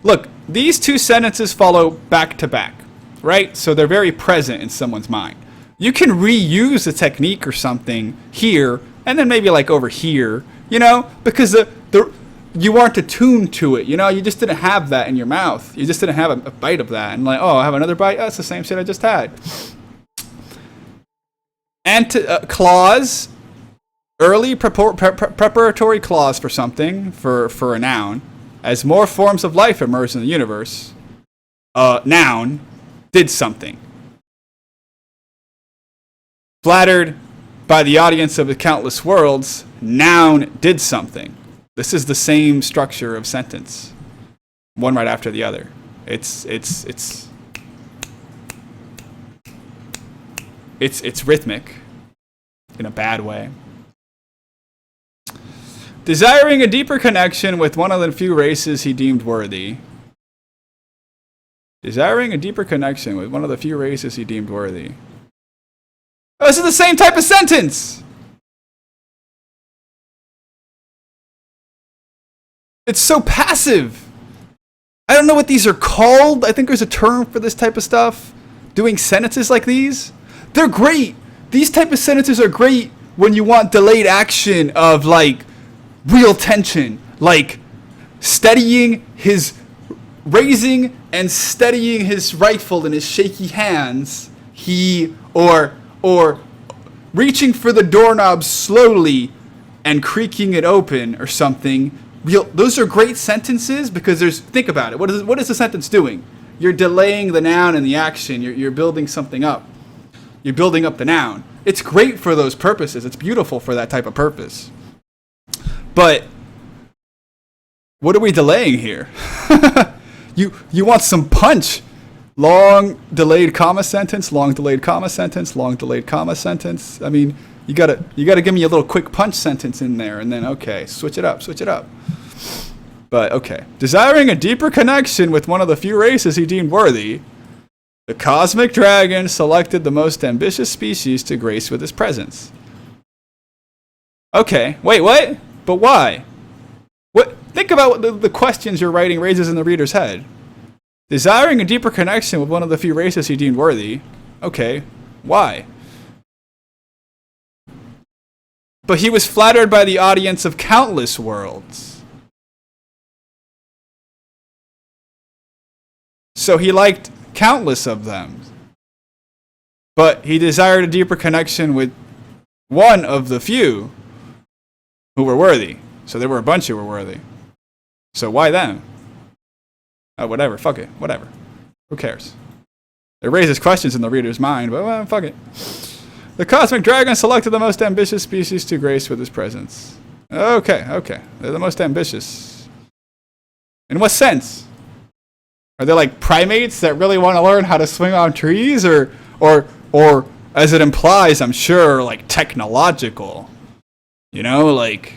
Look, these two sentences follow back to back, right? So they're very present in someone's mind. You can reuse a technique or something here, and then maybe like over here, you know, because you aren't attuned to it, you know, you just didn't have that in your mouth. You just didn't have a bite of that, and like, oh, I have another bite? That's the same shit I just had. Clause, early preparatory clause for something, for a noun. As more forms of life emerge in the universe, noun did something. Flattered by the audience of the countless worlds, noun did something. This is the same structure of sentence, one right after the other. It's rhythmic in a bad way. Desiring a deeper connection with one of the few races he deemed worthy. Desiring a deeper connection with one of the few races he deemed worthy. Oh, this is the same type of sentence! It's so passive! I don't know what these are called. I think there's a term for this type of stuff. Doing sentences like these. They're great! These type of sentences are great when you want delayed action of, like, real tension. Like, raising and steadying his rifle in his shaky hands. Or reaching for the doorknob slowly and creaking it open or something. Those are great sentences because think about it. What is the sentence doing? You're delaying the noun and the action. You're building something up. You're building up the noun. It's great for those purposes. It's beautiful for that type of purpose. But what are we delaying here? You want some punch. Long delayed comma sentence, long delayed comma sentence, long delayed comma sentence. I mean, you gotta give me a little quick punch sentence in there, and then okay, switch it up. But okay, desiring a deeper connection with one of the few races he deemed worthy, the cosmic dragon selected the most ambitious species to grace with his presence. Okay, wait, what? But why? What? Think about what the questions your writing raises in the reader's head. Desiring a deeper connection with one of the few races he deemed worthy. Okay, why? But he was flattered by the audience of countless worlds. So he liked countless of them. But he desired a deeper connection with one of the few who were worthy. So there were a bunch who were worthy. So why them? Oh, whatever. Fuck it. Whatever. Who cares? It raises questions in the reader's mind, but well, fuck it. The cosmic dragon selected the most ambitious species to grace with his presence. Okay. They're the most ambitious. In what sense? Are they like primates that really want to learn how to swing on trees? Or as it implies, I'm sure, like technological. You know, like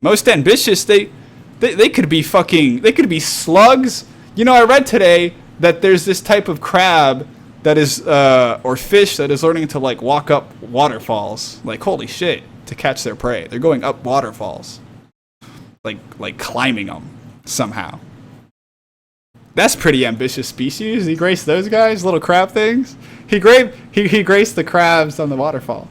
most ambitious, they could be slugs. You know, I read today that there's this type of crab that is, or fish that is learning to like walk up waterfalls. Like, holy shit, to catch their prey. They're going up waterfalls. Like climbing them somehow. That's pretty ambitious species. He graced those guys, little crab things. He graced the crabs on the waterfall.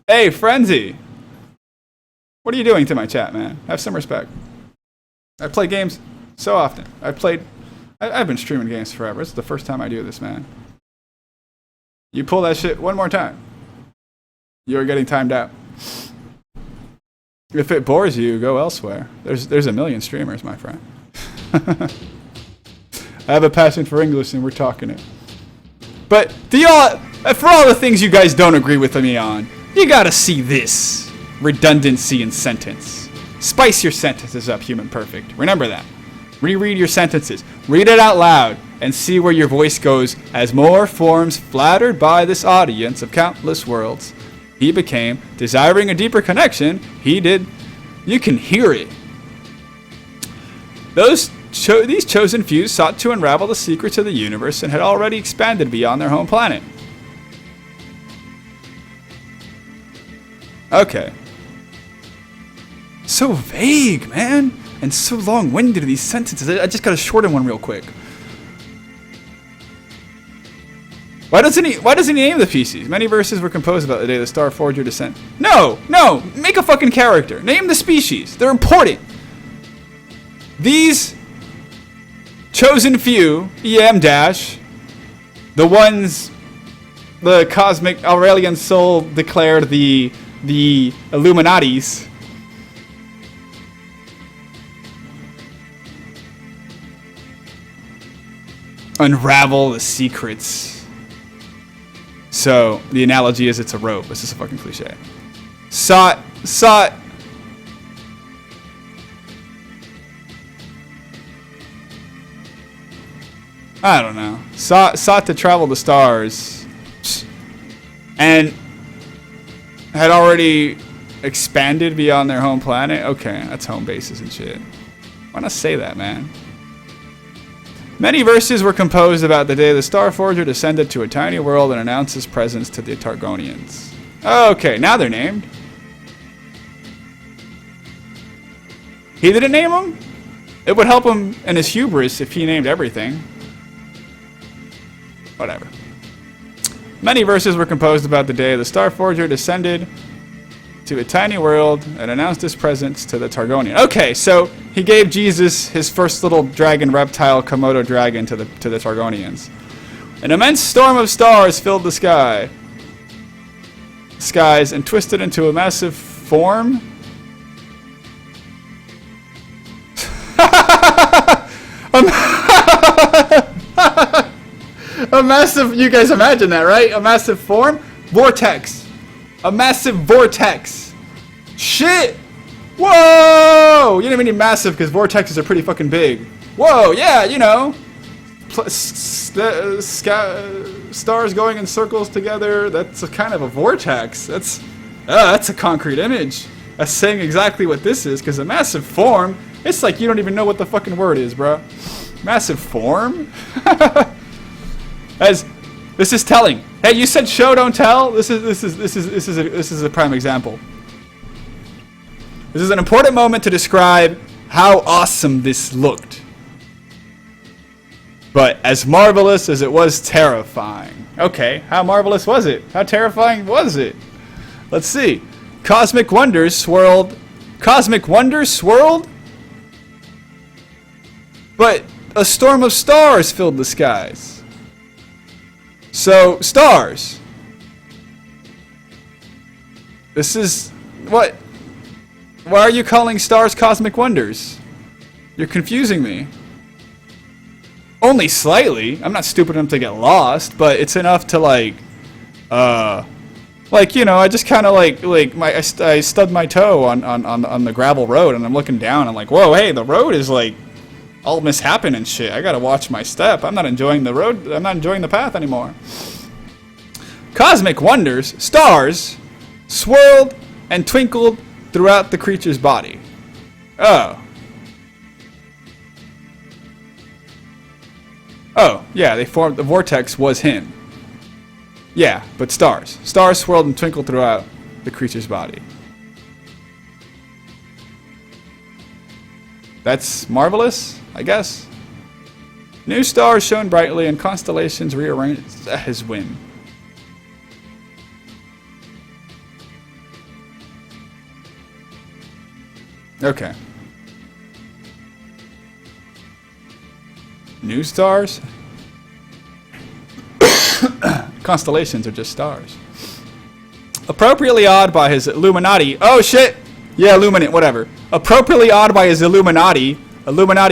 Hey, Frenzy. What are you doing to my chat, man? Have some respect. I play games So often. I've been streaming games forever. It's the first time I do this, man. You pull that shit one more time, you're getting timed out. If it bores you, go elsewhere. There's a million streamers, my friend. I have a passion for English, and we're talking it. But for all the things you guys don't agree with me on, you gotta see this redundancy in sentence. Spice your sentences up, Human Perfect. Remember that. Reread your sentences. Read it out loud and see where your voice goes as more forms flattered by this audience of countless worlds. He became, desiring a deeper connection, he did. You can hear it. These chosen few sought to unravel the secrets of the universe and had already expanded beyond their home planet. Okay. So vague, man. And so long-winded these sentences. I just gotta shorten one real quick. Why doesn't he name the species? Many verses were composed about the day the Star Forger descent. No! Make a fucking character. Name the species. They're important. These chosen few, EM dash, the ones the cosmic Aurelian soul declared the Illuminatis. Unravel the secrets. So the analogy is it's a rope. This is a fucking cliche. Sought. I don't know. Sought to travel the stars, and had already expanded beyond their home planet. Okay, that's home bases and shit. Why not say that, man? Many verses were composed about the day the Star Forger descended to a tiny world and announced his presence to the Targonians. Okay, now they're named. He didn't name them? It would help him in his hubris if he named everything. Whatever. Many verses were composed about the day the Star Forger descended to a tiny world and announced his presence to the Targonian. Okay, so he gave Jesus his first little dragon reptile Komodo dragon to the Targonians. An immense storm of stars filled the skies and twisted into a massive form. A massive, you guys imagine that, right? A massive form? Vortex. A massive vortex. Shit! Whoa! You don't even need massive because vortexes are pretty fucking big. Whoa, yeah, you know. Stars going in circles together. That's a kind of a vortex. That's a concrete image. That's saying exactly what this is because a massive form, it's like you don't even know what the fucking word is, bro. Massive form? This is telling. Hey, you said show don't tell. This is a prime example. This is an important moment to describe how awesome this looked. But as marvelous as it was terrifying. Okay, how marvelous was it? How terrifying was it? Let's see. Cosmic wonders swirled. But a storm of stars filled the skies. So, stars. This is... What? Why are you calling stars cosmic wonders? You're confusing me. Only slightly. I'm not stupid enough to get lost, but it's enough to like, you know, I just kind of I stubbed my toe on the gravel road, and I'm looking down, and like, whoa, hey, the road is like all mishappen and shit. I gotta watch my step. I'm not enjoying the road. I'm not enjoying the path anymore. Cosmic wonders, stars, swirled and twinkled throughout the creature's body. Oh, yeah, they formed, the vortex was him. Yeah, but stars. Stars swirled and twinkled throughout the creature's body. That's marvelous, I guess. New stars shone brightly and constellations rearranged at his whim. Okay. New stars? Constellations are just stars. Appropriately awed by his Illuminati. Oh shit! Yeah, Illuminate, whatever. Appropriately awed by his Illuminati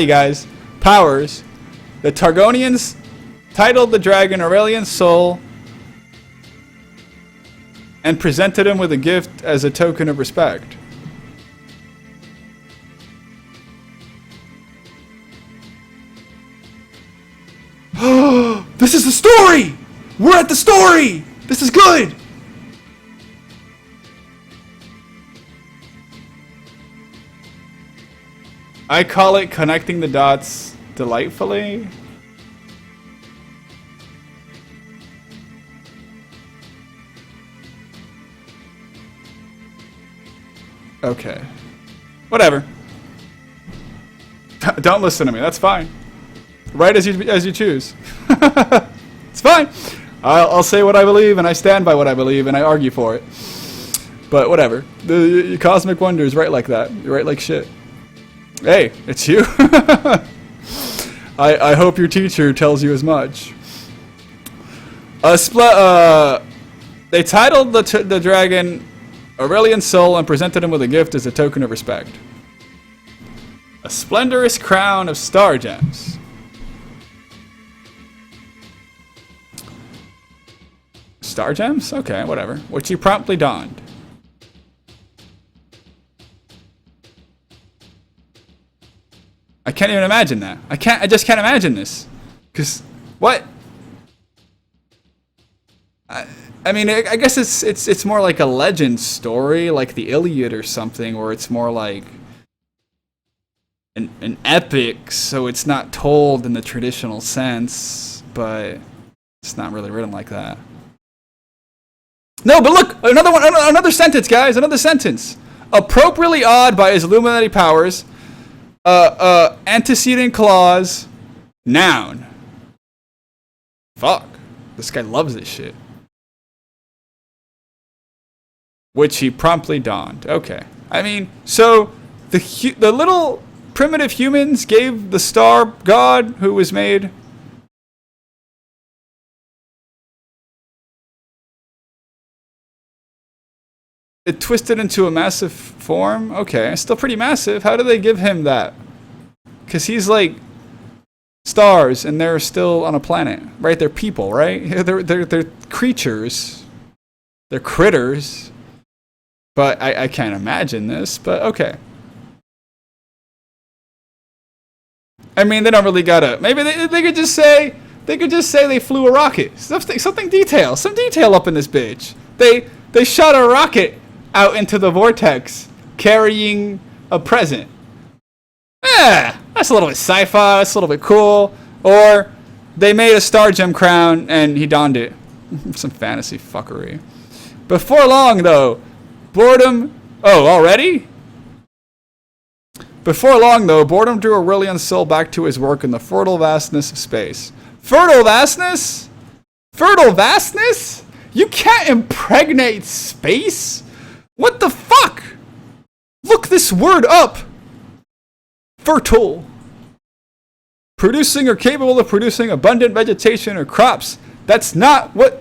guys, powers, the Targonians titled the dragon Aurelian Soul and presented him with a gift as a token of respect. This is the story! We're at the story! This is good! I call it connecting the dots delightfully. Okay. Whatever. Don't listen to me. That's fine. Write as you choose. It's fine. I'll say what I believe, and I stand by what I believe, and I argue for it. But whatever. The Cosmic Wonders right like that. You write like shit. Hey, it's you. I hope your teacher tells you as much. They titled the dragon Aurelian Soul and presented him with a gift as a token of respect. A splendorous crown of star gems. Star gems? Okay, whatever. Which he promptly donned. I can't even imagine that. I just can't imagine this. Cause what? I mean, I guess it's more like a legend story, like the Iliad or something, where it's more like an epic, so it's not told in the traditional sense, but it's not really written like that. No, but look, another sentence, guys, another sentence. Appropriately awed by his Illuminati powers, antecedent clause, noun. Fuck, this guy loves this shit. Which he promptly donned. Okay, I mean, so the little primitive humans gave the star god who was made. It twisted into a massive form? Okay, still pretty massive. How do they give him that? Because he's like stars and they're still on a planet, right? They're people, right? They're creatures. They're critters. But I can't imagine this, but okay. I mean, they don't really gotta... Maybe they could just say... They could just say they flew a rocket. Something detail. Some detail up in this bitch. They shot a rocket out into the vortex carrying a present. That's a little bit sci-fi, that's a little bit cool. Or they made a star gem crown and he donned it. Some fantasy fuckery. Before long though, boredom... Oh, already? Before long though, boredom drew Aurelian's soul back to his work in the fertile vastness of space. Fertile vastness? Fertile vastness? You can't impregnate space? What the fuck? Look this word up. Fertile. Producing or capable of producing abundant vegetation or crops. That's not what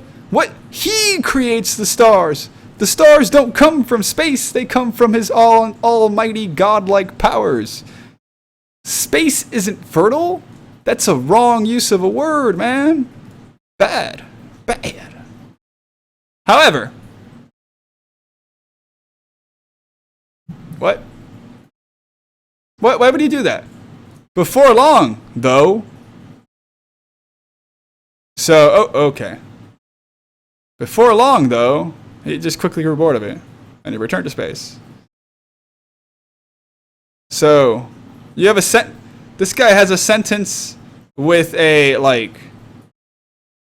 he creates the stars. The stars don't come from space. They come from his almighty godlike powers. Space isn't fertile? That's a wrong use of a word, man. Bad. However, What? Why would he do that? Before long, though. So, okay. Before long, though, he just quickly grew bored of it, and he returned to space. So, you have this guy has a sentence with a, like,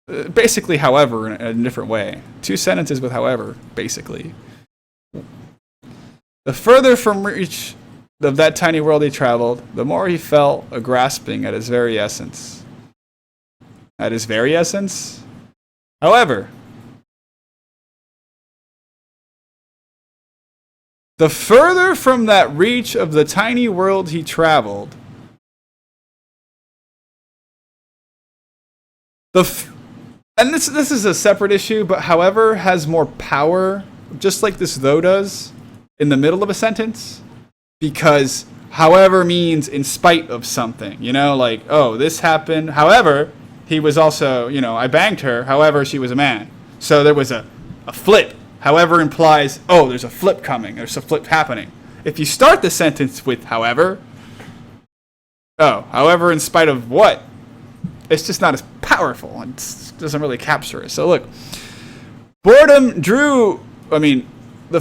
basically however in a different way. Two sentences with however, basically. The further from reach of that tiny world he traveled, the more he felt a grasping at his very essence. At his very essence? However, the further from that reach of the tiny world he traveled, And this is a separate issue, but however has more power, just like this though does, in the middle of a sentence, because however means in spite of something, you know, like, oh, this happened, however, he was also, you know, I banged her, however, she was a man. So there was a flip. However implies, oh, there's a flip coming, there's a flip happening. If you start the sentence with however, oh, however, in spite of what? It's just not as powerful. It doesn't really capture it. So look, boredom drew, the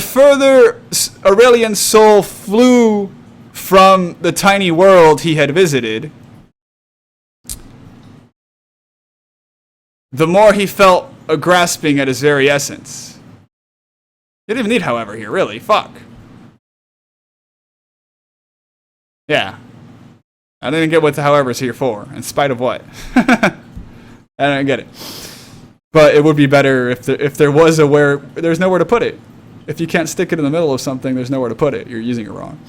further Aurelian's soul flew from the tiny world he had visited, the more he felt a grasping at his very essence. You didn't even need however here, really. Fuck. Yeah. I didn't get what the however's here for, in spite of what. I don't get it. But it would be better if there was a where, there's nowhere to put it. If you can't stick it in the middle of something, there's nowhere to put it. You're using it wrong.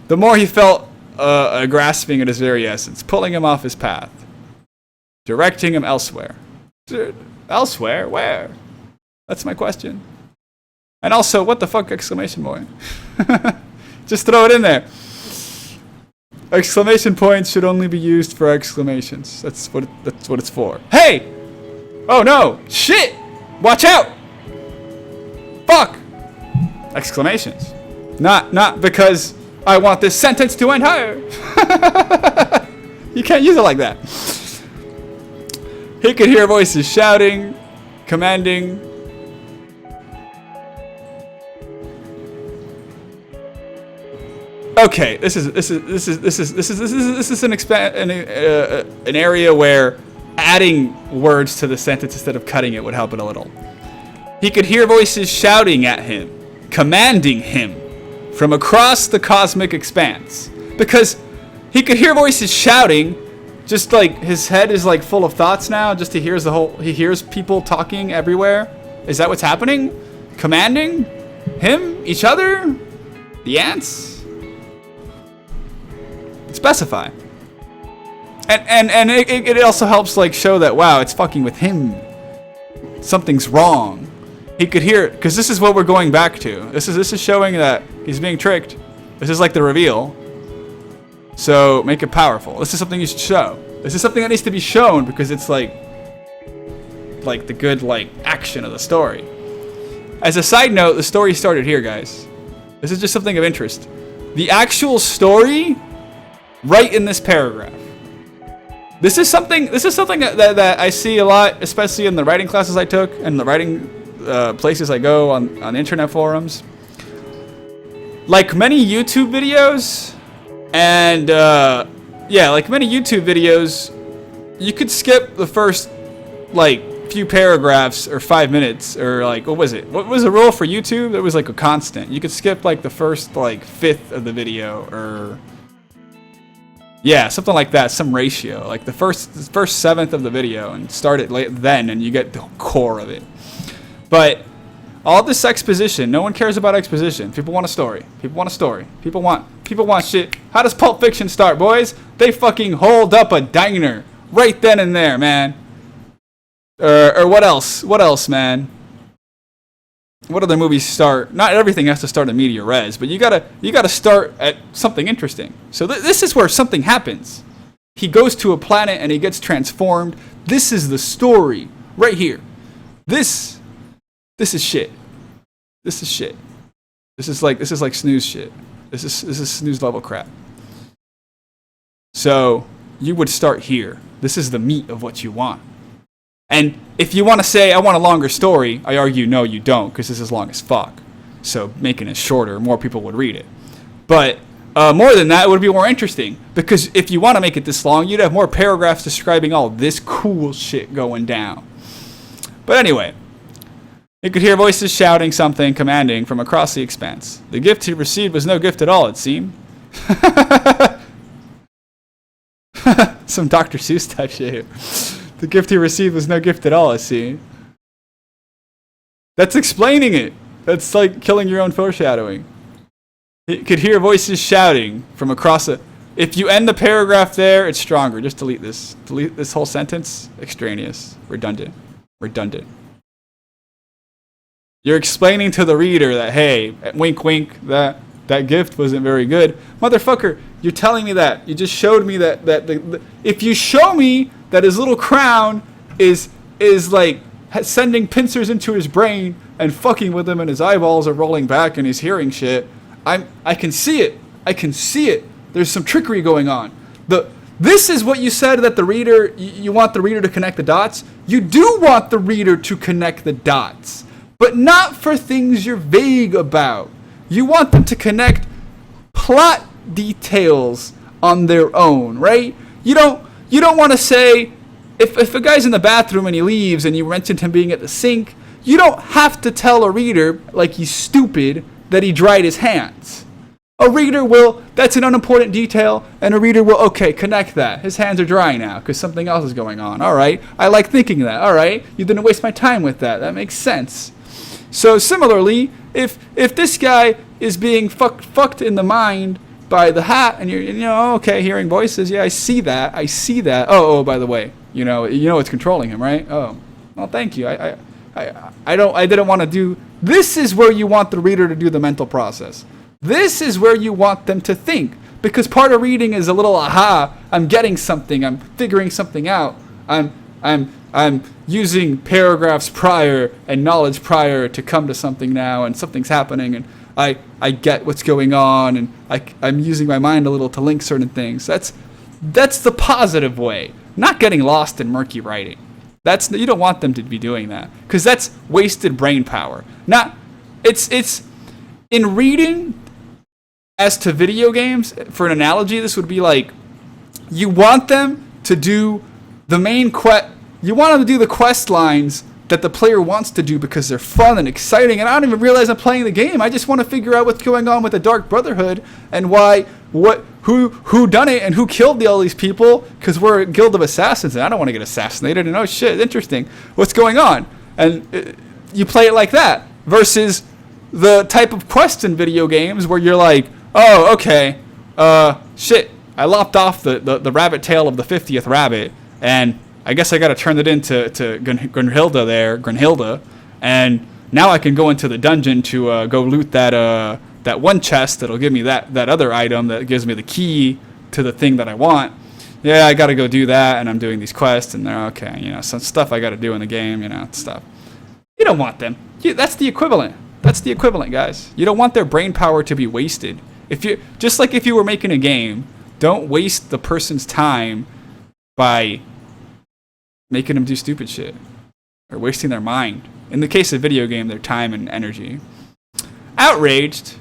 The more he felt a grasping at his very essence, pulling him off his path, directing him elsewhere. Elsewhere? Where? That's my question. And also, what the fuck, exclamation point? Just throw it in there. Exclamation points should only be used for exclamations. That's what it's for. Hey! Oh no! Shit! Watch out! Fuck! Exclamations. Not because I want this sentence to end higher. You can't use it like that. He could hear voices shouting, commanding. Okay, this is an area where adding words to the sentence instead of cutting it would help it a little. He could hear voices shouting at him, commanding him from across the cosmic expanse. Because he could hear voices shouting, just like his head is like full of thoughts now, just he hears people talking everywhere. Is that what's happening? Commanding him, each other, the ants? Specify. And it also helps like show that, wow, it's fucking with him. Something's wrong. He could hear it, because this is what we're going back to. This is showing that he's being tricked. This is like the reveal. So make it powerful. This is something you should show. This is something that needs to be shown because it's like the good like action of the story. As a side note, the story started here, guys. This is just something of interest. The actual story, right in this paragraph. This is something that I see a lot, especially in the writing classes I took and the writing places I go on internet forums. Like many YouTube videos, and like many YouTube videos, you could skip the first like few paragraphs or 5 minutes or like what was the rule for YouTube? It was like a constant. You could skip like the first like fifth of the video or something like that, some ratio, like the first seventh of the video, and start it then, and you get the core of it. But all this exposition, no one cares about exposition. People want a story. People want a story. People want shit. How does Pulp Fiction start, boys? They fucking hold up a diner right then and there, man. Or what else? What else, man? What other movies start? Not everything has to start in media res, but you gotta start at something interesting. So this is where something happens. He goes to a planet and he gets transformed. This is the story right here. This is shit. This is shit. This is like snooze shit. This is snooze level crap. So you would start here. This is the meat of what you want. And if you want to say, I want a longer story, I argue, no, you don't, because this is long as fuck. So making it shorter, more people would read it. But more than that, it would be more interesting. Because if you want to make it this long, you'd have more paragraphs describing all this cool shit going down. But anyway, you could hear voices shouting something, commanding from across the expanse. The gift he received was no gift at all, it seemed. Some Dr. Seuss type shit here. The gift he received was no gift at all, I see. That's explaining it. That's like killing your own foreshadowing. He could hear voices shouting from across the... If you end the paragraph there, it's stronger. Just delete this. Delete this whole sentence. Extraneous. Redundant. Redundant. You're explaining to the reader that, hey, wink, wink, that gift wasn't very good. Motherfucker, you're telling me that. You just showed me that if you show me that his little crown is like sending pincers into his brain and fucking with him and his eyeballs are rolling back and he's hearing shit, I can see it. I can see it. There's some trickery going on. This is what you said that the reader, you want the reader to connect the dots. You do want the reader to connect the dots, but not for things you're vague about. You want them to connect plot details on their own, right? You don't want to say, if a guy's in the bathroom and he leaves and you mentioned him being at the sink, you don't have to tell a reader, like he's stupid, that he dried his hands. A reader will, that's an unimportant detail, and a reader will, okay, connect that. His hands are dry now because something else is going on. All right, I like thinking that. All right, you didn't waste my time with that. That makes sense. So similarly, if this guy is being fucked in the mind by the hat, and you're okay, hearing voices, yeah, I see that. Oh, by the way, you know it's controlling him, right? Oh, well, thank you. I didn't want to do. This is where you want the reader to do the mental process. This is where you want them to think, because part of reading is a little aha. I'm getting something. I'm figuring something out. I'm using paragraphs prior and knowledge prior to come to something now, and something's happening, and I get what's going on, and I'm using my mind a little to link certain things. That's the positive way, not getting lost in murky writing. You don't want them to be doing that, because that's wasted brain power. It's in reading. As to video games, for an analogy, this would be like, you want them to do the main quest. You want them to do the quest lines that the player wants to do because they're fun and exciting, and I don't even realize I'm playing the game. I just want to figure out what's going on with the Dark Brotherhood and who done it and who killed all these people, because we're a guild of assassins and I don't want to get assassinated. And oh shit, interesting, what's going on? And you play it like that versus the type of quest in video games where you're like, oh, okay, shit, I lopped off the rabbit tail of the 50th rabbit, and I guess I got to turn it into Grunhilda, and now I can go into the dungeon to go loot that one chest that'll give me that other item that gives me the key to the thing that I want. Yeah, I got to go do that, and I'm doing these quests, and they're okay, some stuff I got to do in the game, stuff. You don't want them. That's the equivalent. That's the equivalent, guys. You don't want their brain power to be wasted. If you were making a game, don't waste the person's time by making them do stupid shit or wasting their mind. In the case of video game, their time and energy. Outraged.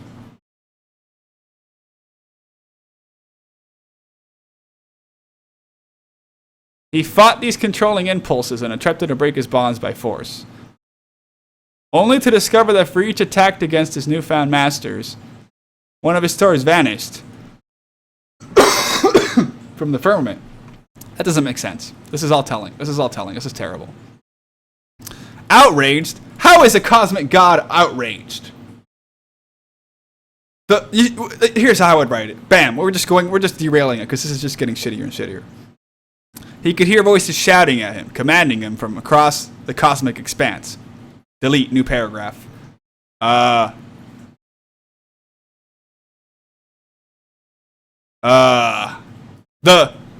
He fought these controlling impulses and attempted to break his bonds by force, only to discover that for each attack against his newfound masters, one of his stars vanished from the firmament. That doesn't make sense. This is all telling. This is terrible. Outraged? How is a cosmic god outraged? Here's how I would write it. Bam. We're just derailing it because this is just getting shittier and shittier. He could hear voices shouting at him, commanding him from across the cosmic expanse. Delete, new paragraph. The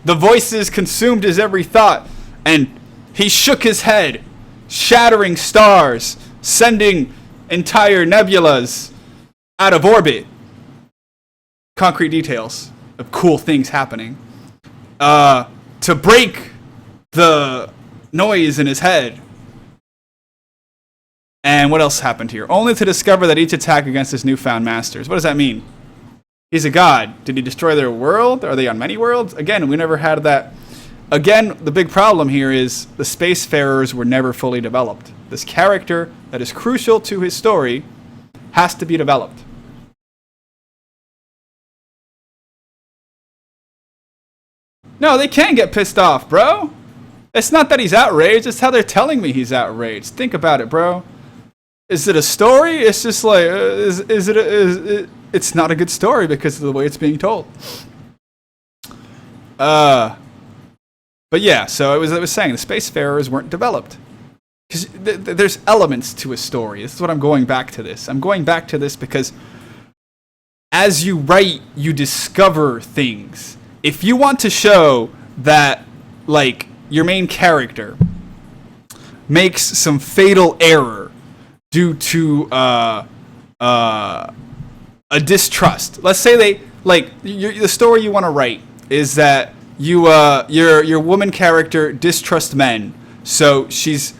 voices consumed his every thought, and he shook his head, shattering stars, sending entire nebulas out of orbit. Concrete details of cool things happening. To break the noise in his head. And what else happened here? Only to discover that each attack against his newfound masters. What does that mean? He's a god. Did he destroy their world? Are they on many worlds? Again, we never had that. Again, the big problem here is the spacefarers were never fully developed. This character that is crucial to his story has to be developed. No, they can get pissed off, bro. It's not that he's outraged. It's how they're telling me he's outraged. Think about it, bro. Is it a story? It's just like, it's not a good story because of the way it's being told. But yeah, so I was saying the spacefarers weren't developed. Because there's elements to a story. This is what I'm going back to this. I'm going back to this because as you write, you discover things. If you want to show that, like, your main character makes some fatal error due to a distrust. Let's say they, like, the story you want to write is that your woman character distrusts men, so she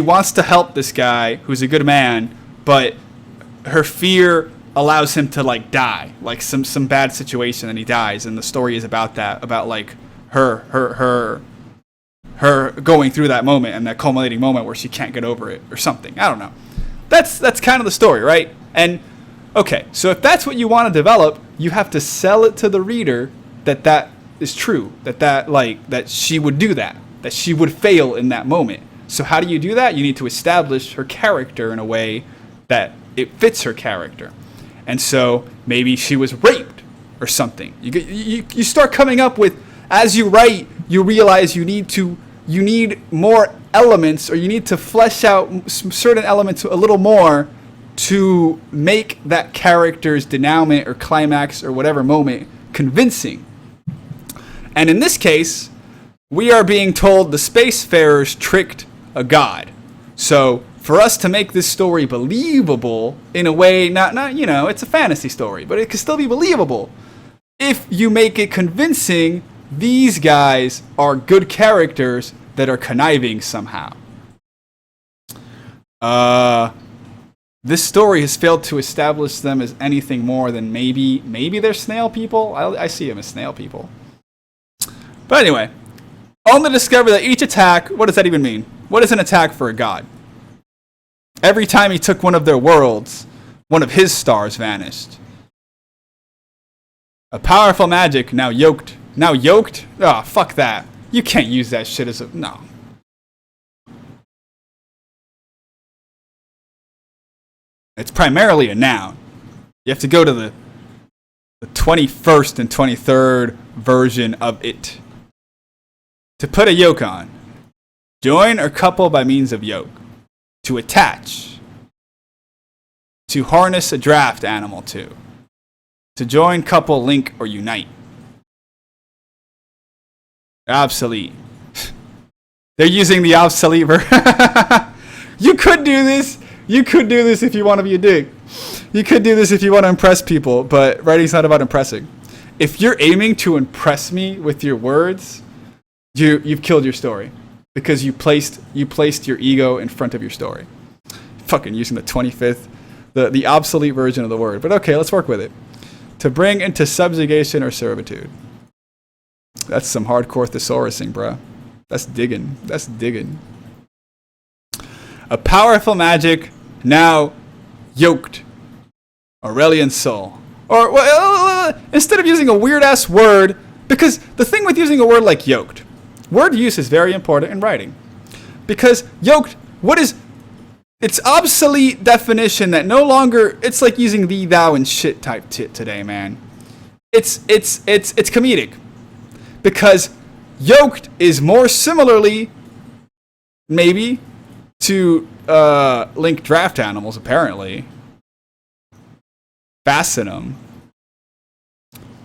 wants to help this guy who's a good man, but her fear allows him to, like, die, like some bad situation, and he dies. And the story is about that, about, like, her going through that moment and that culminating moment where she can't get over it or something. I don't know. That's kind of the story, right? And okay, so if that's what you want to develop, you have to sell it to the reader that is true, that she would do that she would fail in that moment. So how do you do that? You need to establish her character in a way that it fits her character. And so maybe she was raped or something. You start coming up with, as you write, you realize you need more elements, or you need to flesh out certain elements a little more to make that character's denouement or climax or whatever moment convincing. And in this case, we are being told the spacefarers tricked a god. So for us to make this story believable in a way, not it's a fantasy story, but it can still be believable. If you make it convincing, these guys are good characters that are conniving somehow. This story has failed to establish them as anything more than maybe they're snail people. I see them as snail people. But anyway, only discover that each attack, what does that even mean? What is an attack for a god? Every time he took one of their worlds, one of his stars vanished. A powerful magic now yoked? Oh, fuck that. You can't use that shit as a... No. It's primarily a noun. You have to go to the 21st and 23rd version of it. To put a yoke on. Join or couple by means of yoke. To attach. To harness a draft animal to. To join, couple, link, or unite. Obsolete. They're using the obsolete verb. You could do this. You could do this if you want to be a dick. You could do this if you want to impress people, but writing's not about impressing. If you're aiming to impress me with your words, you've killed your story. Because you placed your ego in front of your story. Fucking using the 25th, the obsolete version of the word. But okay, let's work with it. To bring into subjugation or servitude. That's some hardcore thesaurusing, bruh. That's digging. A powerful magic, now yoked. Aurelian soul. Or, well, instead of using a weird-ass word, because the thing with using a word like yoked, word use is very important in writing. Because yoked, it's obsolete definition that no longer, it's like using thee, thou, and shit type today, man. It's comedic. Because yoked is more similarly, maybe, to link draft animals, apparently. Fasten them.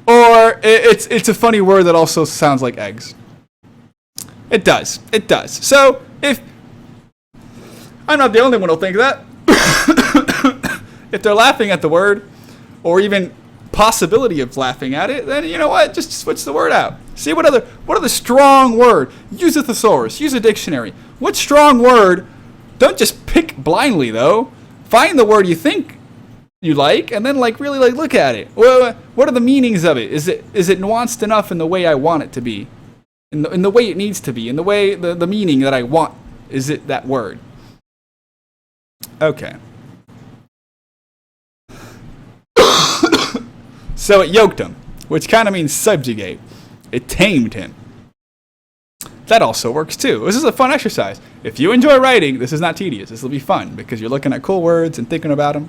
Or it's a funny word that also sounds like eggs. It does. So, if... I'm not the only one who'll think that. If they're laughing at the word, or even possibility of laughing at it, then you know what? Just switch the word out. See what other strong word. Use a thesaurus. Use a dictionary. What strong word? Don't just pick blindly though. Find the word you think you like, and then really look at it. What are the meanings of it? Is it nuanced enough in the way I want it to be? In the way it needs to be, in the way the meaning that I want, is it that word? Okay. So it yoked him, which kind of means subjugate. It tamed him. That also works too. This is a fun exercise. If you enjoy writing, this is not tedious. This will be fun because you're looking at cool words and thinking about them.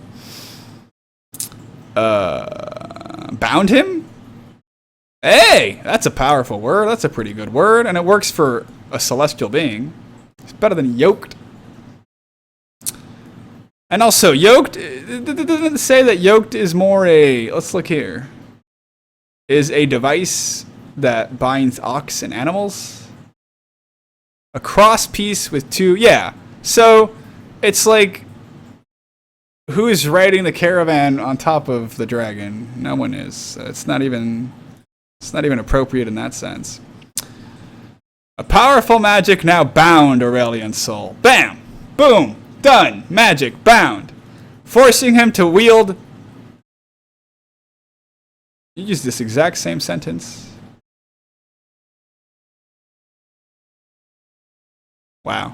Bound him? Hey, that's a powerful word. That's a pretty good word, and it works for a celestial being. It's better than yoked. And also, yoked, doesn't say that yoked is more a, let's look here, is a device that binds ox and animals. A cross piece with two, yeah. So, it's like, who is riding the caravan on top of the dragon? No one is. It's not even appropriate in that sense. A powerful magic now bound Aurelian's soul. Bam! Boom! Done! Magic bound. Forcing him to wield... You use this exact same sentence. Wow.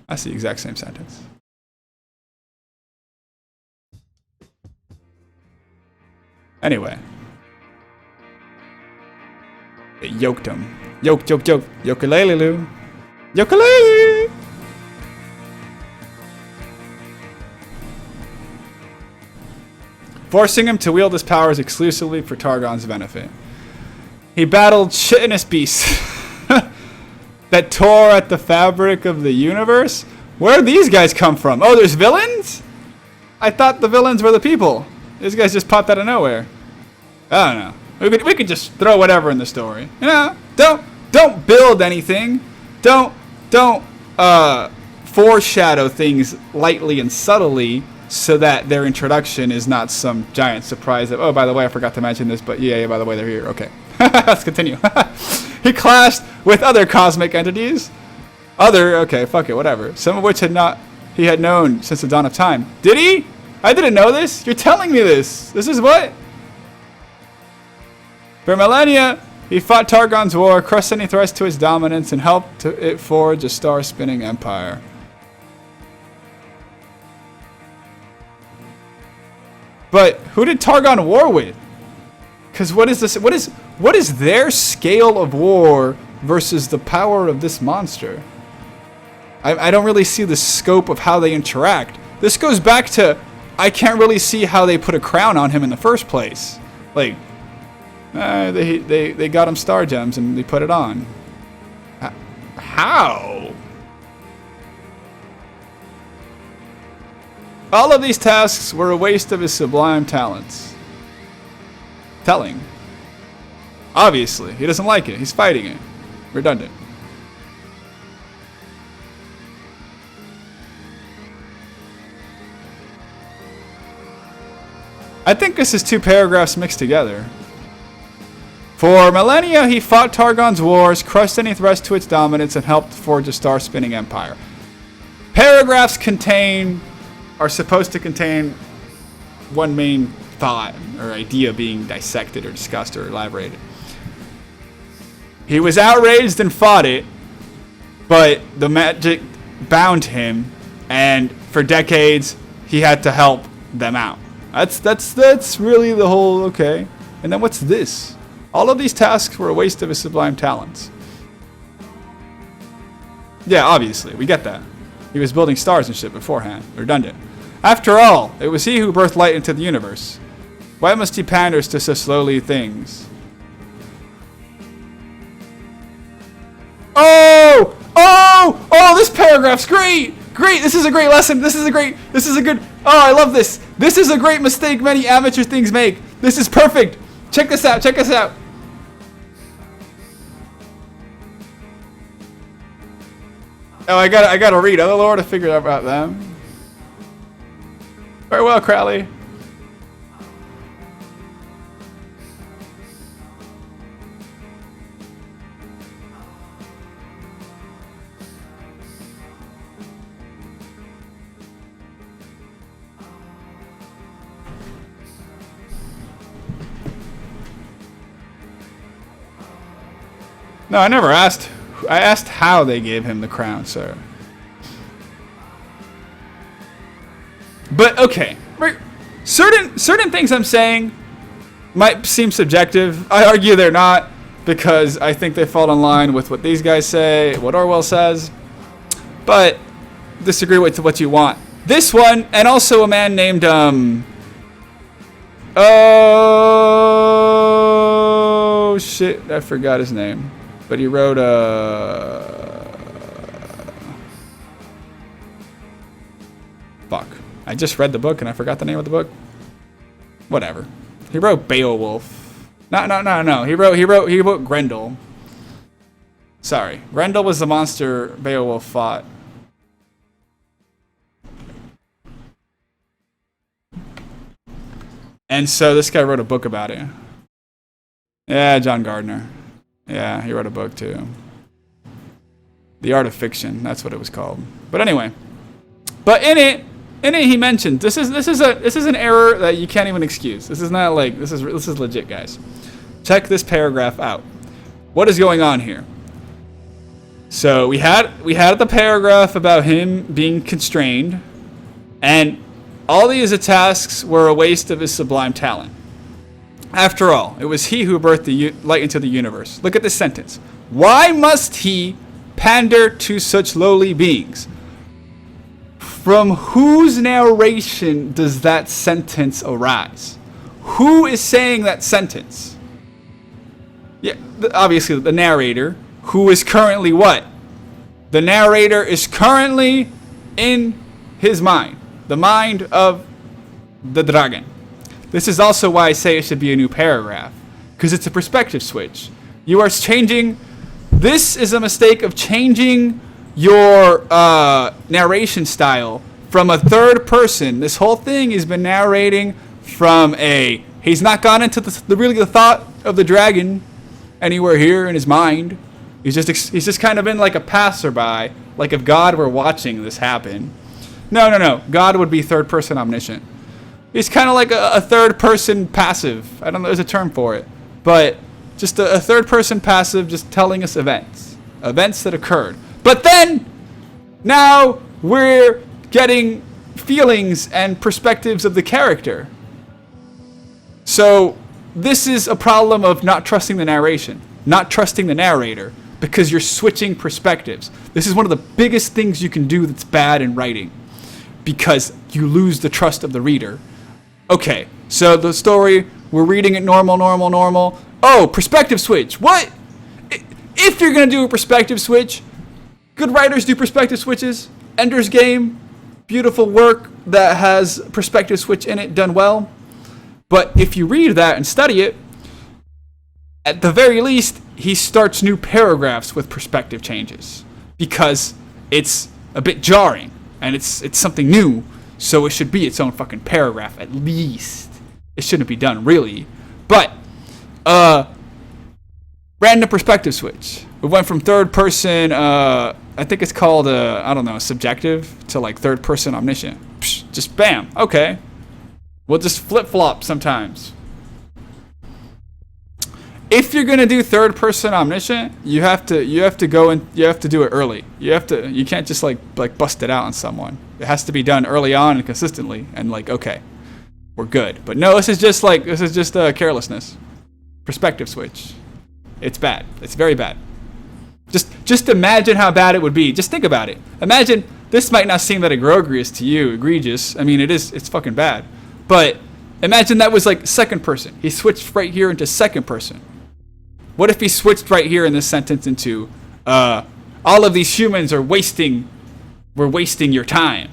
That's the exact same sentence. Anyway. It yoked him. Yoke. Yokalele-loo. Yokalele! Forcing him to wield his powers exclusively for Targon's benefit. He battled chitinous beasts that tore at the fabric of the universe. Where did these guys come from? Oh, there's villains? I thought the villains were the people. These guys just popped out of nowhere. I don't know. We could just throw whatever in the story. You know, don't build anything. Don't foreshadow things lightly and subtly so that their introduction is not some giant surprise of, oh, by the way, I forgot to mention this, but yeah, by the way, they're here. Okay. Let's continue. He clashed with other cosmic entities. Okay, fuck it, whatever. Some of which he had known since the dawn of time. Did he? I didn't know this. You're telling me this. This is what? For millennia, he fought Targon's war, crushed any threats to his dominance, and helped it forge a star-spinning empire. But who did Targon war with? Because what is this? What is their scale of war versus the power of this monster? I don't really see the scope of how they interact. This goes back to, I can't really see how they put a crown on him in the first place. Like, they got him star gems and they put it on. How? All of these tasks were a waste of his sublime talents. Telling. Obviously, he doesn't like it. He's fighting it. Redundant. I think this is two paragraphs mixed together. For millennia, he fought Targon's wars, crushed any threats to its dominance, and helped forge a star-spinning empire. Paragraphs are supposed to contain one main thought or idea being dissected or discussed or elaborated. He was outraged and fought it, but the magic bound him, and for decades he had to help them out. That's really the whole, okay. And then what's this? All of these tasks were a waste of his sublime talents. Yeah, obviously, we get that. He was building stars and shit beforehand. Redundant. After all, it was he who birthed light into the universe. Why must he pander to such lowly things? Oh, this paragraph's great! Great, this is a great lesson. This is a good, oh, I love this. This is a great mistake many amateur things make. This is perfect. Check this out. Oh, I gotta read other lore to figure out about them. Very well, Crowley. No, I never asked. I asked how they gave him the crown, sir. But okay, certain things I'm saying might seem subjective. I argue they're not, because I think they fall in line with what these guys say, what Orwell says. But disagree with what you want. This one, and also a man named Oh shit, I forgot his name. But he wrote fuck. I just read the book and I forgot the name of the book. Whatever. He wrote Beowulf. No. He wrote Grendel. Sorry. Grendel was the monster Beowulf fought. And so this guy wrote a book about it. Yeah, John Gardner. Yeah, he wrote a book too. The Art of Fiction, that's what it was called. But anyway. But in it he mentioned this is an error that you can't even excuse. This is not like this is legit, guys. Check this paragraph out. What is going on here? So we had the paragraph about him being constrained, and all these tasks were a waste of his sublime talent. After all, it was he who birthed the light into the universe. Look at this sentence. Why must he pander to such lowly beings? From whose narration does that sentence arise? Who is saying that sentence? Yeah, obviously the narrator, who is currently what? The narrator is currently in his mind. The mind of the dragon. This is also why I say it should be a new paragraph. Because it's a perspective switch. You are changing... This is a mistake of changing your narration style from a third person. This whole thing has been narrating from a... He's not gone into the thought of the dragon anywhere here in his mind. He's just kind of been like a passerby. Like if God were watching this happen. No. God would be third person omniscient. He's kind of like a third person passive. I don't know, there's a term for it. But just a third person passive just telling us events. Events that occurred. But then, now we're getting feelings and perspectives of the character. So this is a problem of not trusting the narration. Not trusting the narrator. Because you're switching perspectives. This is one of the biggest things you can do that's bad in writing. Because you lose the trust of the reader. Okay, so the story, we're reading it normal. Oh, perspective switch. What? If you're going to do a perspective switch, good writers do perspective switches. Ender's Game, beautiful work that has perspective switch in it, done well. But if you read that and study it, at the very least, he starts new paragraphs with perspective changes. Because it's a bit jarring, and it's something new. So it should be its own fucking paragraph, at least. It shouldn't be done, really. But, random perspective switch. We went from third person, I think it's called, I don't know, subjective, to like third person omniscient. Psh, just bam, okay. We'll just flip-flop sometimes. If you're gonna do third person omniscient, you have to go and you have to do it early. You can't just like bust it out on someone. It has to be done early on and consistently, and like, okay, we're good. But no, this is just carelessness. Perspective switch. It's bad. It's very bad. Just imagine how bad it would be. Just think about it. Imagine, this might not seem that egregious to you, egregious. I mean, it's fucking bad. But imagine that was like second person. He switched right here into second person. What if he switched right here in this sentence into, all of these humans we're wasting your time.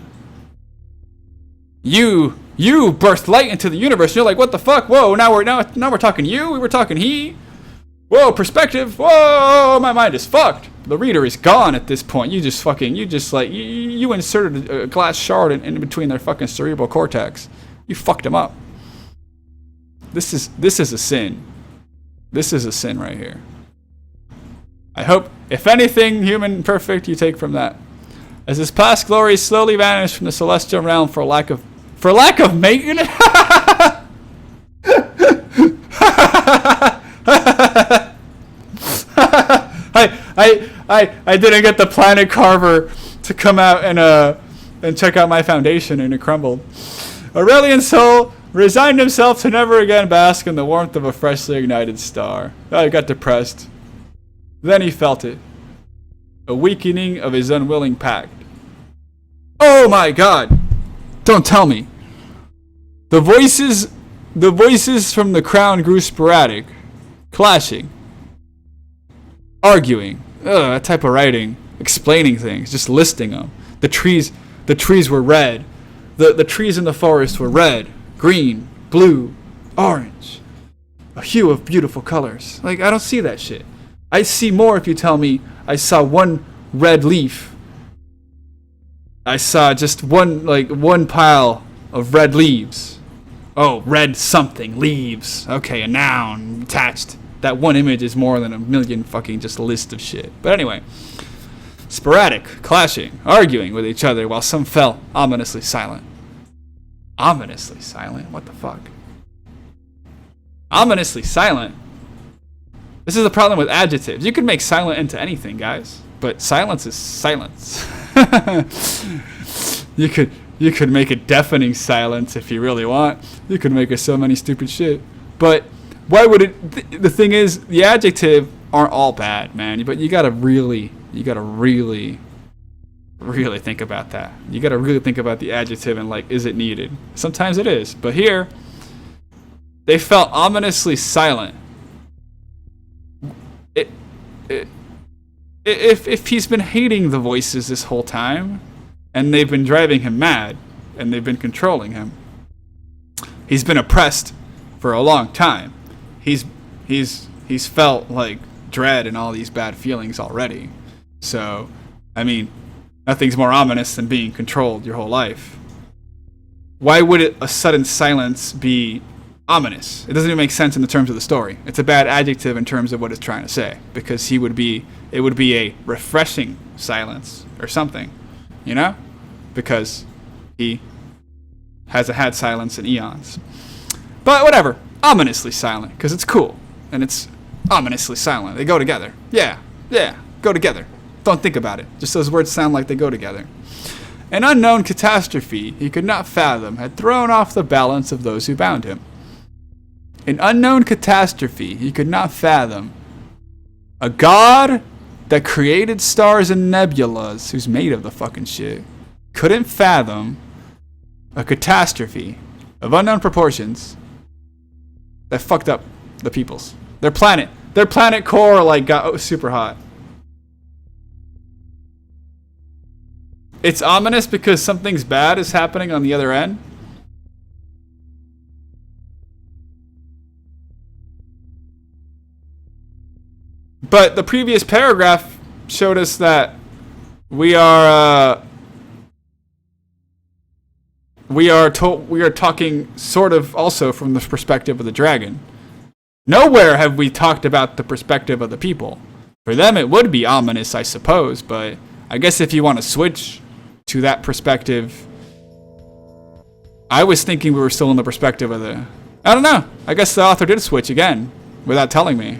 You birthed light into the universe. And you're like, what the fuck? Whoa, now we're talking you. We were talking he. Whoa, perspective. Whoa, my mind is fucked. The reader is gone at this point. You inserted a glass shard in between their fucking cerebral cortex. You fucked them up. This is a sin. This is a sin right here. I hope, if anything human perfect, you take from that. As his past glories slowly vanish from the celestial realm for lack of maintenance. I didn't get the planet carver to come out and check out my foundation, and it crumbled. Aurelian's soul resigned himself to never again bask in the warmth of a freshly ignited star. I got depressed. Then he felt it. A weakening of his unwilling pact. Oh my god! Don't tell me. The voices from the crown grew sporadic. clashing, arguing, that type of writing, explaining things, just listing them. The trees were red. The trees in the forest were red, green, blue, orange. A hue of beautiful colors. Like, I don't see that shit. I see more if you tell me I saw one red leaf. I saw just one pile of red leaves. Oh, red something, leaves. Okay, a noun attached. That one image is more than a million fucking just list of shit. But anyway, sporadic, clashing, arguing with each other while some fell ominously silent. Ominously silent? What the fuck? Ominously silent? This is the problem with adjectives. You can make silent into anything, guys. But silence is silence. You could make it deafening silence if you really want. You could make it so many stupid shit. But why would it? The thing is, the adjective aren't all bad, man. But you gotta really think about that. You gotta really think about the adjective and like, is it needed? Sometimes it is, but here they felt ominously silent. If he's been hating the voices this whole time, and they've been driving him mad, and they've been controlling him, he's been oppressed for a long time. He's felt like dread and all these bad feelings already. So, I mean, nothing's more ominous than being controlled your whole life. Why would a sudden silence be ominous? It doesn't even make sense in the terms of the story. It's a bad adjective in terms of what it's trying to say, because it would be a refreshing silence or something, you know? Because he hasn't had silence in eons. But whatever, ominously silent, because it's cool, and it's ominously silent. They go together. Yeah, go together. Don't think about it. Just those words sound like they go together. An unknown catastrophe he could not fathom had thrown off the balance of those who bound him. An unknown catastrophe he could not fathom. A god that created stars and nebulas, who's made of the fucking shit, couldn't fathom a catastrophe of unknown proportions that fucked up the peoples. Their planet core like got super hot. It's ominous because something's bad is happening on the other end. But the previous paragraph showed us that we are talking sort of also from the perspective of the dragon. Nowhere have we talked about the perspective of the people. For them it would be ominous, I suppose, but I guess if you want to switch to that perspective, I was thinking we were still in the perspective of the... I don't know. I guess the author did switch again without telling me,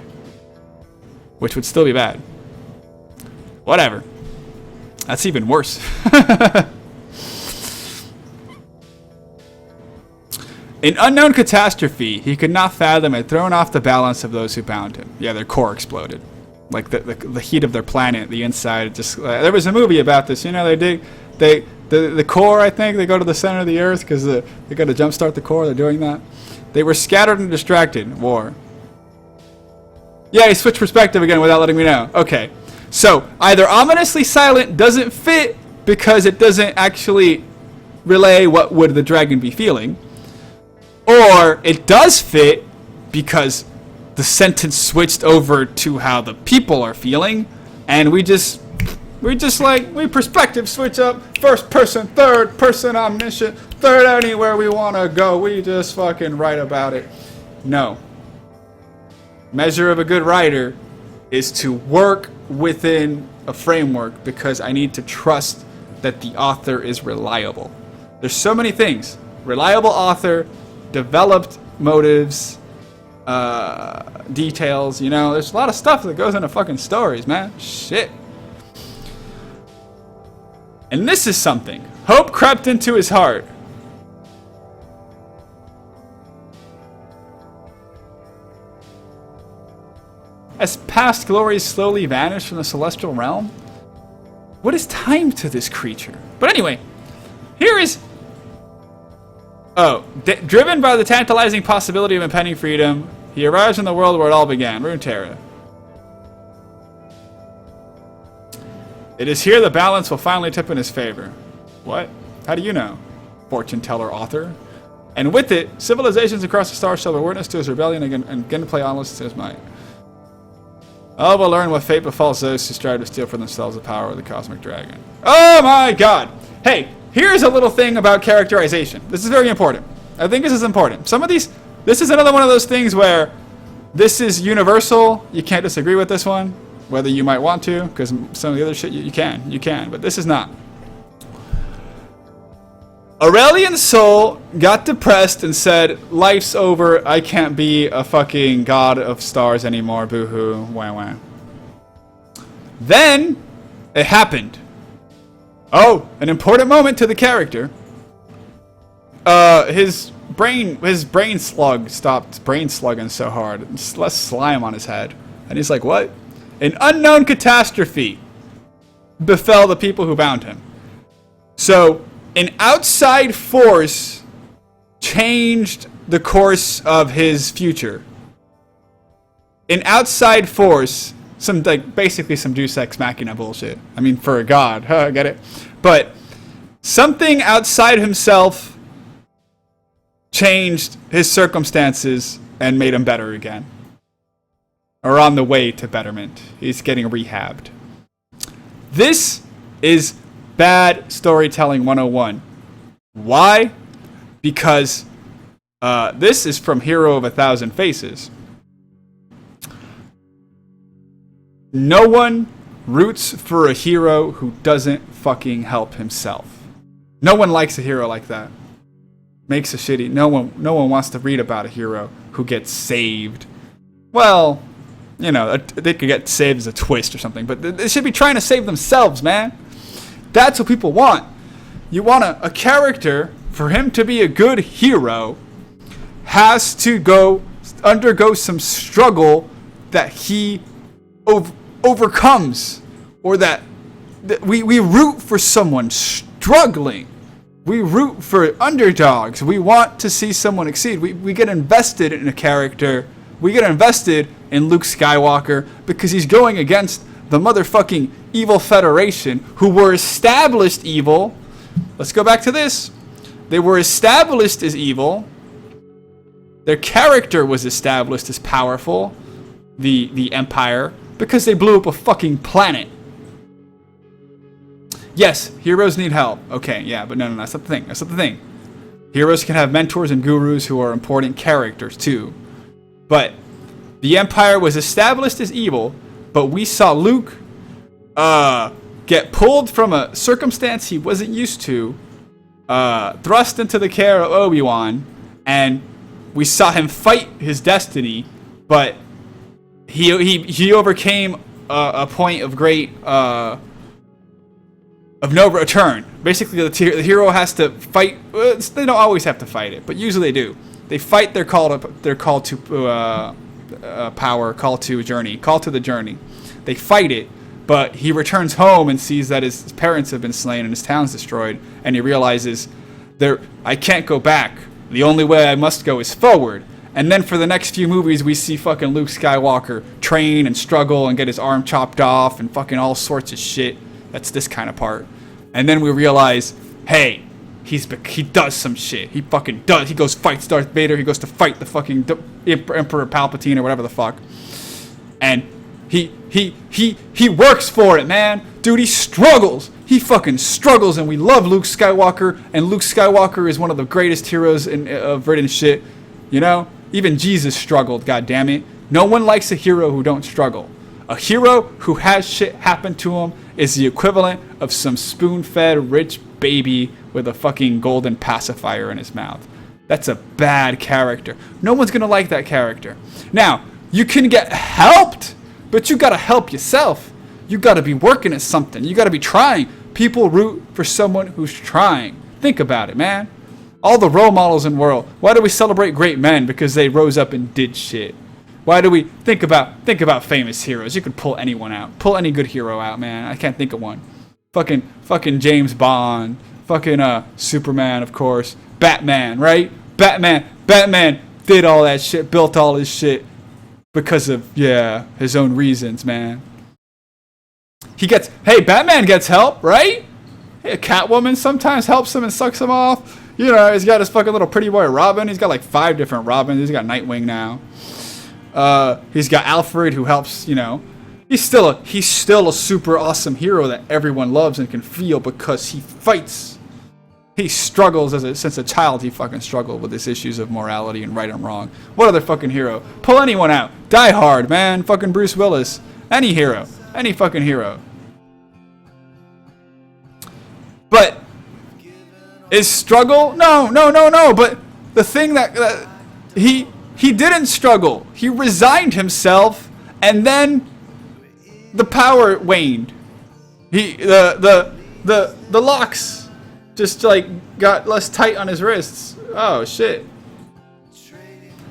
which would still be bad. Whatever. That's even worse. An unknown catastrophe he could not fathom had thrown off the balance of those who bound him. Yeah, their core exploded. Like the heat of their planet, the inside just... there was a movie about this, you know, the core, I think, they go to the center of the earth because they got to jumpstart the core, they're doing that. They were scattered and distracted. War. Yeah, he switched perspective again without letting me know. Okay. So, either ominously silent doesn't fit because it doesn't actually relay what would the dragon be feeling, or it does fit because the sentence switched over to how the people are feeling, and we perspective switch up, first person, third person, omniscient, third anywhere we want to go, we just fucking write about it. No. Measure of a good writer is to work within a framework because I need to trust that the author is reliable. There's so many things. Reliable author, developed motives, details, you know, there's a lot of stuff that goes into fucking stories, man. Shit. And this is something. Hope crept into his heart. As past glories slowly vanish from the celestial realm, what is time to this creature? But anyway, here is... driven by the tantalizing possibility of impending freedom, He arrives in the world where it all began, Runeterra. It is here the balance will finally tip in his favor. What? How do you know? Fortune teller author. And with it, civilizations across the stars shall bear witness to his rebellion and again to play honest to his might. All will learn what fate befalls those who strive to steal for themselves the power of the cosmic dragon. Oh my god! Hey, here's a little thing about characterization. This is very important. I think this is important. Some of these, this is another one of those things where this is universal. You can't disagree with this one, whether you might want to, because some of the other shit you can, but this is not. Aurelian's soul got depressed and said, life's over, I can't be a fucking god of stars anymore, boo-hoo, wah-wah. Then, it happened. Oh, an important moment to the character. His brain slug stopped brain slugging so hard. It's less slime on his head. And he's like, what? An unknown catastrophe befell the people who bound him. So, an outside force changed the course of his future. An outside force, basically some Deus Ex Machina bullshit. I mean, for a god, I get it. But something outside himself changed his circumstances and made him better again. Or on the way to betterment. He's getting rehabbed. This is bad storytelling 101. Why? Because this is from Hero of 1,000 Faces. No one roots for a hero who doesn't fucking help himself. No one likes a hero like that. Makes a shitty. No one wants to read about a hero who gets saved. Well, you know, they could get saved as a twist or something, but they should be trying to save themselves, man. That's what people want. You want a character, for him to be a good hero, has to undergo some struggle that he overcomes. Or that we root for someone struggling. We root for underdogs. We want to see someone exceed. We get invested in a character. We get invested in Luke Skywalker because he's going against the motherfucking evil Federation, who were established evil. Let's go back to this. They were established as evil. Their character was established as powerful, the Empire, because they blew up a fucking planet. Yes, heroes need help. Okay, yeah, but no, that's not the thing. That's not the thing. Heroes can have mentors and gurus who are important characters too. But the Empire was established as evil, but we saw Luke get pulled from a circumstance he wasn't used to, thrust into the care of Obi-Wan, and we saw him fight his destiny, but he overcame a point of great of no return. Basically, the hero has to fight. They don't always have to fight it, but usually they do. They fight their call to power, call to journey, call to the journey. They fight it, but he returns home and sees that his parents have been slain and his town's destroyed, and he realizes, I can't go back. The only way I must go is forward. And then for the next few movies, we see fucking Luke Skywalker train and struggle and get his arm chopped off and fucking all sorts of shit. That's this kind of part. And then we realize, hey, he does some shit. He fucking does. He goes fights Darth Vader. He goes to fight the fucking Emperor Palpatine or whatever the fuck. And he works for it, man. Dude, he struggles. He fucking struggles, and we love Luke Skywalker. And Luke Skywalker is one of the greatest heroes of written shit. You know, even Jesus struggled. God damn it. No one likes a hero who don't struggle. A hero who has shit happen to him is the equivalent of some spoon-fed rich baby with a fucking golden pacifier in his mouth. That's a bad character. No one's gonna like that character. Now, you can get helped, but you gotta help yourself. You gotta be working at something. You gotta be trying. People root for someone who's trying. Think about it, man. All the role models in the world. Why do we celebrate great men? Because they rose up and did shit. Why do we think about famous heroes? You could pull anyone out. Pull any good hero out, man. I can't think of one. Fucking James Bond. Fucking Superman, of course. Batman, right? Batman did all that shit, built all his shit. because of, yeah, his own reasons, man. Hey, Batman gets help, right? Hey, Catwoman sometimes helps him and sucks him off. You know, he's got his fucking little pretty boy Robin. He's got like 5 different Robins. He's got Nightwing now. He's got Alfred, who helps, you know. He's still a super awesome hero that everyone loves and can feel because he fights. He struggles since a child. He fucking struggled with his issues of morality and right and wrong. What other fucking hero? Pull anyone out. Die Hard, man. Fucking Bruce Willis. Any hero. Any fucking hero. But is struggle? No. But the thing that he didn't struggle. He resigned himself, and then the power waned. The locks just like got less tight on his wrists. Oh shit.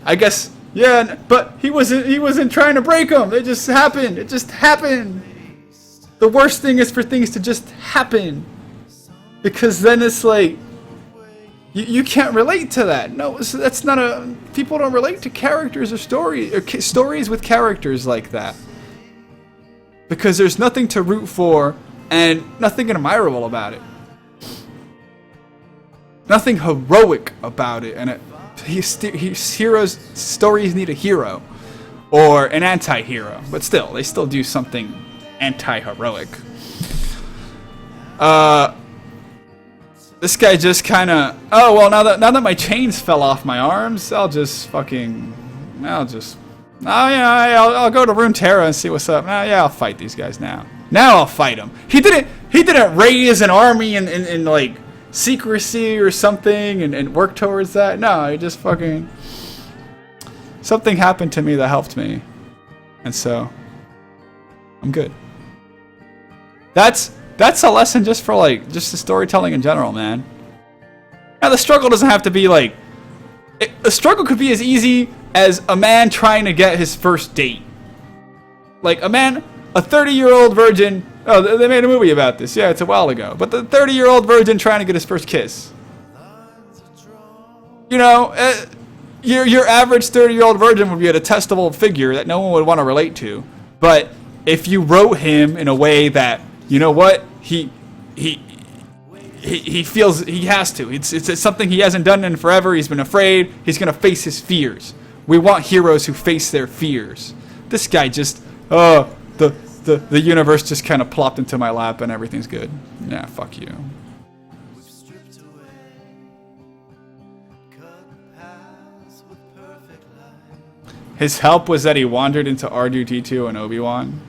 I guess, yeah, but he wasn't trying to break them. It just happened. It just happened. The worst thing is for things to just happen, because then it's like you can't relate to that. No, that's not people don't relate to characters or stories with characters like that, because there's nothing to root for and nothing admirable about it. Nothing heroic about it, and heroes' stories need a hero or an anti-hero, but still, they still do something anti-heroic. This guy just kind of, oh well, now that my chains fell off my arms, I'll go to Runeterra and see what's up. Yeah, I'll fight these guys now. Now I'll fight them. He didn't raise an army in like secrecy or something and work towards that. No, he just fucking, something happened to me that helped me, and so I'm good. That's a lesson just for like just the storytelling in general, man. Now the struggle doesn't have to be like, the struggle could be as easy as a man trying to get his first date. Like a 30-year-old virgin. Oh, they made a movie about this. Yeah, it's a while ago. But the 30-year-old virgin trying to get his first kiss. You know, your average 30-year-old virgin would be a detestable figure that no one would want to relate to. But if you wrote him in a way that, you know what, he feels he has to. It's something he hasn't done in forever. He's been afraid. He's gonna face his fears. We want heroes who face their fears. This guy just, the universe just kind of plopped into my lap and everything's good. Yeah, fuck you. His help was that he wandered into R2-D2 and Obi-Wan.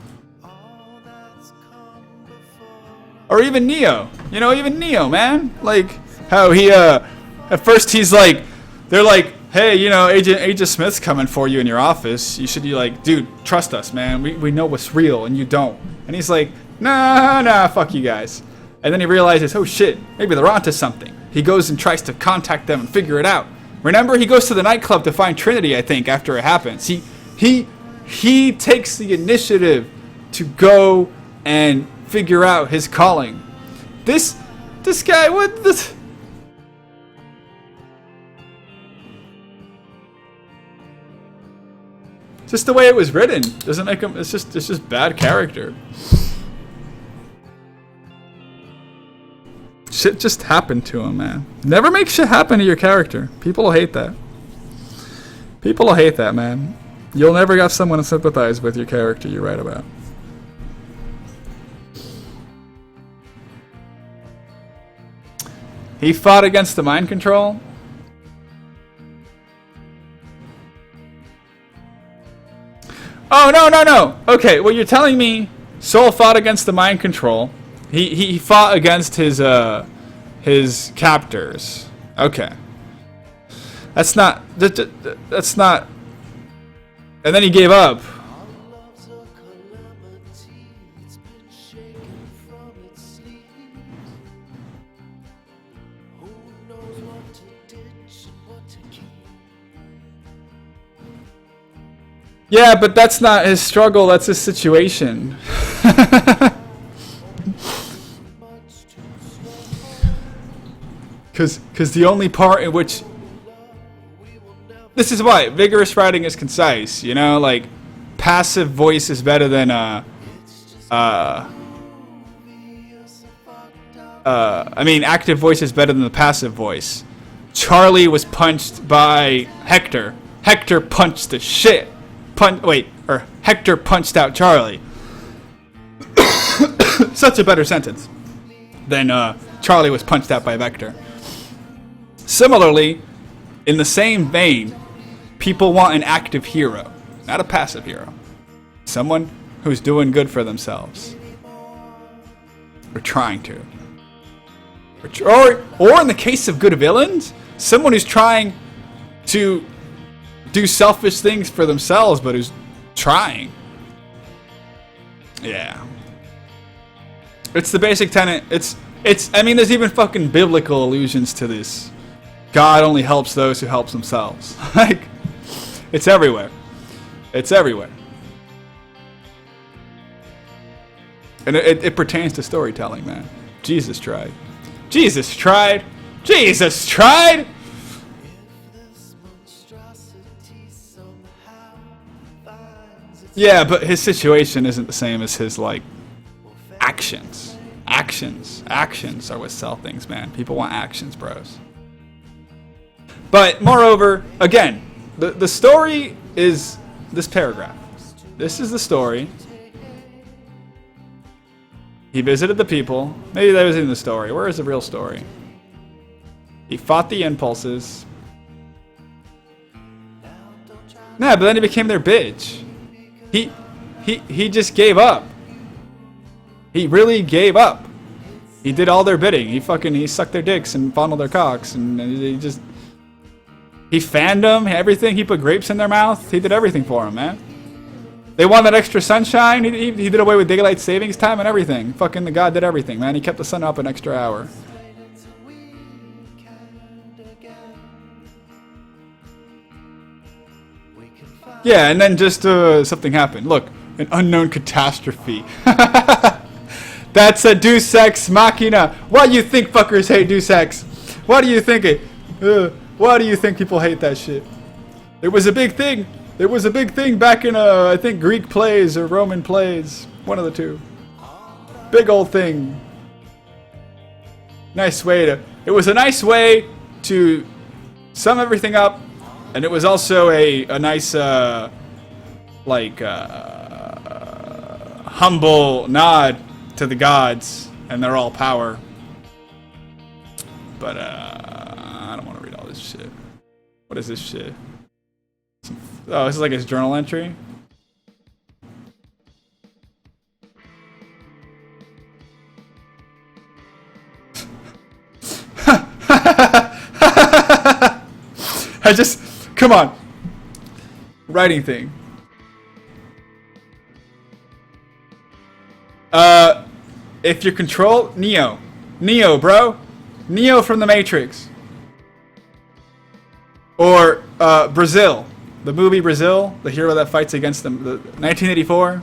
Or even Neo. You know, even Neo, man. Like, how he, at first he's like, they're like, hey, you know, Agent Smith's coming for you in your office. You should be like, dude, trust us, man. We know what's real, and you don't. And he's like, nah, fuck you guys. And then he realizes, oh shit, maybe they're onto something. He goes and tries to contact them and figure it out. Remember, he goes to the nightclub to find Trinity, I think, after it happens. He takes the initiative to go and figure out his calling. This guy, what this? Just the way it was written doesn't make him. It's just bad character. Shit just happened to him, man. Never make shit happen to your character. People will hate that. People will hate that, man. You'll never have someone to sympathize with your character you write about. He fought against the mind control. Oh, no. Okay, well, you're telling me Soul fought against the mind control. He fought against his captors. Okay. That's not... And then he gave up. Yeah, but that's not his struggle, that's his situation. Because the only part in which... This is why vigorous writing is concise, you know? Like, passive voice is better than I mean, active voice is better than the passive voice. Charlie was punched by Hector. Hector punched the shit. Hector punched out Charlie. Such a better sentence than Charlie was punched out by Vector. Similarly, in the same vein, people want an active hero, not a passive hero. Someone who's doing good for themselves. Or trying to. Or in the case of good villains, someone who's trying to do selfish things for themselves, but who's trying. Yeah. It's the basic tenet. I mean, there's even fucking biblical allusions to this. God only helps those who help themselves. Like, it's everywhere. It's everywhere. And it pertains to storytelling, man. Jesus tried. Jesus tried. Jesus tried! Yeah, but his situation isn't the same as his, like, actions. Actions are what sell things, man. People want actions, bros. But, moreover, again, the story is this paragraph. This is the story. He visited the people. Maybe that was in the story. Where is the real story? He fought the impulses. Nah, but then he became their bitch. He just gave up. He really gave up. He did all their bidding. He sucked their dicks and fondled their cocks, and he fanned them, everything. He put grapes in their mouth. He did everything for them, man. They wanted extra sunshine. He did away with daylight savings time and everything. Fucking the god did everything, man. He kept the sun up an extra hour. Yeah, and then just something happened. Look, an unknown catastrophe. That's a Deus Ex Machina. Why do you think fuckers hate Deus Ex? Why do you think it? Why do you think people hate that shit? It was a big thing. It was a big thing back in, I think, Greek plays or Roman plays. One of the two. Big old thing. Nice way to... It was a nice way to sum everything up. And it was also a nice, humble nod to the gods and their all power. But, I don't want to read all this shit. What is this shit? Oh, this is like his journal entry. Come on. Writing thing. If you control Neo, bro. Neo from the Matrix. Or, Brazil. The movie Brazil, the hero that fights against them, the 1984.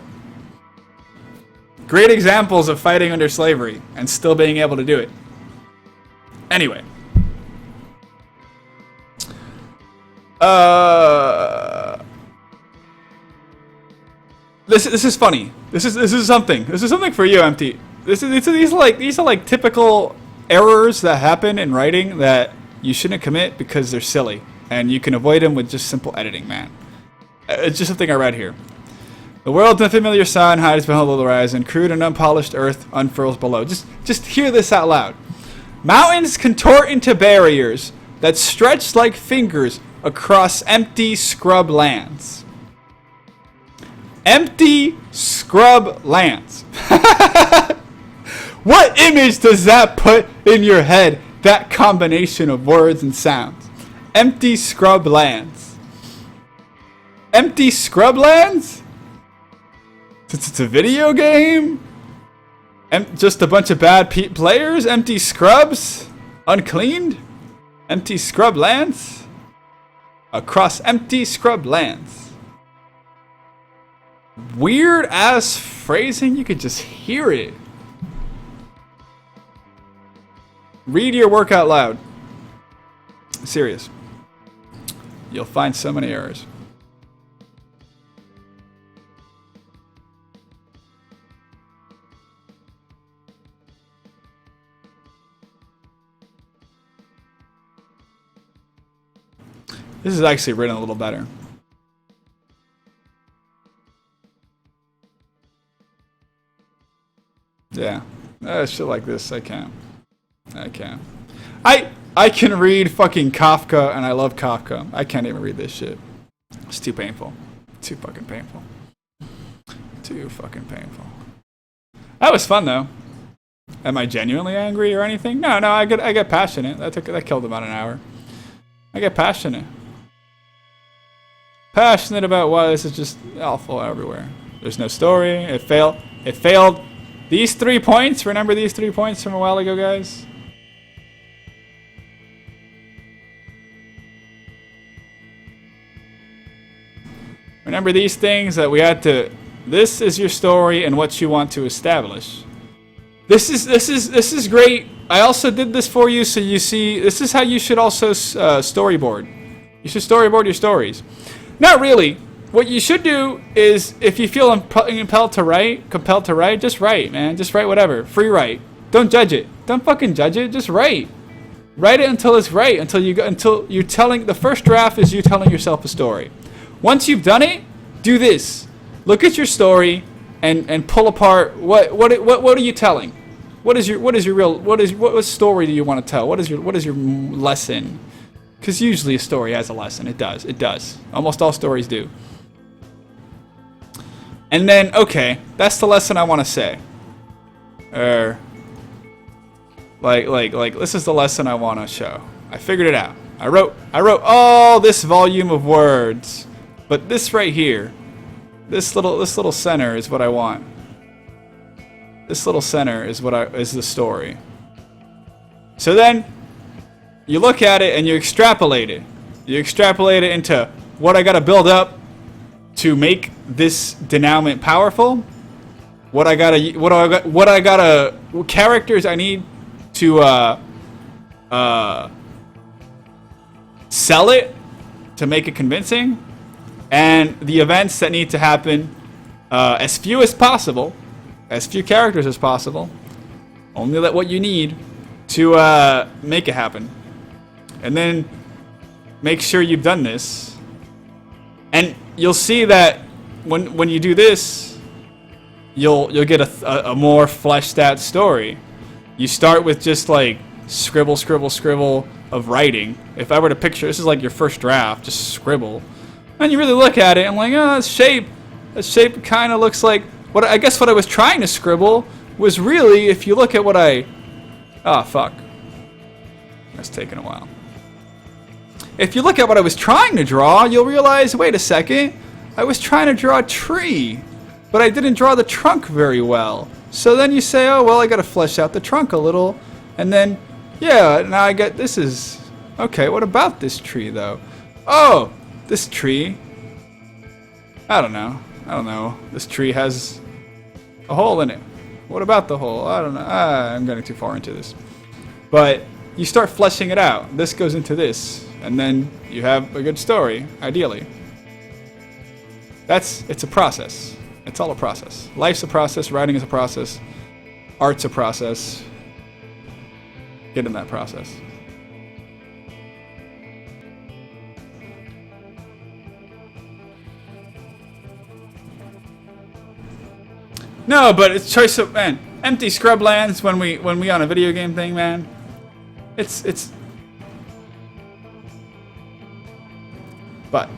Great examples of fighting under slavery and still being able to do it. Anyway. This is funny. This is something. This is something for you, MT. These are like typical errors that happen in writing that you shouldn't commit because they're silly. And you can avoid them with just simple editing, man. It's just something I read here. The world's unfamiliar sun hides behind the horizon. Crude and unpolished earth unfurls below. Just hear this out loud. Mountains contort into barriers that stretch like fingers across empty scrub lands. Empty scrub lands. What image does that put in your head? That combination of words and sounds. Empty scrub lands. Empty scrub lands? Since it's a video game? Just a bunch of bad players? Empty scrubs? Uncleaned? Empty scrub lands? Across empty scrub lands. Weird ass phrasing, you could just hear it. Read your work out loud. Serious. You'll find so many errors. This is actually written a little better. Yeah. Shit like this, I can. I can. I can read fucking Kafka, and I love Kafka. I can't even read this shit. It's too painful. Too fucking painful. Too fucking painful. That was fun though. Am I genuinely angry or anything? No, I get passionate. That killed about an hour. I get passionate. Passionate about why this is just awful everywhere. There's no story. It failed. It failed. These 3 points. Remember these 3 points from a while ago, guys? Remember these things that we had to. This is your story and what you want to establish. This is great. I also did this for you, so you see. This is how you should also storyboard. You should storyboard your stories. Not really. What you should do is, if you feel compelled to write, just write, man. Just write whatever. Free write. Don't judge it. Don't fucking judge it. Just write. Write it until it's right. Until you're telling. The first draft is you telling yourself a story. Once you've done it, do this. Look at your story and pull apart what are you telling? What story do you want to tell? What is your lesson? Because usually a story has a lesson. It does. Almost all stories do. And then, okay, that's the lesson I want to say. Like this is the lesson I want to show. I figured it out. I wrote all this volume of words, but this right here, this little center is what I want. This little center is is the story. So then you look at it and you extrapolate it. You extrapolate it into what I got to build up to make this denouement powerful. What characters I need to sell it to make it convincing, and the events that need to happen, as few as possible, as few characters as possible. Only let what you need to make it happen, and then make sure you've done this. And you'll see that when you do this, you'll get a more fleshed out story. You start with just like scribble of writing. If I were to picture, this is like your first draft, just scribble. And you really look at it and like, oh, that shape kind of looks like what I guess what I was trying to scribble was really, if you look at what fuck. That's taking a while. If you look at what I was trying to draw, you'll realize, wait a second, I was trying to draw a tree, but I didn't draw the trunk very well. So then you say, oh, well, I gotta flesh out the trunk a little, and then, yeah, now I get, this is, okay, what about this tree, though? Oh, this tree, I don't know, this tree has a hole in it. What about the hole? I don't know, I'm getting too far into this. But you start fleshing it out. This goes into this, and then you have a good story, ideally. It's a process. It's all a process. Life's a process, writing is a process, art's a process. Get in that process. No, but it's choice of, man, empty scrublands when we on a video game thing, man. It's but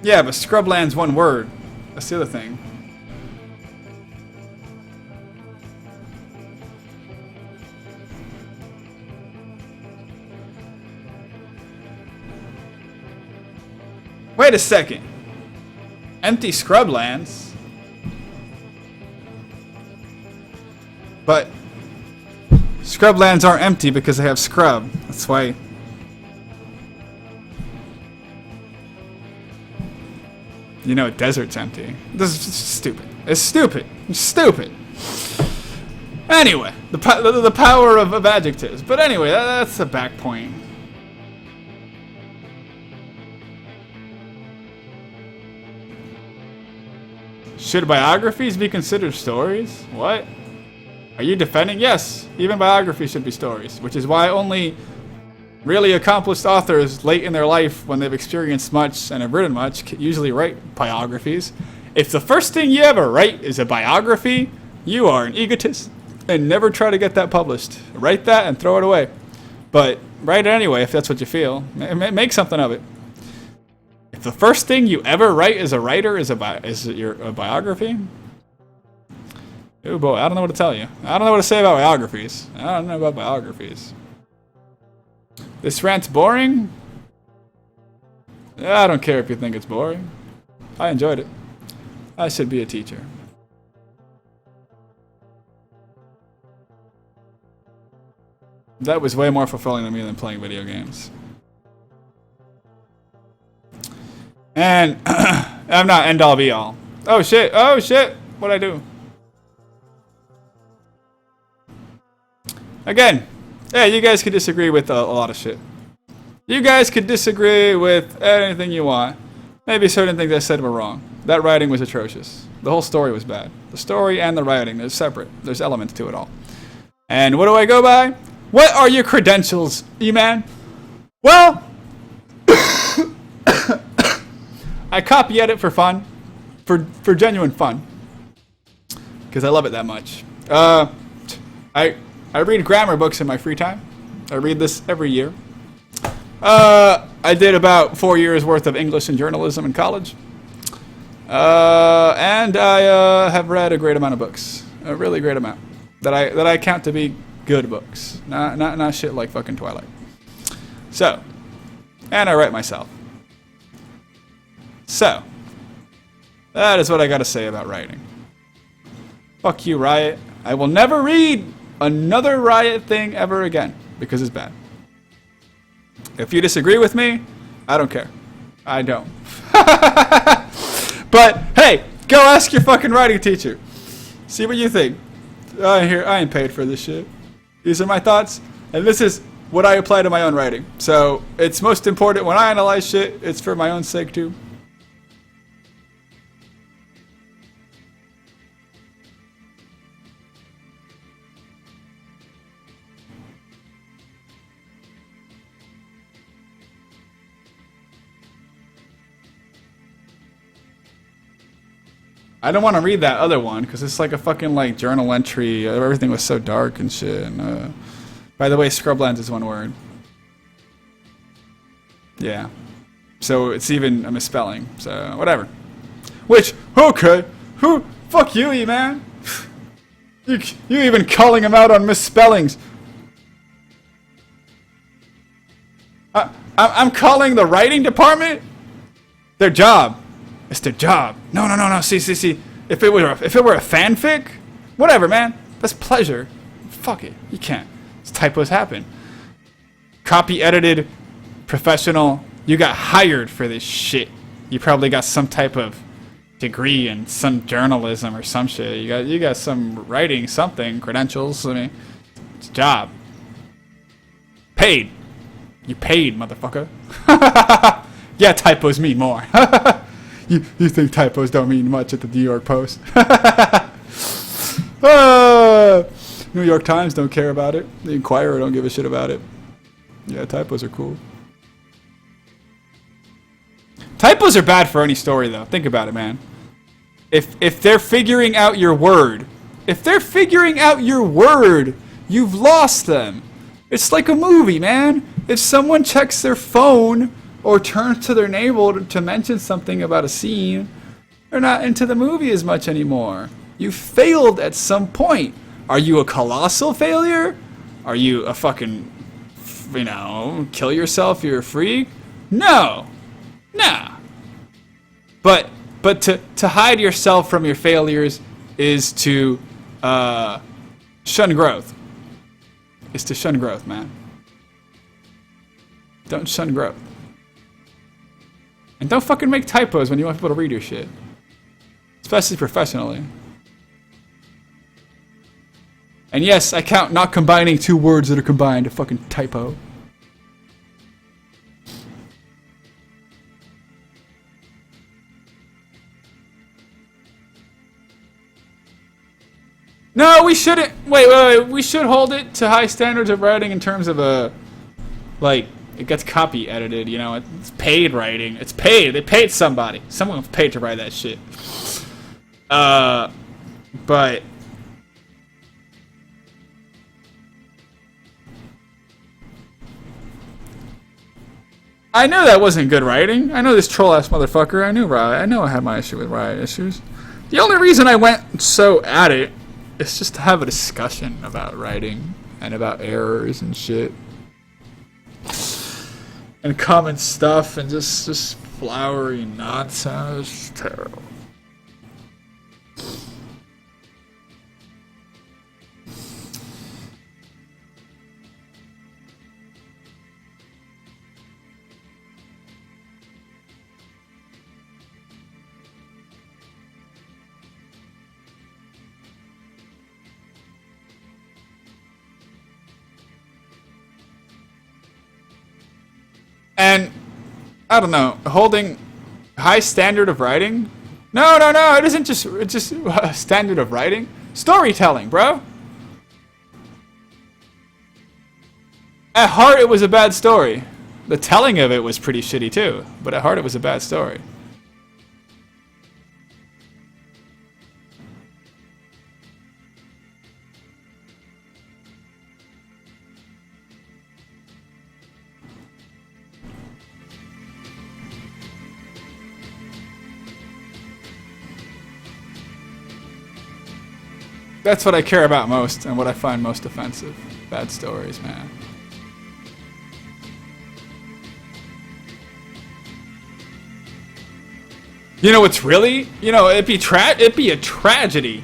yeah, but scrubland's one word. That's the other thing. Wait a second. Empty scrublands. But scrublands aren't empty because they have scrub. That's why. You know, desert's empty. This is stupid. It's stupid. It's stupid. Anyway, the power of adjectives. But anyway, that's the back point. Should biographies be considered stories? What? Are you defending? Yes, even biographies should be stories, which is why only Really accomplished authors late in their life, when they've experienced much and have written much, usually write biographies. If the first thing you ever write is a biography, you are an egotist, and never try to get that published. Write that and throw it away. But write it anyway if that's what you feel. Make something of it. If the first thing you ever write as a writer is a biography, oh boy, I don't know what to tell you. I don't know what to say about biographies. I don't know about biographies. This rant's boring? I don't care if you think it's boring. I enjoyed it. I should be a teacher. That was way more fulfilling to me than playing video games. And I'm not end all be all. Oh shit, what'd I do? Again, yeah, you guys could disagree with a lot of shit. You guys could disagree with anything you want. Maybe certain things I said were wrong. That writing was atrocious. The whole story was bad. The story and the writing, they're separate. There's elements to it all. And what do I go by? What are your credentials, E-Man? Well, I copy edit for fun. For genuine fun. Because I love it that much. I read grammar books in my free time. I read this every year. I did about 4 years worth of English and journalism in college. And I have read a great amount of books. A really great amount. That I count to be good books. Not shit like fucking Twilight. So, and I write myself. So, that is what I gotta say about writing. Fuck you, Riot. I will never read another Riot thing ever again, because it's bad. If you disagree with me, I don't care. I don't. But, hey, go ask your fucking writing teacher. See what you think. I ain't paid for this shit. These are my thoughts, and this is what I apply to my own writing. So, it's most important when I analyze shit, it's for my own sake too. I don't want to read that other one because it's like a fucking like journal entry. Everything was so dark and shit. And, by the way, Scrublands is one word. Yeah. So it's even a misspelling. So whatever. Which, okay. Fuck you, E-Man. You even calling him out on misspellings. I'm calling the writing department their job. It's their job. No. See. If it were a fanfic, whatever, man. That's pleasure. Fuck it. You can't. These typos happen. Copy edited, professional. You got hired for this shit. You probably got some type of degree in some journalism or some shit. You got some writing something credentials. I mean, it's a job. Paid. You paid, motherfucker. Yeah, typos mean more. You think typos don't mean much at the New York Post? New York Times don't care about it. The Inquirer don't give a shit about it. Yeah, typos are cool. Typos are bad for any story, though. Think about it, man. If they're figuring out your word, you've lost them. It's like a movie, man. If someone checks their phone or turns to their neighbor to mention something about a scene, they're not into the movie as much anymore. You failed at some point. Are you a colossal failure? Are you a fucking, kill yourself, you're a freak? No. Nah. But to hide yourself from your failures is to shun growth. It's to shun growth, man. Don't shun growth. And don't fucking make typos when you want people to read your shit. Especially professionally. And yes, I count not combining two words that are combined a fucking typo. No, we shouldn't. Wait. We should hold it to high standards of writing in terms of it gets copy edited. You know, it's paid writing. It's paid. They paid somebody. Someone was paid to write that shit. But I knew that wasn't good writing. I know this troll-ass motherfucker. I knew Riot. I know I had my issue with Riot issues. The only reason I went so at it is just to have a discussion about writing and about errors and shit. And common stuff and just flowery nonsense. It's terrible. And, I don't know, holding high standard of writing? No, it isn't just, it's just standard of writing. Storytelling, bro. At heart, it was a bad story. The telling of it was pretty shitty too, but at heart, it was a bad story. That's what I care about most and what I find most offensive. Bad stories, man. You know what's really? You know, it'd be a tragedy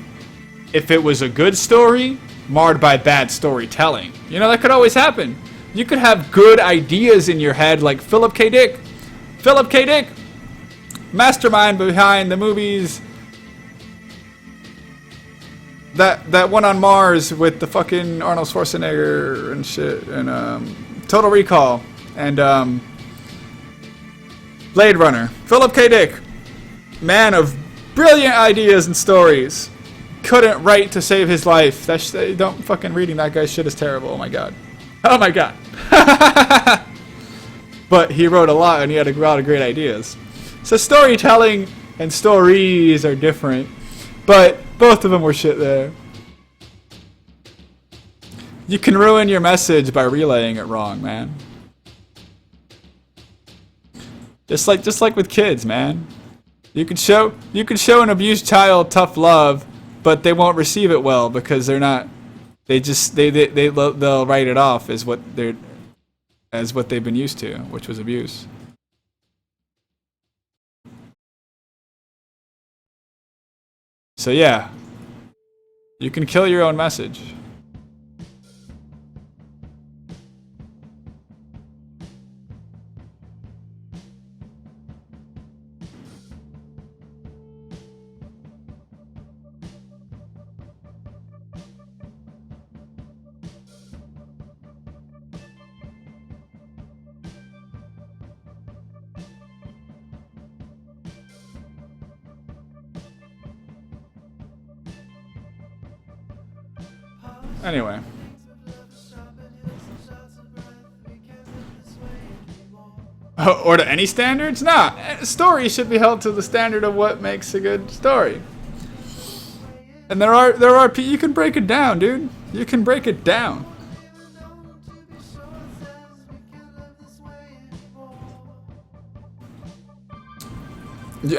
if it was a good story marred by bad storytelling. You know, that could always happen. You could have good ideas in your head like Philip K. Dick. Philip K. Dick, mastermind behind the movies that one on Mars with the fucking Arnold Schwarzenegger and shit, and Total Recall, and Blade Runner. Philip K. Dick, man of brilliant ideas and stories, couldn't write to save his life. Don't fucking reading that guy's shit is terrible. Oh my god. Oh my god. But he wrote a lot and he had a lot of great ideas. So storytelling and stories are different. But both of them were shit there. You can ruin your message by relaying it wrong, man. Just like with kids, man. You can show an abused child tough love, but they won't receive it well because they're not. They'll write it off as what they've been used to, which was abuse. So yeah, you can kill your own message. Anyway. Or to any standards? Nah. Stories should be held to the standard of what makes a good story. And there are you can break it down, dude. You can break it down.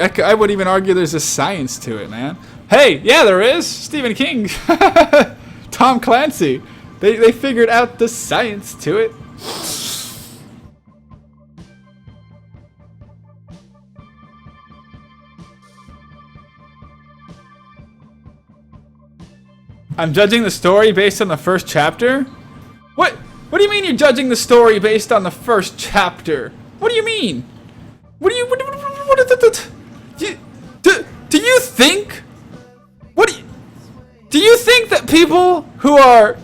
I would even argue there's a science to it, man. Hey, yeah, there is. Stephen King. Tom Clancy. They figured out the science to it. I'm judging the story based on the first chapter? What do you mean you're judging the story based on the first chapter? What do you mean? Do you think? Do you think that people who are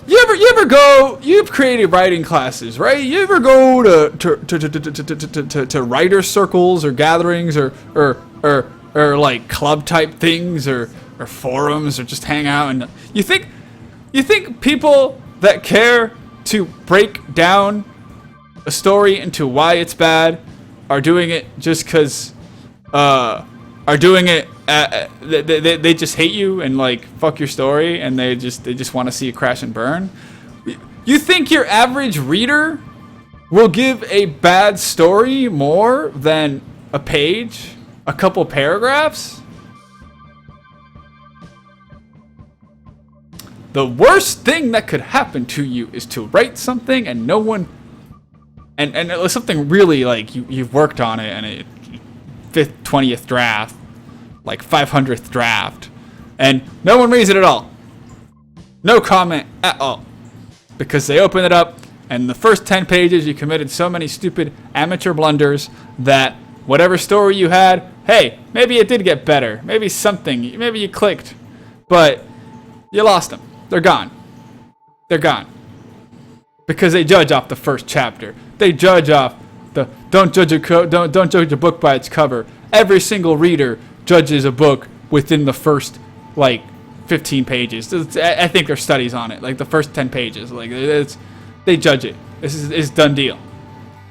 you've created writing classes, right? You ever go to writer circles or gatherings or like club type things or forums or just hang out, and you think people that care to break down a story into why it's bad, are doing it just because, are doing it, they just hate you and like fuck your story and they just want to see it crash and burn. You think your average reader will give a bad story more than a page, a couple paragraphs? The worst thing that could happen to you is to write something and no one, and it was something really like you've worked on it and it 5th, 20th draft, like 500th draft, and no one reads it at all. No comment at all. Because they open it up and in the first 10 pages you committed so many stupid amateur blunders that whatever story you had, hey, maybe it did get better. Maybe something, maybe you clicked, but you lost them. They're gone. They're gone. Because they judge off the first chapter. They judge off the don't judge a book by its cover. Every single reader judges a book within the first like 15 pages. I think there's studies on it. Like the first 10 pages. Like they judge it. This is done deal.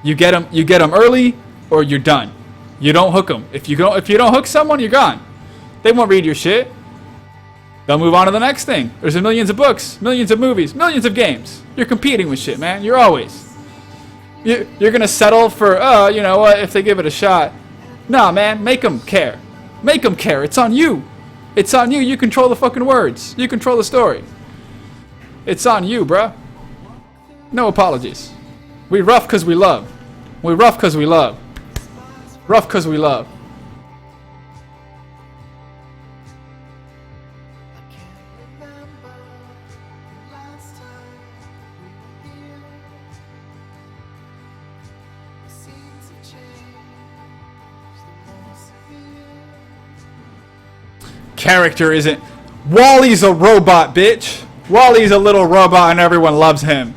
You get them early or you're done. You don't hook them. If you don't hook someone, you're gone. They won't read your shit. They'll move on to the next thing. There's millions of books, millions of movies, millions of games. You're competing with shit, man. You're always. You're gonna settle for, oh, you know what, if they give it a shot. Nah, man, make them care. Make them care. It's on you. It's on you. You control the fucking words. You control the story. It's on you, bruh. No apologies. We rough because we love. We rough because we love. Rough because we love. Character isn't. Wally's a robot, bitch. Wally's a little robot and everyone loves him.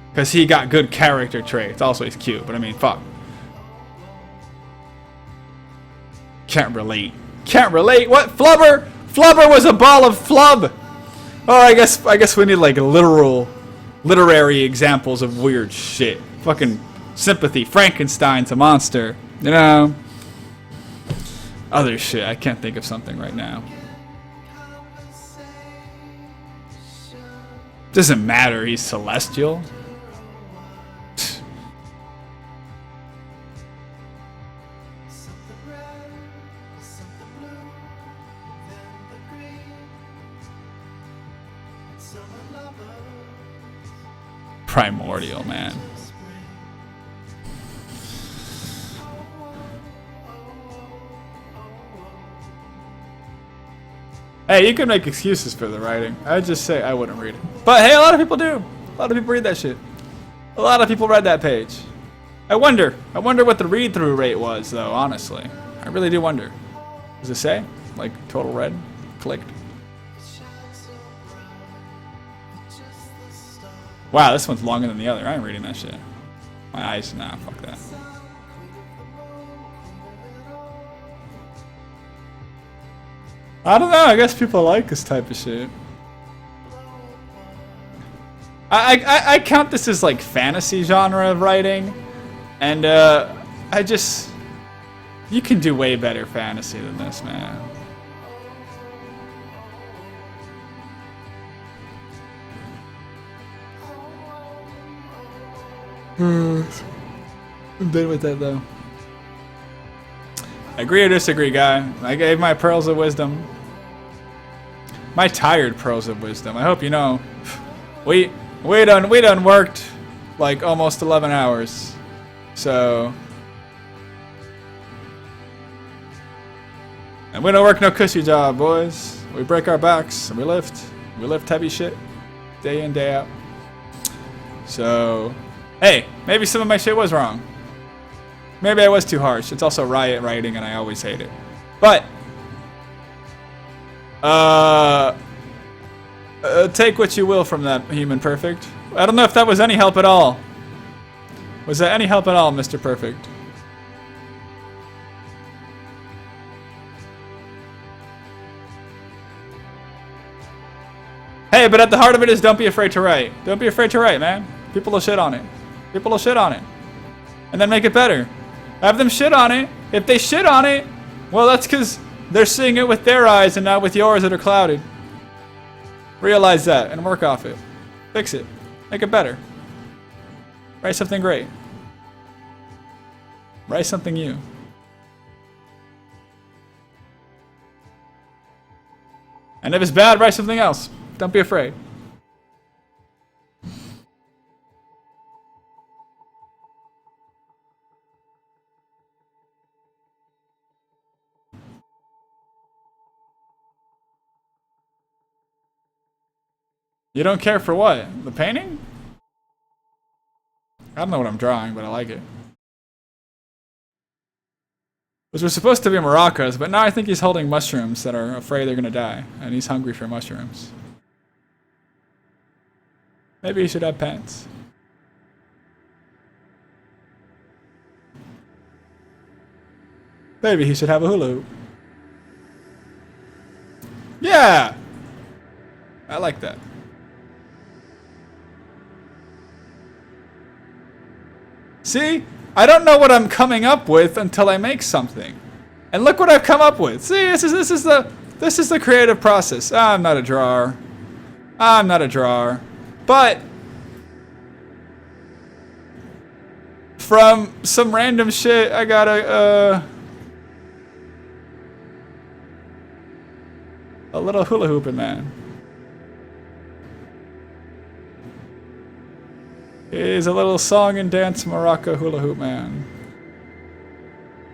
Because he got good character traits. Also, he's cute, but I mean, fuck. Can't relate. Can't relate. What? Flubber? Flubber was a ball of flub. Oh, I guess we need like literary examples of weird shit. Fucking sympathy. Frankenstein's a monster. You know? Other shit. I can't think of something right now. Doesn't matter. He's celestial. Primordial, man. Hey, you can make excuses for the writing. I'd just say I wouldn't read it. But hey, a lot of people do. A lot of people read that shit. A lot of people read that page. I wonder what the read-through rate was, though, honestly. I really do wonder. Does it say? Like, total read? Clicked? Wow, this one's longer than the other. I ain't reading that shit. My eyes, nah, fuck that. I don't know, I guess people like this type of shit. I count this as like fantasy genre of writing. And you can do way better fantasy than this, man. I'm done with that though. Agree or disagree, guy? I gave my pearls of wisdom. My tired pearls of wisdom. I hope you know. We done worked like almost 11 hours. So. And we don't work no cushy job, boys. We break our backs and we lift. We lift heavy shit. Day in, day out. So. Hey, maybe some of my shit was wrong. Maybe I was too harsh. It's also riot writing and I always hate it. But take what you will from that, Human Perfect. I don't know if that was any help at all. Was that any help at all, Mr. Perfect? Hey, but at the heart of it is don't be afraid to write. Don't be afraid to write, man. People will shit on it. People will shit on it. and then make it better. Have them shit on it. If they shit on it, well, that's because they're seeing it with their eyes and not with yours that are clouded. Realize that and work off it. Fix it. Make it better. Write something great. Write something new. And if it's bad, write something else. Don't be afraid. You don't care for what? The painting? I don't know what I'm drawing, but I like it. Which was supposed to be maracas, but now I think he's holding mushrooms that are afraid they're gonna die, and he's hungry for mushrooms. Maybe he should have pants. Maybe he should have a hula hoop. Yeah! I like that. See? I don't know what I'm coming up with until I make something. And look what I've come up with. See, this is the creative process. I'm not a drawer. I'm not a drawer. But from some random shit, I got a little hula hooping man. He's a little song and dance maraca hula hoop man.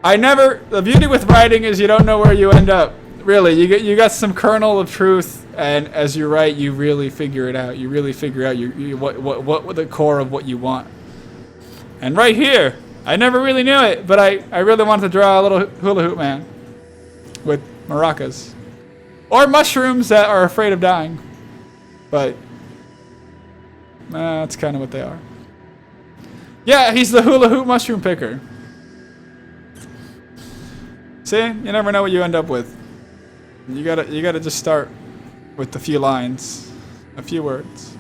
The beauty with writing is you don't know where you end up. Really, you got some kernel of truth, and as you write, you really figure it out. You really figure out what the core of what you want. And right here, I never really knew it, but I really wanted to draw a little hula hoop man with maracas. Or mushrooms that are afraid of dying. But that's kind of what they are. Yeah, he's the hula hoop mushroom picker. See, you never know what you end up with. You gotta just start with a few lines, a few words.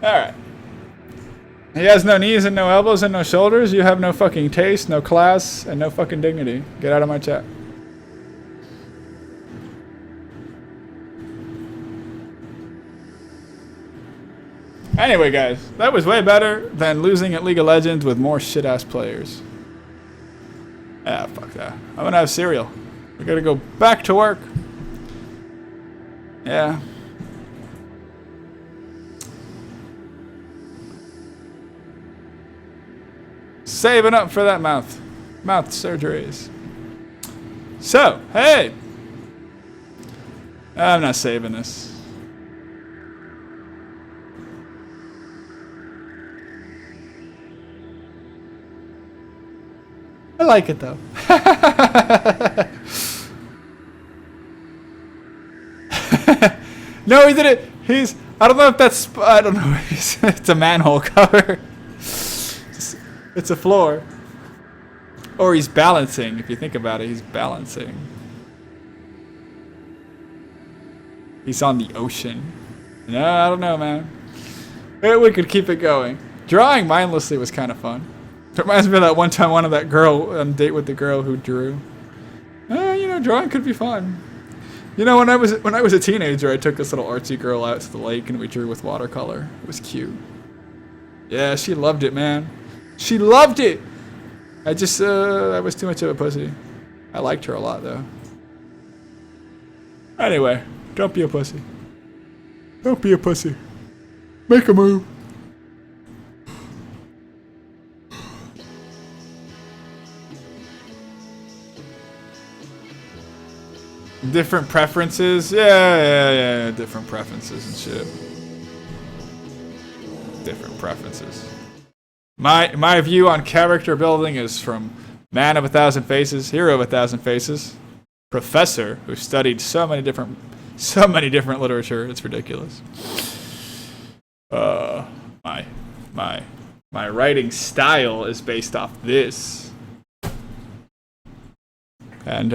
All right. He has no knees and no elbows and no shoulders. You have no fucking taste, no class, and no fucking dignity. Get out of my chat. Anyway, guys, that was way better than losing at League of Legends with more shit-ass players. Ah, fuck that. I'm gonna have cereal. We gotta go back to work. Yeah. Saving up for that mouth surgeries. So, hey! I'm not saving this. I like it though. No, he didn't. I don't know if that's, I don't know. It's a manhole cover. It's a floor. Or he's balancing. If you think about it, he's balancing. He's on the ocean. No, I don't know, man. We could keep it going. Drawing mindlessly was kind of fun. It reminds me of that one time I wanted that girl on a date with the girl who drew. Drawing could be fun. You know, when I was a teenager, I took this little artsy girl out to the lake and we drew with watercolor. It was cute. Yeah, she loved it, man. She loved it. I was too much of a pussy. I liked her a lot, though. Anyway, don't be a pussy. Don't be a pussy. Make a move. Different preferences? Yeah. Different preferences and shit. Different preferences. My view on character building is from Man of 1,000 Faces, Hero of 1,000 Faces, Professor, who studied so many different literature. It's ridiculous. My writing style is based off this. And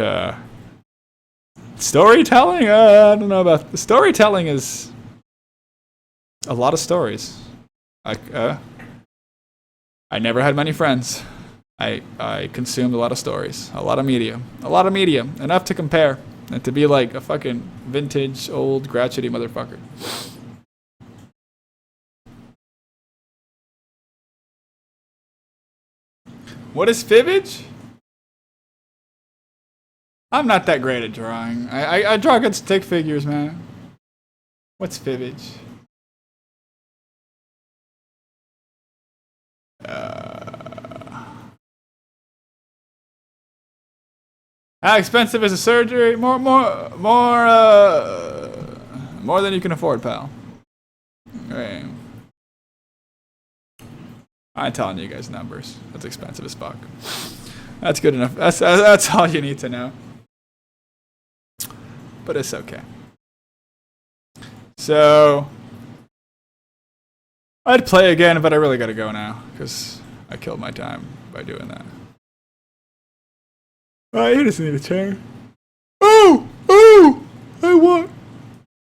Storytelling? I don't know about the storytelling. Is a lot of stories. I never had many friends. I consumed a lot of stories, a lot of media, enough to compare and to be like a fucking vintage old gratchety motherfucker. What is fibbage? I'm not that great at drawing. I draw good stick figures, man. What's fibbage? How expensive is a surgery? More than you can afford, pal. Right. I'm telling you guys numbers. That's expensive as fuck. That's good enough. That's all you need to know. But it's okay. So I'd play again, but I really gotta go now because I killed my time by doing that. Alright, he doesn't need a chair. Oh! I want.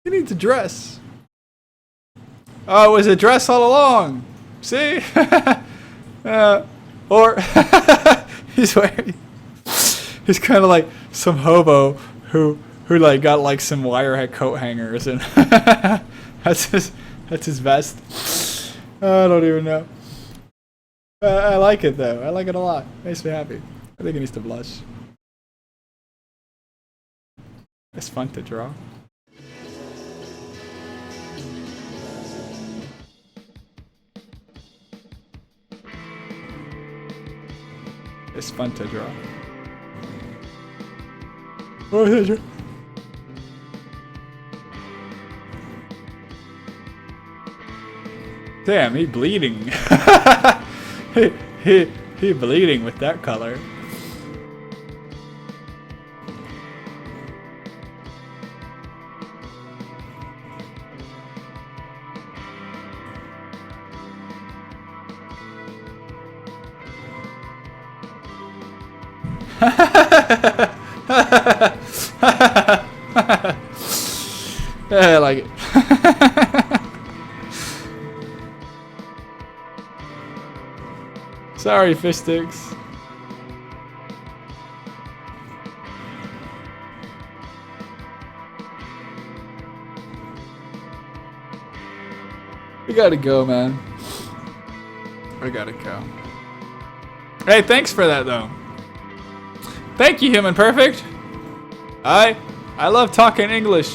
He needs a dress. Oh, it was a dress all along. See? Or he's wearing. He's kind of like some hobo who like got like some wire coat hangers and that's his vest. I don't even know. I like it though. I like it a lot. Makes me happy. I think he needs to blush. It's fun to draw. It's fun to draw. Oh, yeah, sure. Damn, he bleeding. he bleeding with that color. Yeah, I like it. Sorry, fish sticks. We gotta go, man. We gotta go. Hey, thanks for that, though. Thank you, Human Perfect. I love talking English.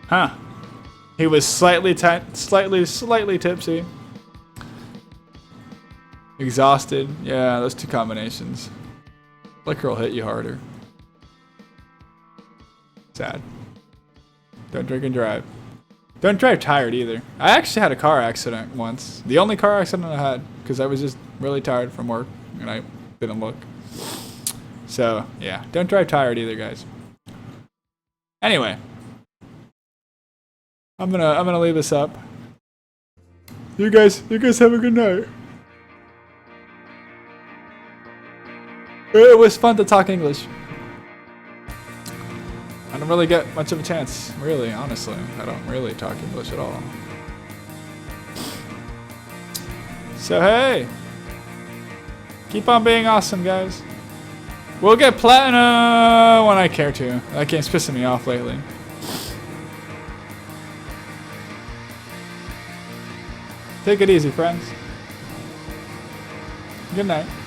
Huh. He was slightly tipsy. Exhausted. Yeah, those two combinations. Liquor will hit you harder. Sad. Don't drink and drive. Don't drive tired either. I actually had a car accident once. The only car accident I had because I was just really tired from work and I didn't look. So, yeah. Don't drive tired either, guys. Anyway. I'm gonna leave this up. You guys have a good night. It was fun to talk English. I don't really get much of a chance, really, honestly. I don't really talk English at all. So hey, keep on being awesome, guys. We'll get platinum when I care to. That game's pissing me off lately. Take it easy, friends. Good night.